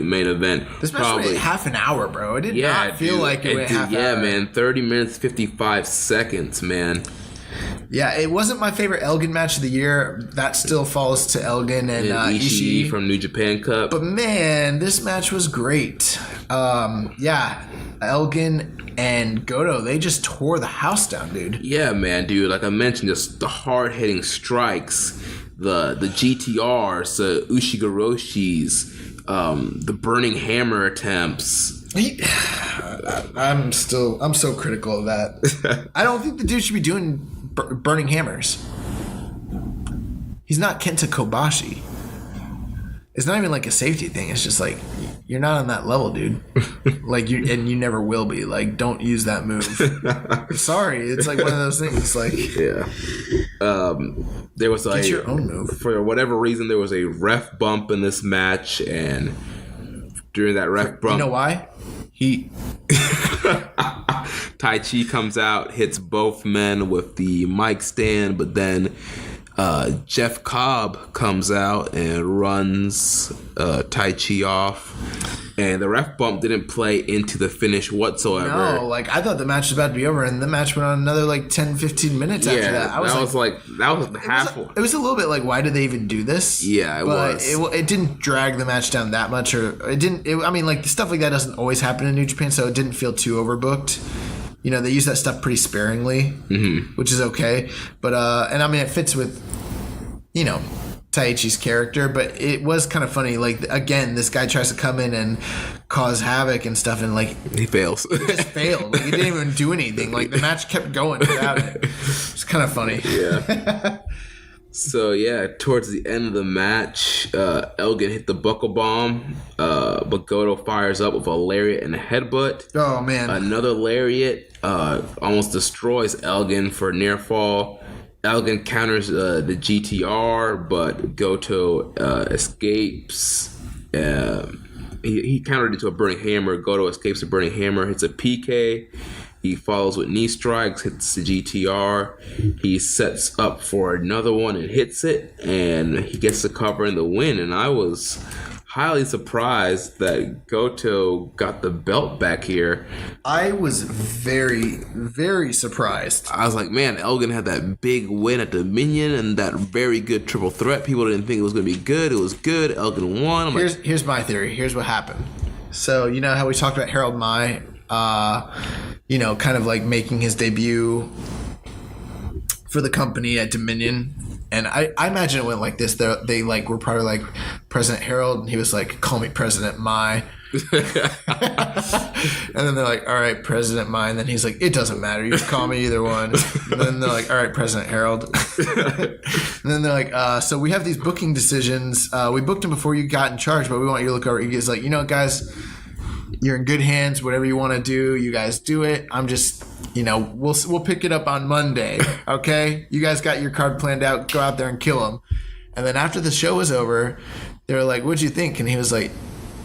main event. This match went half an hour, bro. It did not feel like it went half an hour. Yeah, man. 30 minutes, 55 seconds, man. Yeah, it wasn't my favorite Elgin match of the year. That still falls to Elgin and Ishii from New Japan Cup. But man, this match was great. Yeah, Elgin and Goto, they just tore the house down, dude. Yeah, man, dude. Like I mentioned, just the hard-hitting strikes, the GTRs, the Ushigoroshis, the burning hammer attempts. I'm so critical of that. I don't think the dude should be doing burning hammers. He's not Kenta Kobashi. It's not even like a safety thing. It's just like, you're not on that level, dude. Like you never will be. Like, don't use that move. Sorry, it's like one of those things. Like, yeah. There was get your own move. For whatever reason, there was a ref bump in this match, and during that ref bump, you know why? Tai Chi comes out, hits both men with the mic stand, but then Jeff Cobb comes out and runs Tai Chi off, and the ref bump didn't play into the finish whatsoever. No, like I thought the match was about to be over, and the match went on another like 10-15 minutes after that. That was half. It was a little bit like, why did they even do this? Yeah, it was. It didn't drag the match down that much, or it didn't. I mean, like stuff like that doesn't always happen in New Japan, so it didn't feel too overbooked. You know, they use that stuff pretty sparingly, which is okay. But and I mean, it fits with, you know, Taichi's character, but it was kind of funny. Like, again, this guy tries to come in and cause havoc and stuff, and like he fails. He just failed. Like, he didn't even do anything. Like, the match kept going without it. It's kind of funny. Yeah. So yeah, towards the end of the match, Elgin hit the buckle bomb, but Goto fires up with a lariat and a headbutt. Oh man! Another lariat almost destroys Elgin for near fall. Elgin counters the GTR, but Goto escapes. He countered into a burning hammer. Goto escapes a burning hammer, hits a PK. He follows with knee strikes, hits the GTR. He sets up for another one and hits it, and he gets the cover and the win. And I was highly surprised that Goto got the belt back here. I was very, very surprised. I was like, man, Elgin had that big win at Dominion and that very good triple threat. People didn't think it was going to be good. It was good. Elgin won. Here's my theory. Here's what happened. So, you know how we talked about Harold Mai, you know, kind of like making his debut for the company at Dominion. And I imagine it went like this. They like were probably like President Harold, and he was like, "Call me President Mai." And then they're like, "All right, President Mai." And then he's like, "It doesn't matter. You can call me either one." And then they're like, "All right, President Harold." And then they're like, "So we have these booking decisions. We booked him before you got in charge, but we want you to look over." He's like, "You know, guys, you're in good hands. Whatever you want to do, you guys do it. I'm just." You know, we'll pick it up on Monday, okay? You guys got your card planned out. Go out there and kill him. And then after the show was over, they were like, "What'd you think?" And he was like,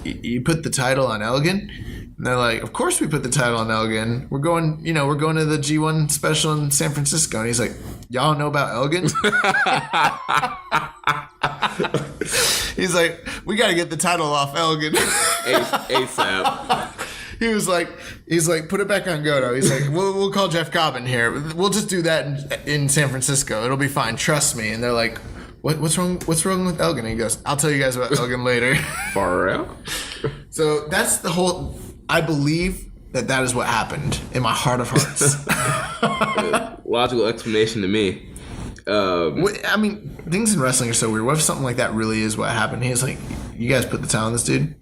"You put the title on Elgin?" And they're like, "Of course we put the title on Elgin. We're going to the G1 special in San Francisco." And he's like, "Y'all know about Elgin?" He's like, "We got to get the title off Elgin." ASAP. He's like, "Put it back on Goto." He's like, we'll call Jeff Cobb in here. We'll just do that in San Francisco. It'll be fine. Trust me. And they're like, what's wrong with Elgin? And he goes, "I'll tell you guys about Elgin later." Far out. So that's the whole, I believe that is what happened in my heart of hearts. Logical explanation to me. I mean, things in wrestling are so weird. What if something like that really is what happened? He's like, "You guys put the title on this dude?"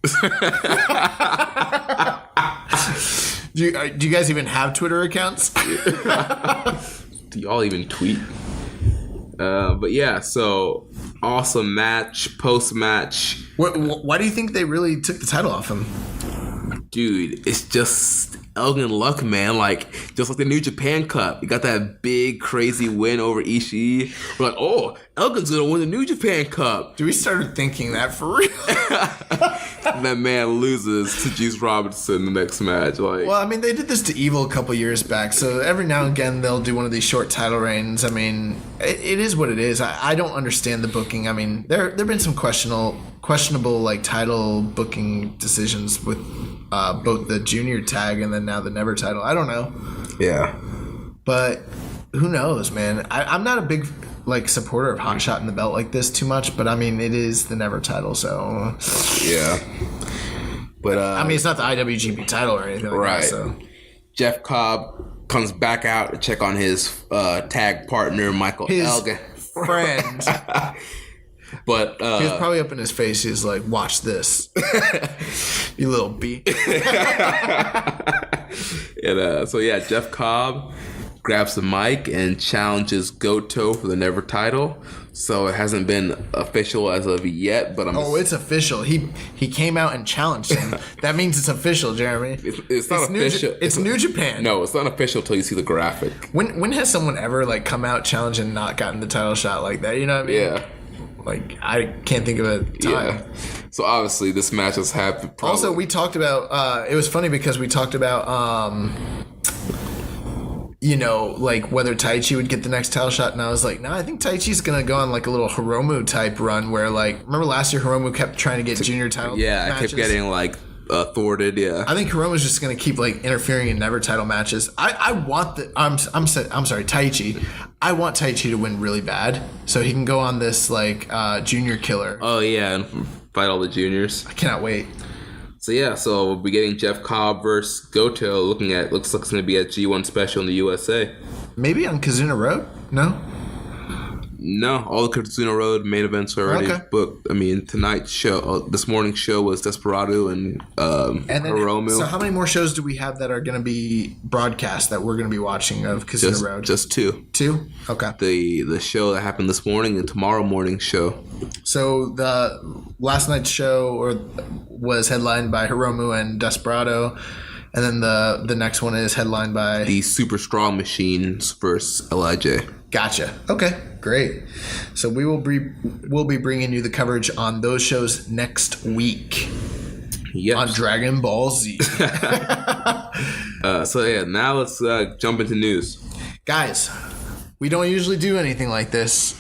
Do you guys even have Twitter accounts? Do y'all even tweet? But yeah, so awesome match, post-match. Why do you think they really took the title off him? Dude, it's just Elgin luck, man. Like, just like the New Japan Cup. You got that big, crazy win over Ishii. We're like, oh, Elgin's going to win the New Japan Cup. Do we start thinking that for real? That man loses to Juice Robinson the next match. Like, well, I mean, they did this to Evil a couple years back, so every now and again they'll do one of these short title reigns. I mean, it is what it is. I don't understand the booking. I mean, there have been some questionable like title booking decisions with both the junior tag and then now the Never title. I don't know. yeah. But who knows, man? I'm not a big like supporter of Hot Shot in the belt like this too much, but I mean, it is the Never title, so Yeah. But I mean, it's not the IWGP title or anything like right. that. So Jeff Cobb comes back out to check on his tag partner, Michael his Elgin. friend. But He was probably up in his face. He's like, "Watch this, you little B." And so yeah, Jeff Cobb grabs the mic and challenges Goto for the Never title. So it hasn't been official as of yet, but it's official. He came out and challenged him. That means it's official, Jeremy. It's not official. It's New Japan. No, it's not official until you see the graphic. When has someone ever like come out, challenged, and not gotten the title shot like that? You know what I mean? Yeah. Like, I can't think of a time. Yeah. So obviously this match has happened. Also, we talked about. It was funny because we talked about. Like whether Taichi would get the next title shot, and I was like, no, I think Taichi's gonna go on like a little Hiromu type run where, like, remember last year Hiromu kept trying to get junior title matches? Kept getting like thwarted. Yeah, I think Hiromu's just gonna keep like interfering in Never title matches. I want the I'm sorry, Taichi. I want Taichi to win really bad so he can go on this like junior killer. Oh yeah, and fight all the juniors. I cannot wait. So yeah, so we'll be getting Jeff Cobb versus Goto. Looks like it's going to be at G1 Special in the USA. Maybe on Kizuna Road? No? No, all the Kizuna Road main events are already booked. I mean, tonight's show, this morning's show was Desperado and Hiromu. So how many more shows do we have that are going to be broadcast that we're going to be watching of Kizuna Road? Just two. Two? Okay. The show that happened this morning and tomorrow morning's show. So the last night's show was headlined by Hiromu and Desperado. And then the next one is headlined by the Super Strong Machines versus LIJ. Gotcha. Okay, great. So we'll be bringing you the coverage on those shows next week. Yep. On Dragon Ball Z. So yeah, now let's jump into news. Guys, we don't usually do anything like this,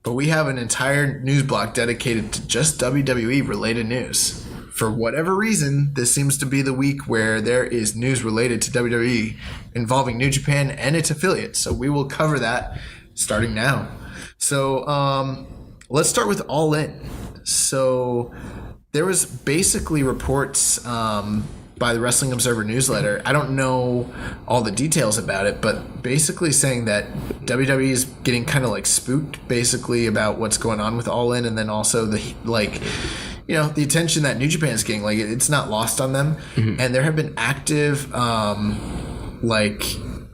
but we have an entire news block dedicated to just WWE related news. For whatever reason, this seems to be the week where there is news related to WWE involving New Japan and its affiliates. So we will cover that starting now. So let's start with All In. So there was basically reports by the Wrestling Observer newsletter. I don't know all the details about it, but basically saying that WWE is getting kind of like spooked basically about what's going on with All In, and then also the the attention that New Japan is getting, like, it's not lost on them. Mm-hmm. And there have been active,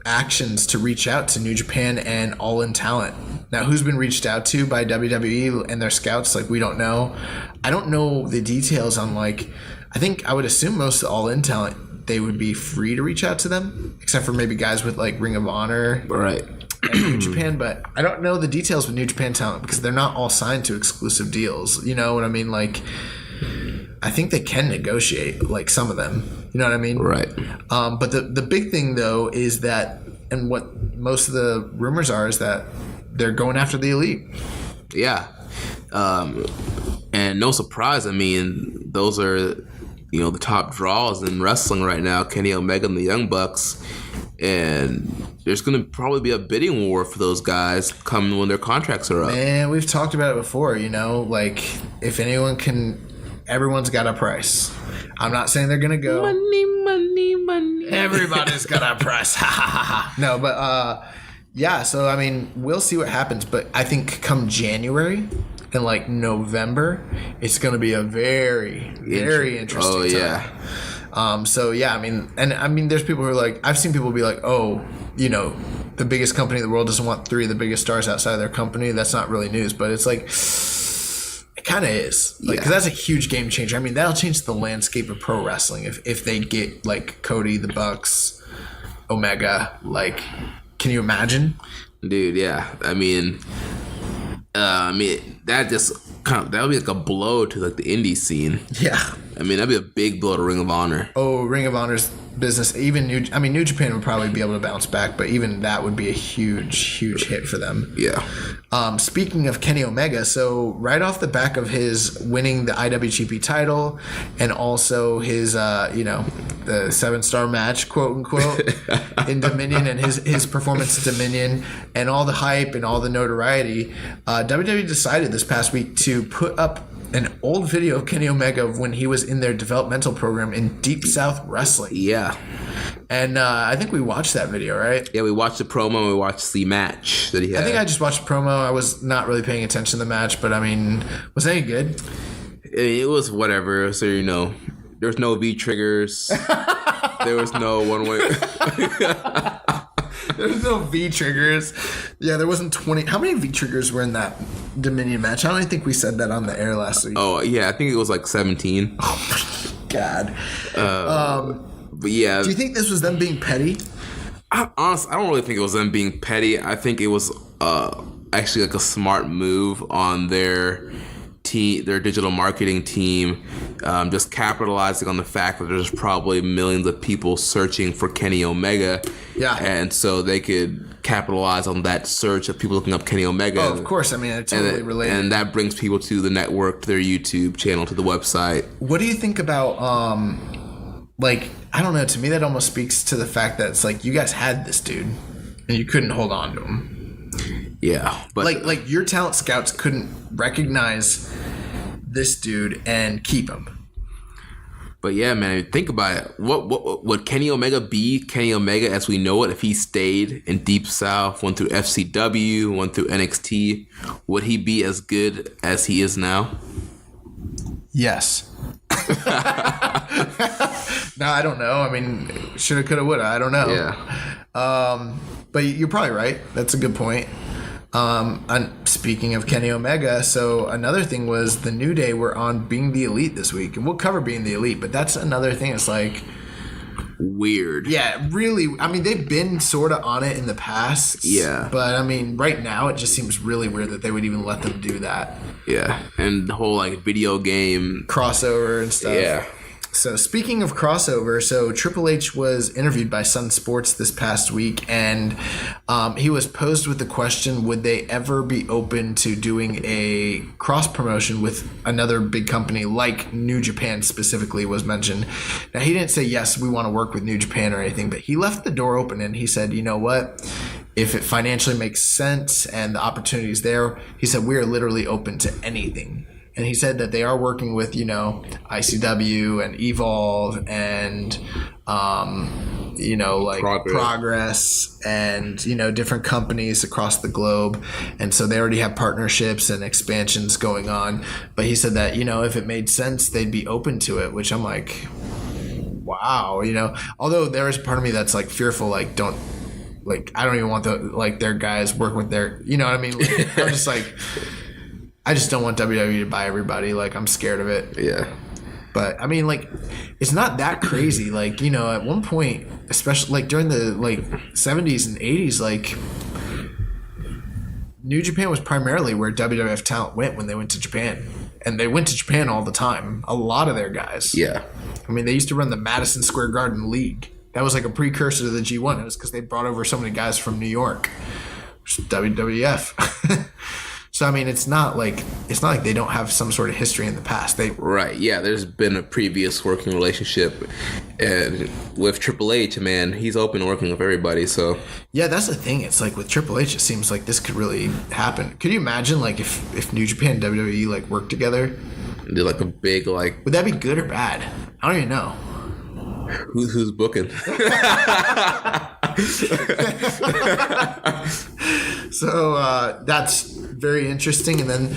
actions to reach out to New Japan and All In talent. Now, who's been reached out to by WWE and their scouts? Like, we don't know. I don't know the details on, like, I think I would assume most of the All In talent, they would be free to reach out to them, except for maybe guys with, like, Ring of Honor. Right. And New Japan, but I don't know the details with New Japan talent because they're not all signed to exclusive deals. You know what I mean? Like, I think they can negotiate, like, some of them. You know what I mean? Right. But the big thing, though, is that, and what most of the rumors are, is that they're going after the Elite. Yeah. And no surprise, I mean, those are, the top draws in wrestling right now, Kenny Omega and the Young Bucks. And there's going to probably be a bidding war for those guys come when their contracts are up. Man, we've talked about it before, like, if anyone can, everyone's got a price. I'm not saying they're going to go. Money. Everybody's got a price. No, but, yeah, so, I mean, we'll see what happens. But I think come January and, like, November, it's going to be a very, very interesting time. Yeah. So yeah, I mean, there's people who are like, I've seen people be like, oh, the biggest company in the world doesn't want three of the biggest stars outside of their company. That's not really news, but it's like, kind of is. Like, because that's a huge game changer. I mean, that'll change the landscape of pro wrestling if they get, like, Cody, the Bucks, Omega. Like, can you imagine? Dude, yeah. I mean, that just that would be like a blow to, like, the indie scene. Yeah. I mean, that'd be a big blow to Ring of Honor. Oh, Ring of Honor's business. Even New Japan would probably be able to bounce back, but even that would be a huge hit for them. Yeah. Speaking of Kenny Omega, so right off the back of his winning the IWGP title and also his, the 7-star match, quote unquote, in Dominion and his performance at Dominion and all the hype and all the notoriety, WWE decided this past week to put up an old video of Kenny Omega of when he was in their developmental program in Deep South Wrestling. Yeah. And I think we watched that video, right? Yeah, we watched the promo and we watched the match that he had. I think I just watched the promo. I was not really paying attention to the match, but I mean, was it any good? It was whatever. So, there was no V-triggers. There was no one-way. There was no V-triggers. Yeah, there wasn't 20. How many V-triggers were in that Dominion match? I don't even think we said that on the air last week. Oh, yeah. I think it was like 17. Oh, my God. But yeah. Do you think this was them being petty? Honestly, I don't really think it was them being petty. I think it was actually like a smart move on their team, their digital marketing team, just capitalizing on the fact that there's probably millions of people searching for Kenny Omega. Yeah. And so they could capitalize on that search of people looking up Kenny Omega. Oh, of course. I mean, it's totally related. And that brings people to the network, to their YouTube channel, to the website. What do you think about, I don't know, to me that almost speaks to the fact that it's like you guys had this dude and you couldn't hold on to him. Yeah. But like your talent scouts couldn't recognize this dude and keep him. But yeah, man, think about it. What would Kenny Omega be Kenny Omega as we know it if he stayed in Deep South, went through FCW, went through NXT? Would he be as good as he is now? Yes. No, I don't know. I mean, shoulda, coulda, woulda. I don't know. Yeah. But you're probably right. That's a good point. And speaking of Kenny Omega, so another thing was the New Day were on Being the Elite this week. And we'll cover Being the Elite, but that's another thing. It's like... weird. Yeah, really. I mean, they've been sort of on it in the past. Yeah. But, I mean, right now it just seems really weird that they would even let them do that. Yeah. And the whole, video game... crossover and stuff. Yeah. So speaking of crossover, so Triple H was interviewed by Sun Sports this past week, and he was posed with the question, would they ever be open to doing a cross promotion with another big company like New Japan specifically was mentioned. Now, he didn't say, yes, we want to work with New Japan or anything, but he left the door open and he said, you know what? If it financially makes sense and the opportunity is there, he said, we are literally open to anything. And he said that they are working with, ICW and Evolve and, Progress and, different companies across the globe. And so they already have partnerships and expansions going on. But he said that, if it made sense, they'd be open to it, which I'm like, wow, although there is part of me that's like fearful, I don't even want their guys working with their, you know what I mean? I'm just like... I just don't want WWE to buy everybody. I'm scared of it. Yeah. But, I mean, it's not that crazy. At one point, especially, during the, 70s and 80s, New Japan was primarily where WWF talent went when they went to Japan. And they went to Japan all the time. A lot of their guys. Yeah. I mean, they used to run the Madison Square Garden League. That was, a precursor to the G1. It was because they brought over so many guys from New York. WWF. So, I mean, it's not like they don't have some sort of history in the past. Right, yeah, there's been a previous working relationship. And with Triple H, man, he's open to working with everybody, so... Yeah, that's the thing. It's with Triple H, it seems like this could really happen. Could you imagine, if New Japan and WWE, worked together? Do, a big, Would that be good or bad? I don't even know. Who's booking? So that's very interesting. And then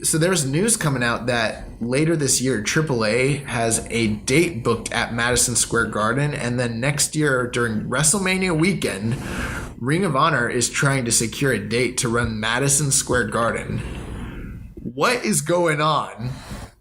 so there's news coming out that later this year AAA has a date booked at Madison Square Garden, and then next year during WrestleMania weekend, Ring of Honor is trying to secure a date to run Madison Square Garden. what is going on?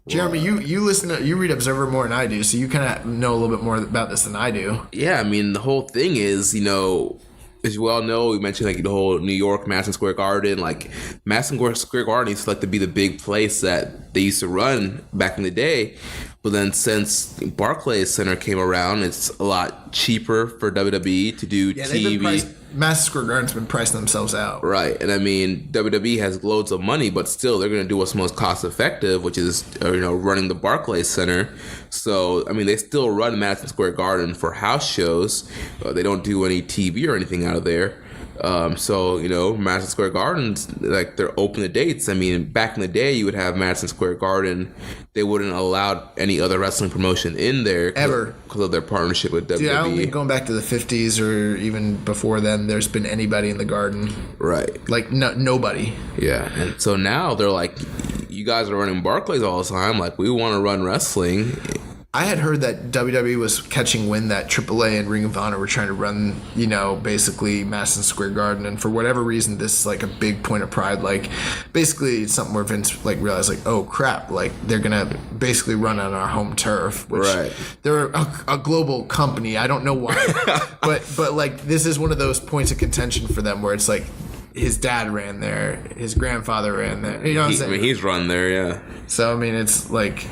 Jeremy, you read Observer more than I do, so you kind of know a little bit more about this than I do. Yeah, I mean, the whole thing is, as you well know, we mentioned like the whole New York Madison Square Garden. Like Madison Square Garden used to like to be the big place that they used to run back in the day. But then since Barclays Center came around, it's a lot cheaper for WWE to do TV. Madison Square Garden's been pricing themselves out. Right. And I mean, WWE has loads of money, but still they're going to do what's most cost effective, which is, running the Barclays Center. So, I mean, they still run Madison Square Garden for house shows. They don't do any TV or anything out of there. Madison Square Garden's like they're open to dates. I mean, back in the day, you would have Madison Square Garden. They wouldn't allow any other wrestling promotion in there ever because of their partnership with WWE. Dude, I don't think going back to the 50s or even before then, there's been anybody in the Garden. Right. Like nobody. Yeah. And so now they're like, you guys are running Barclays all the time. Like, we want to run wrestling. I had heard that WWE was catching wind that AAA and Ring of Honor were trying to run, basically Madison Square Garden, and for whatever reason, this is like a big point of pride. Like, basically, it's something where Vince like realized, like, oh crap, like they're gonna basically run on our home turf. Which right. They're a global company. I don't know why, but like this is one of those points of contention for them where it's like his dad ran there, his grandfather ran there. You know what I'm saying? I mean, he's run there, yeah. So I mean, it's like.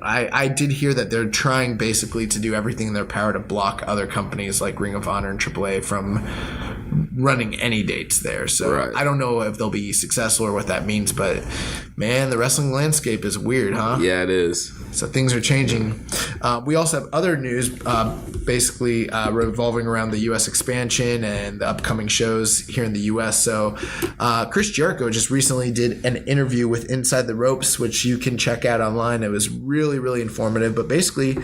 I did hear that they're trying basically to do everything in their power to block other companies like Ring of Honor and AAA from running any dates there. So right. I don't know if they'll be successful or what that means, but man, the wrestling landscape is weird, huh? Yeah, it is. So things are changing. We also have other news basically revolving around the U.S. expansion and the upcoming shows here in the U.S. So Chris Jericho just recently did an interview with Inside the Ropes, which you can check out online. It was really, really informative. But basically,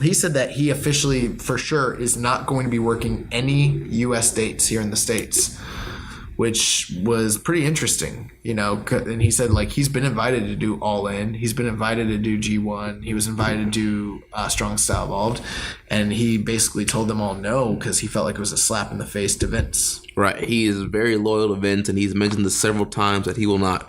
he said that he officially, for sure, is not going to be working any U.S. dates here in the States, which was pretty interesting, and he said, like, he's been invited to do All In. He's been invited to do G1. He was invited to do Strong Style Evolved. And he basically told them all no because he felt like it was a slap in the face to Vince. Right. He is very loyal to Vince, and he's mentioned this several times that he will not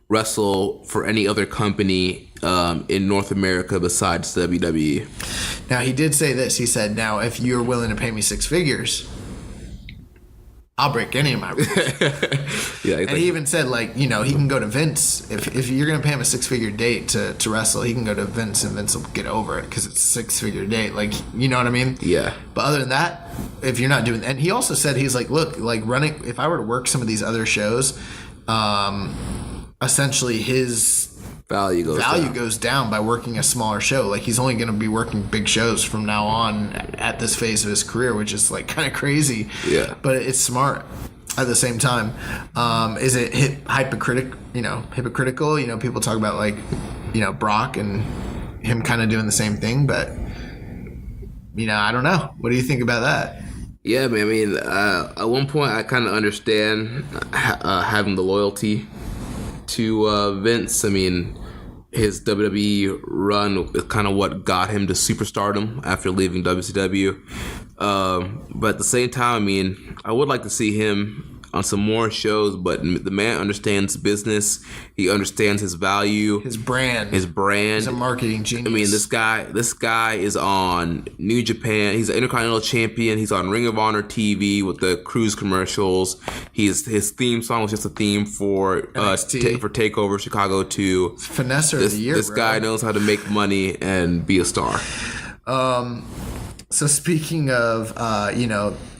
wrestle for any other company in North America besides WWE. Now, he did say this. He said, now, if you're willing to pay me six figures, I'll break any of my rules. Yeah, and he even said, like, he can go to Vince. If you're going to pay him a six-figure date to wrestle, he can go to Vince and Vince will get over it because it's a six-figure date. Like, you know what I mean? Yeah. But other than that, if you're not doing... And he also said, he's like, look, like running... If I were to work some of these other shows, essentially his... Value goes down by working a smaller show. Like, he's only going to be working big shows from now on at this phase of his career, which is like kind of crazy. Yeah. But it's smart at the same time. Is it hypocritical? People talk about like, Brock and him kind of doing the same thing, but I don't know. What do you think about that? Yeah, man. I mean, at one point I kind of understand having the loyalty to Vince. I mean, his WWE run is kind of what got him to superstardom after leaving WCW. But at the same time, I mean, I would like to see him on some more shows, but the man understands business. He understands his value. His brand. He's a marketing genius. I mean, this guy is on New Japan. He's an Intercontinental Champion. He's on Ring of Honor TV with the cruise commercials. His theme song was just a theme for for TakeOver Chicago 2. Finesser of the year, This guy knows how to make money and be a star. So speaking of,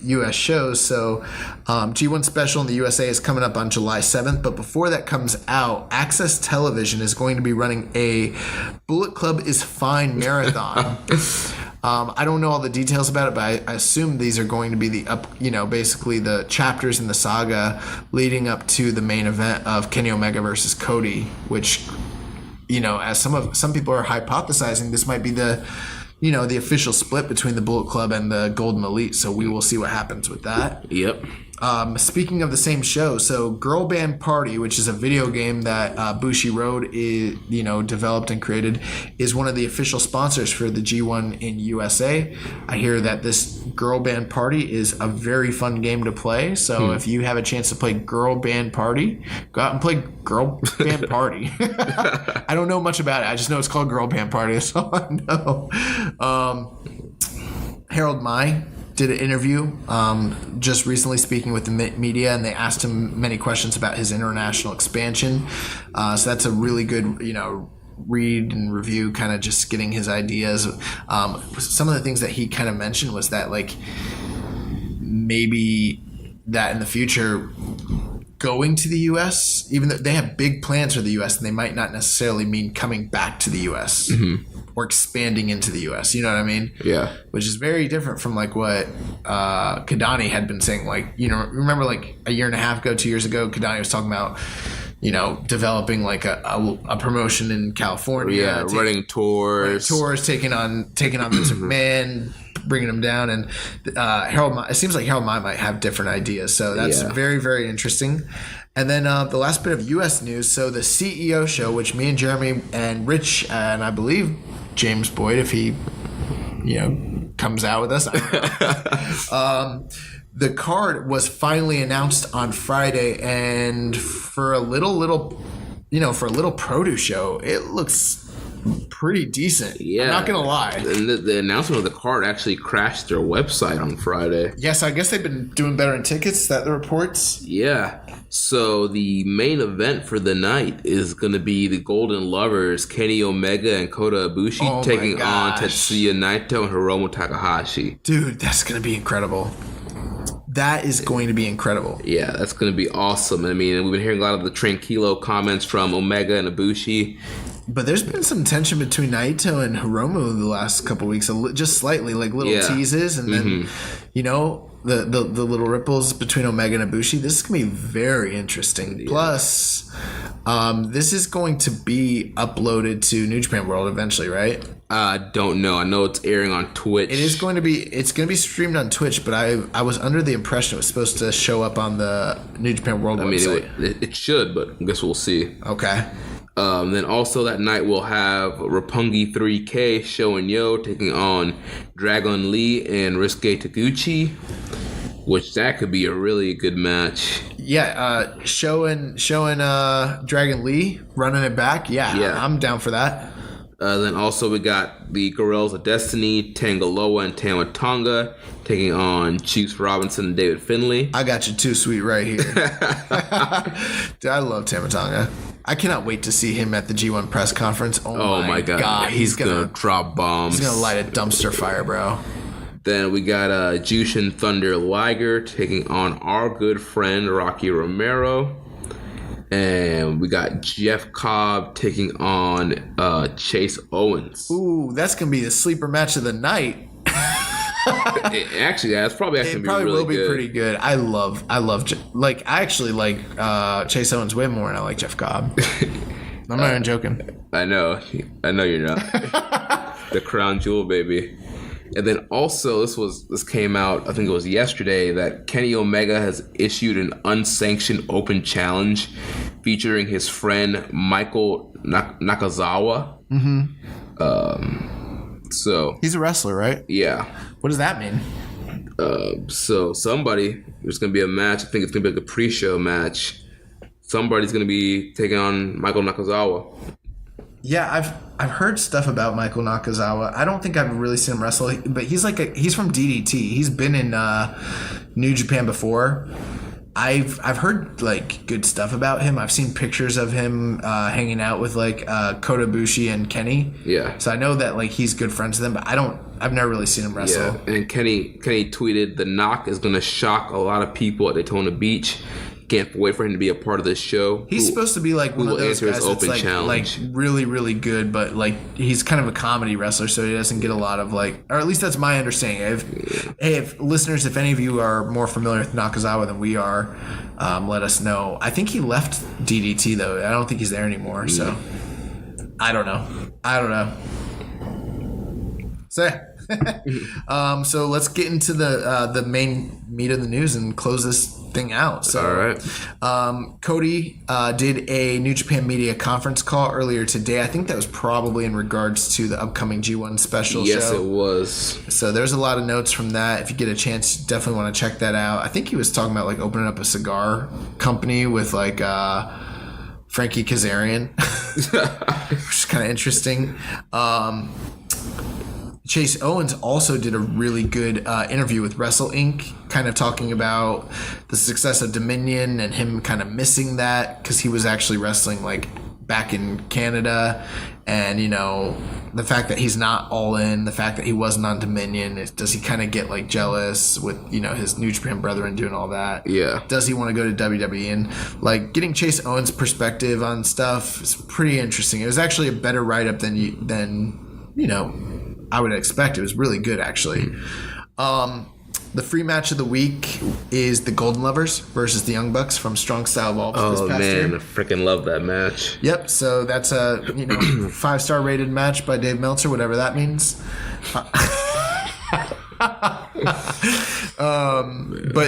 U.S. shows, so G1 Special in the USA is coming up on July 7th. But before that comes out, Access Television is going to be running a Bullet Club is Fine marathon. I don't know all the details about it, but I assume these are going to be basically the chapters in the saga leading up to the main event of Kenny Omega versus Cody, which, as some people are hypothesizing, this might be the official split between the Bullet Club and the Golden Elite. So we will see what happens with that. Yep. Speaking of the same show, so Girl Band Party, which is a video game that Bushi Road is, developed and created, is one of the official sponsors for the G1 in USA. I hear that this Girl Band Party is a very fun game to play. So if you have a chance to play Girl Band Party, go out and play Girl Band Party. I don't know much about it. I just know it's called Girl Band Party. That's all I know. Harold Mai did an interview just recently speaking with the media, and they asked him many questions about his international expansion. So that's a really good, read and review, kind of just getting his ideas. Some of the things that he kind of mentioned was that, like, maybe that in the future going to the U.S., even though they have big plans for the U.S., and they might not necessarily mean coming back to the U.S. Or expanding into the U.S. You know what I mean? Yeah. Which is very different from like what Kadani had been saying. Like, remember like a year and a half ago, 2 years ago, Kadani was talking about, developing like a promotion in California. Yeah, running tours. Taking on Vince McMahon, bringing him down. And it seems like Harold might have different ideas. So that's very, very interesting. And then the last bit of U.S. news. So the CEO show, which me and Jeremy and Rich and I believe James Boyd, if he, comes out with us, I don't know. The card was finally announced on Friday, and for a little produce show, it looks pretty decent. Yeah, I'm not gonna lie. And the announcement of the card actually crashed their website on Friday. Yes, I guess they've been doing better in tickets. Is that the reports? Yeah. So the main event for the night is going to be the Golden Lovers, Kenny Omega and Kota Ibushi, taking on Tetsuya Naito and Hiromu Takahashi. Dude, that's going to be incredible. That is going to be incredible. Yeah, that's going to be awesome. I mean, we've been hearing a lot of the Tranquilo comments from Omega and Ibushi. But there's been some tension between Naito and Hiromu the last couple weeks, just slightly, like little teases, and then, the little ripples between Omega and Ibushi. This is going to be very interesting. Yeah. Plus, this is going to be uploaded to New Japan World eventually, right? I don't know. I know it's airing on Twitch. It's going to be streamed on Twitch, but I was under the impression it was supposed to show up on the New Japan World website. I mean, it should, but I guess we'll see. Okay. Then also that night we'll have Roppongi 3K, Sho and Yo taking on Dragon Lee and Ryusuke Taguchi, which that could be a really good match. Yeah, Sho and Dragon Lee running it back. Yeah, I'm down for that. Then also we got the Guerrillas of Destiny, Tangaloa and Tama Tonga taking on Chiefs Robinson and David Finlay. I got you too sweet right here. Dude, I love Tama Tonga. I cannot wait to see him at the G1 press conference. Oh my God. He's gonna drop bombs. He's gonna light a dumpster fire, bro. Then we got Jushin Thunder Liger taking on our good friend Rocky Romero. And we got Jeff Cobb taking on Chase Owens. Ooh, that's gonna be the sleeper match of the night. It's probably it probably really will be pretty good. I actually like Chase Owens way more than I like Jeff Cobb. I'm not even joking. I know you're not. The crown jewel, baby. And then also this came out, I think it was yesterday, that Kenny Omega has issued an unsanctioned open challenge featuring his friend Michael Nakazawa. So he's a wrestler, right? Yeah. What does that mean? So there's gonna be a match. I think it's gonna be like a pre-show match. Somebody's gonna be taking on Michael Nakazawa. Yeah, I've heard stuff about Michael Nakazawa. I don't think I've really seen him wrestle, but he's from DDT. He's been in New Japan before. I've heard like good stuff about him. I've seen pictures of him hanging out with like Kota Ibushi and Kenny. Yeah. So I know that like he's good friends with them, but I've never really seen him wrestle. Yeah. And Kenny tweeted, "The knock is going to shock a lot of people at Daytona Beach. Can't wait for him to be a part of this show." He's supposed to be like one of those guys that's like really, really good, but like he's kind of a comedy wrestler, so he doesn't get a lot of like, or at least that's my understanding. If listeners, if any of you are more familiar with Nakazawa than we are, let us know. I think he left DDT though. I don't think he's there anymore. So I don't know. So So let's get into the main meat of the news and close this thing out. So, all right. Cody did a New Japan Media conference call earlier today. I think that was probably in regards to the upcoming G1 special show. Yes, it was. So there's a lot of notes from that. If you get a chance, you definitely want to check that out. I think he was talking about like opening up a cigar company with like Frankie Kazarian, which is kind of interesting. Chase Owens also did a really good interview with Wrestle Inc., kind of talking about the success of Dominion and him kind of missing that because he was actually wrestling like back in Canada, and the fact that he's not all in, the fact that he wasn't on Dominion, does he kind of get like jealous with his New Japan brethren doing all that? Yeah. Does he want to go to WWE? And like getting Chase Owens' perspective on stuff is pretty interesting. It was actually a better write-up than I would expect. It was really good, actually. The free match of the week is the Golden Lovers versus the Young Bucks from Strong Style Evolved this past year. Oh, man. I freaking love that match. Yep. So that's a 5-star rated match by Dave Meltzer, whatever that means. But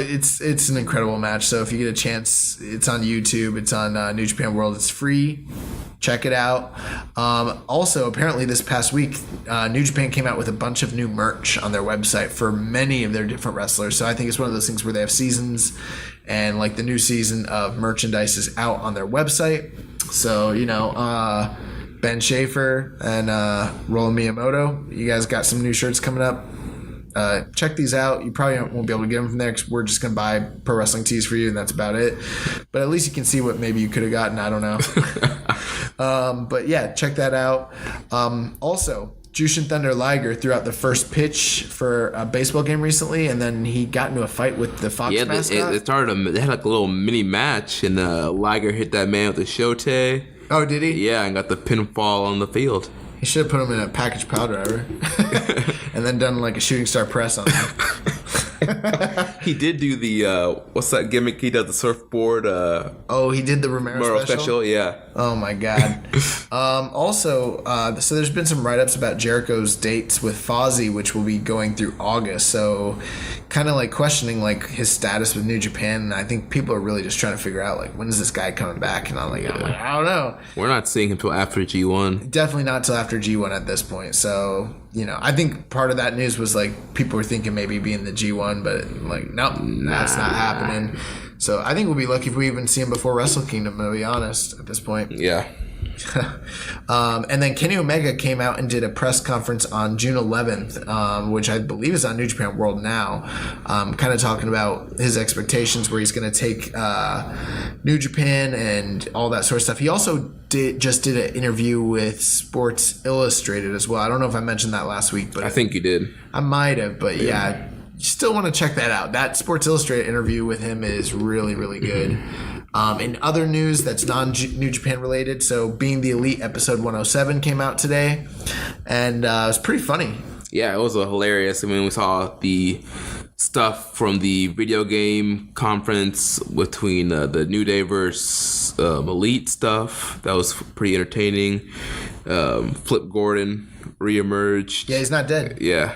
it's an incredible match. So if you get a chance, it's on YouTube. It's on New Japan World. It's free. Check it out. Also, apparently this past week, New Japan came out with a bunch of new merch on their website for many of their different wrestlers. So I think it's one of those things where they have seasons, and like the new season of merchandise is out on their website. So, Ben Schaefer and Roland Miyamoto, you guys got some new shirts coming up. Check these out. You probably won't be able to get them from there because we're just going to buy pro wrestling tees for you, and that's about it. But at least you can see what maybe you could have gotten. I don't know. But yeah, check that out. Also, Jushin Thunder Liger threw out the first pitch for a baseball game recently, and then he got into a fight with the Fox mascot. They had like a little mini match, and Liger hit that man with the shote. Oh, did he? Yeah, and got the pinfall on the field. He should have put him in a package pile driver and then done like a shooting star press on him. He did do the what's that gimmick? He does the surfboard. He did the Romero special. Yeah. Oh my god. Also, so there's been some write-ups about Jericho's dates with Fozzy, which will be going through August. So, kind of like questioning like his status with New Japan. And I think people are really just trying to figure out like when is this guy coming back? And I'm like, I don't know. We're not seeing him till after G1. Definitely not till after G1 at this point. So, I think part of that news was like people were thinking maybe being the G1, but like, nope, that's not happening. So I think we'll be lucky if we even see him before Wrestle Kingdom, to be honest, at this point. Yeah. And then Kenny Omega came out and did a press conference on June 11th, which I believe is on New Japan World now, kind of talking about his expectations, where he's going to take New Japan and all that sort of stuff. He also just did an interview with Sports Illustrated as well. I don't know if I mentioned that last week, but I think you did. I might have, but yeah, you still want to check that out. That Sports Illustrated interview with him is really, really good. In other news that's non-New Japan related, so Being the Elite episode 107 came out today, and it was pretty funny. Yeah, it was hilarious. I mean, we saw the stuff from the video game conference between the New Day versus Elite stuff. That was pretty entertaining. Flip Gordon reemerged. Yeah, he's not dead. Yeah.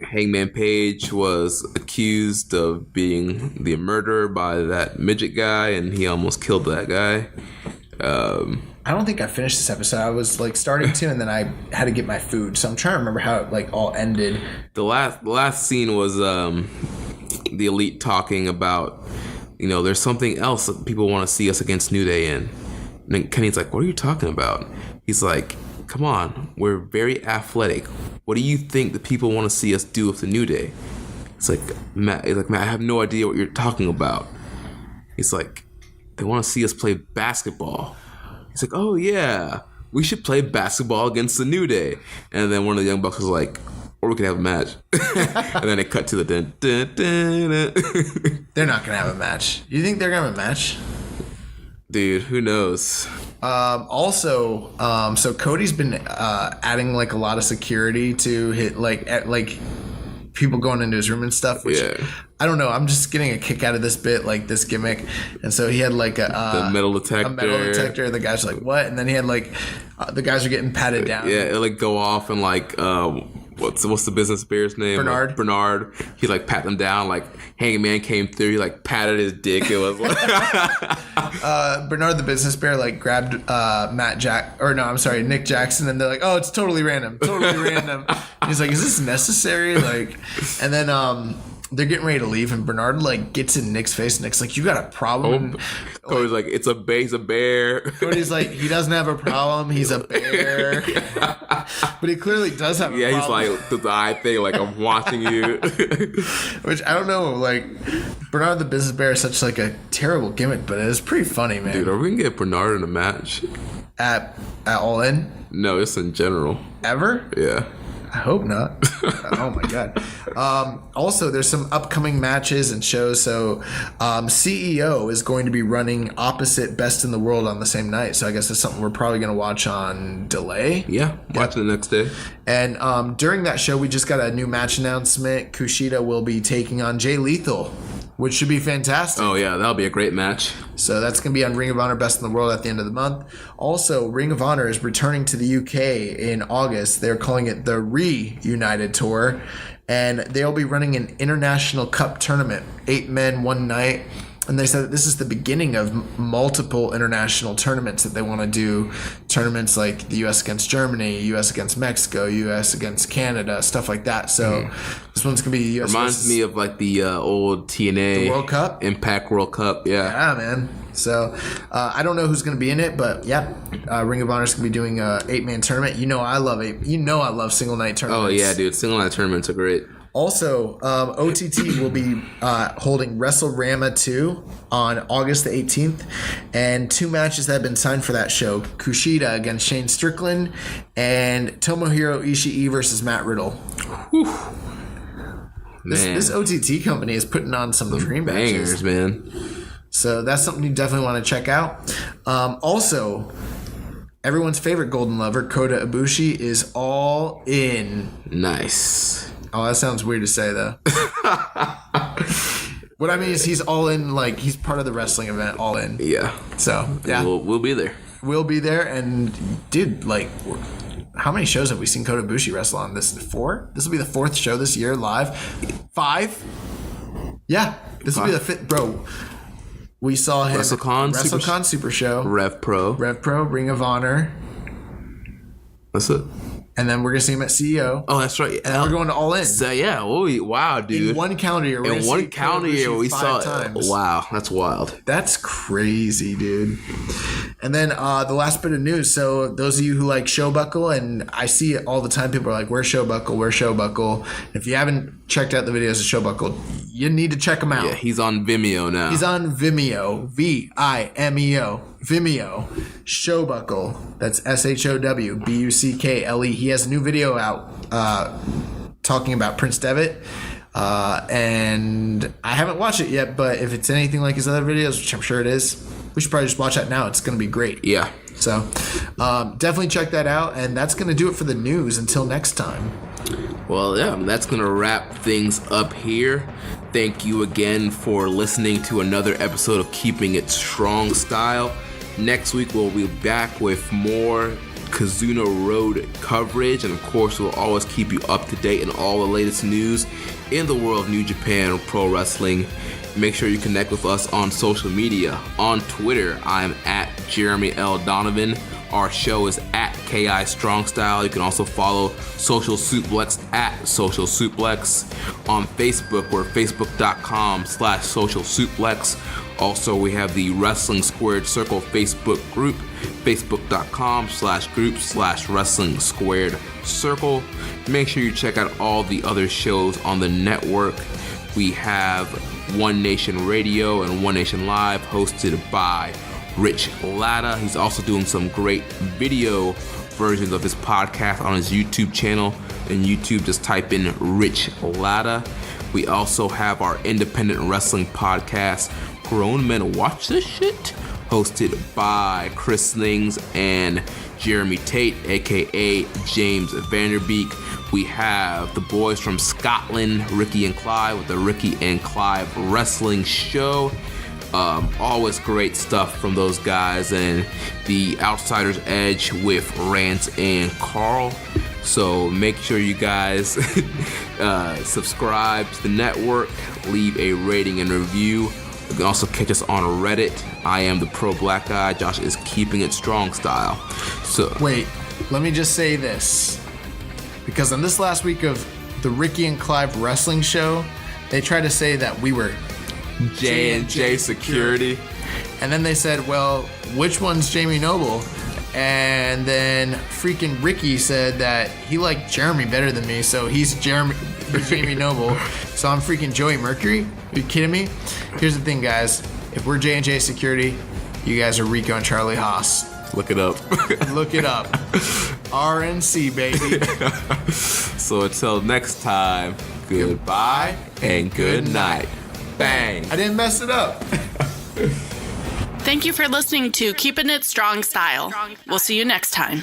Hangman Page was accused of being the murderer by that midget guy, and he almost killed that guy. I don't think I finished this episode. I was like starting to, and then I had to get my food, so I'm trying to remember how it like all ended. The last scene was the Elite talking about, there's something else that people want to see us against New Day in. And then Kenny's like, what are you talking about? He's like, come on, we're very athletic. What do you think the people want to see us do with the New Day? It's like, Matt, I have no idea what you're talking about. He's like, they want to see us play basketball. He's like, oh yeah, we should play basketball against the New Day. And then one of the Young Bucks was like, or we could have a match. And then it cut to the dun, dun, dun, dun. They're not going to have a match. You think they're going to have a match? Dude, who knows? Also, so Cody's been adding like a lot of security to hit like people going into his room and stuff, which yeah. I don't know. I'm just getting a kick out of this bit, like this gimmick. And so he had like the metal detector. A metal detector. The guys are like, what? And then he had like the guys are getting patted down. Yeah, it like go off and like what's the business bear's name? Bernard. He like pat them down. Like Hangman came through. He like patted his dick. It was like Bernard the business bear like grabbed Nick Jackson, and they're like, oh, it's totally random. And he's like, is this necessary? Like, and then they're getting ready to leave, and Bernard like gets in Nick's face. Nick's like, you got a problem? Cody's like, he's a bear. Cody's like, he doesn't have a problem. He's a bear. But he clearly does have a problem. Yeah, he's like the eye thing, like I'm watching you. Which I don't know, like Bernard the business bear is such like a terrible gimmick, but it is pretty funny, man. Dude, are we gonna get Bernard in a match? At All In? No, it's in general. Ever? Yeah. I hope not. Oh my god. Also, there's some upcoming matches and shows. So CEO is going to be running opposite Best in the World on the same night. So I guess that's something we're probably going to watch on delay. Yeah, watch it the next day. And during that show, we just got a new match announcement. Kushida will be taking on Jay Lethal, which should be fantastic. Oh, yeah, that'll be a great match. So that's going to be on Ring of Honor Best in the World at the end of the month. Also, Ring of Honor is returning to the UK in August. They're calling it the Reunited Tour. And they'll be running an International Cup tournament, 8 men, 1 night. And they said that this is the beginning of multiple international tournaments that they want to do. Tournaments like the U.S. against Germany, U.S. against Mexico, U.S. against Canada, stuff like that. So this one's going to be U.S. Reminds me of like the old TNA. The World Cup? Impact World Cup, yeah. Yeah, man. So I don't know who's going to be in it, but yeah, Ring of Honor is going to be doing a 8-man tournament. You know I love single night tournaments. Oh, yeah, dude. Single night tournaments are great. Also, OTT will be holding WrestleRama 2 on August the 18th, and 2 matches that have been signed for that show. Kushida against Shane Strickland, and Tomohiro Ishii versus Matt Riddle. Whew. This OTT company is putting on some dream bangers, matches. Man. So that's something you definitely want to check out. Also, everyone's favorite Golden Lover, Kota Ibushi, is all in. Nice. Oh, that sounds weird to say, though. What I mean is he's all in, like, he's part of the wrestling event, all in. Yeah. So, yeah. We'll be there. We'll be there, and, dude, like, how many shows have we seen Kota Ibushi wrestle on? This is 4? This will be the 4th show this year, live. 5? Yeah. This will be the 5th. Bro, we saw him. WrestleCon Super Show. Rev Pro, Ring of Honor. That's it. And then we're going to see him at CEO. Oh, that's right. And we're going to All In. So, yeah. Wow, dude. In one calendar year. We saw it. Times. Wow, that's wild. That's crazy, dude. And then the last bit of news. So those of you who like Showbuckle, and I see it all the time. People are like, where's Showbuckle? Where's Showbuckle? If you haven't checked out the videos of Showbuckle, you need to check him out. Yeah, he's on Vimeo now. He's on Vimeo. Vimeo. Vimeo. Showbuckle. That's SHOWBUCKLE. He has a new video out talking about Prince Devitt. And I haven't watched it yet, but if it's anything like his other videos, which I'm sure it is, we should probably just watch that now. It's going to be great. Yeah. So definitely check that out. And that's going to do it for the news. Until next time. Well, yeah, that's going to wrap things up here. Thank you again for listening to another episode of Keeping It Strong Style. Next week, we'll be back with more Kizuna Road coverage. And, of course, we'll always keep you up to date in all the latest news in the world of New Japan Pro Wrestling. Make sure you connect with us on social media. On Twitter, I'm at Jeremy L. Donovan. Our show is at KI Strong Style. You can also follow Social Suplex at Social Suplex. On Facebook, we're facebook.com/Social Suplex. Also, we have the Wrestling Squared Circle Facebook group, facebook.com/group/Wrestling Squared Circle. Make sure you check out all the other shows on the network. We have One Nation Radio and One Nation Live, hosted by Rich Latta. He's also doing some great video versions of his podcast on his YouTube channel. In YouTube, just type in Rich Latta. We also have our independent wrestling podcast, Grown Men Watch This Shit, hosted by Chris Slings and Jeremy Tate, aka James Vanderbeek. We have the boys from Scotland, Ricky and Clive, with the Ricky and Clive Wrestling Show. Always great stuff from those guys, and the Outsider's Edge with Rance and Carl. So make sure you guys subscribe to the network, leave a rating and review. You can also catch us on Reddit. I am the Pro Black Guy. Josh is Keeping It Strong Style. So wait, let me just say this, because on this last week of the Ricky and Clive Wrestling Show, they tried to say that we were J&J Security. And then they said, well, which one's Jamie Noble? And then freaking Ricky said that he liked Jeremy better than me, so he's Jamie Noble. So I'm freaking Joey Mercury? Are you kidding me? Here's the thing, guys. If we're J&J Security, you guys are Rico and Charlie Haas. Look it up. Look it up. RNC, baby. So until next time, goodbye and good night. Bang. I didn't mess it up. Thank you for listening to Keepin' It Strong Style. We'll see you next time.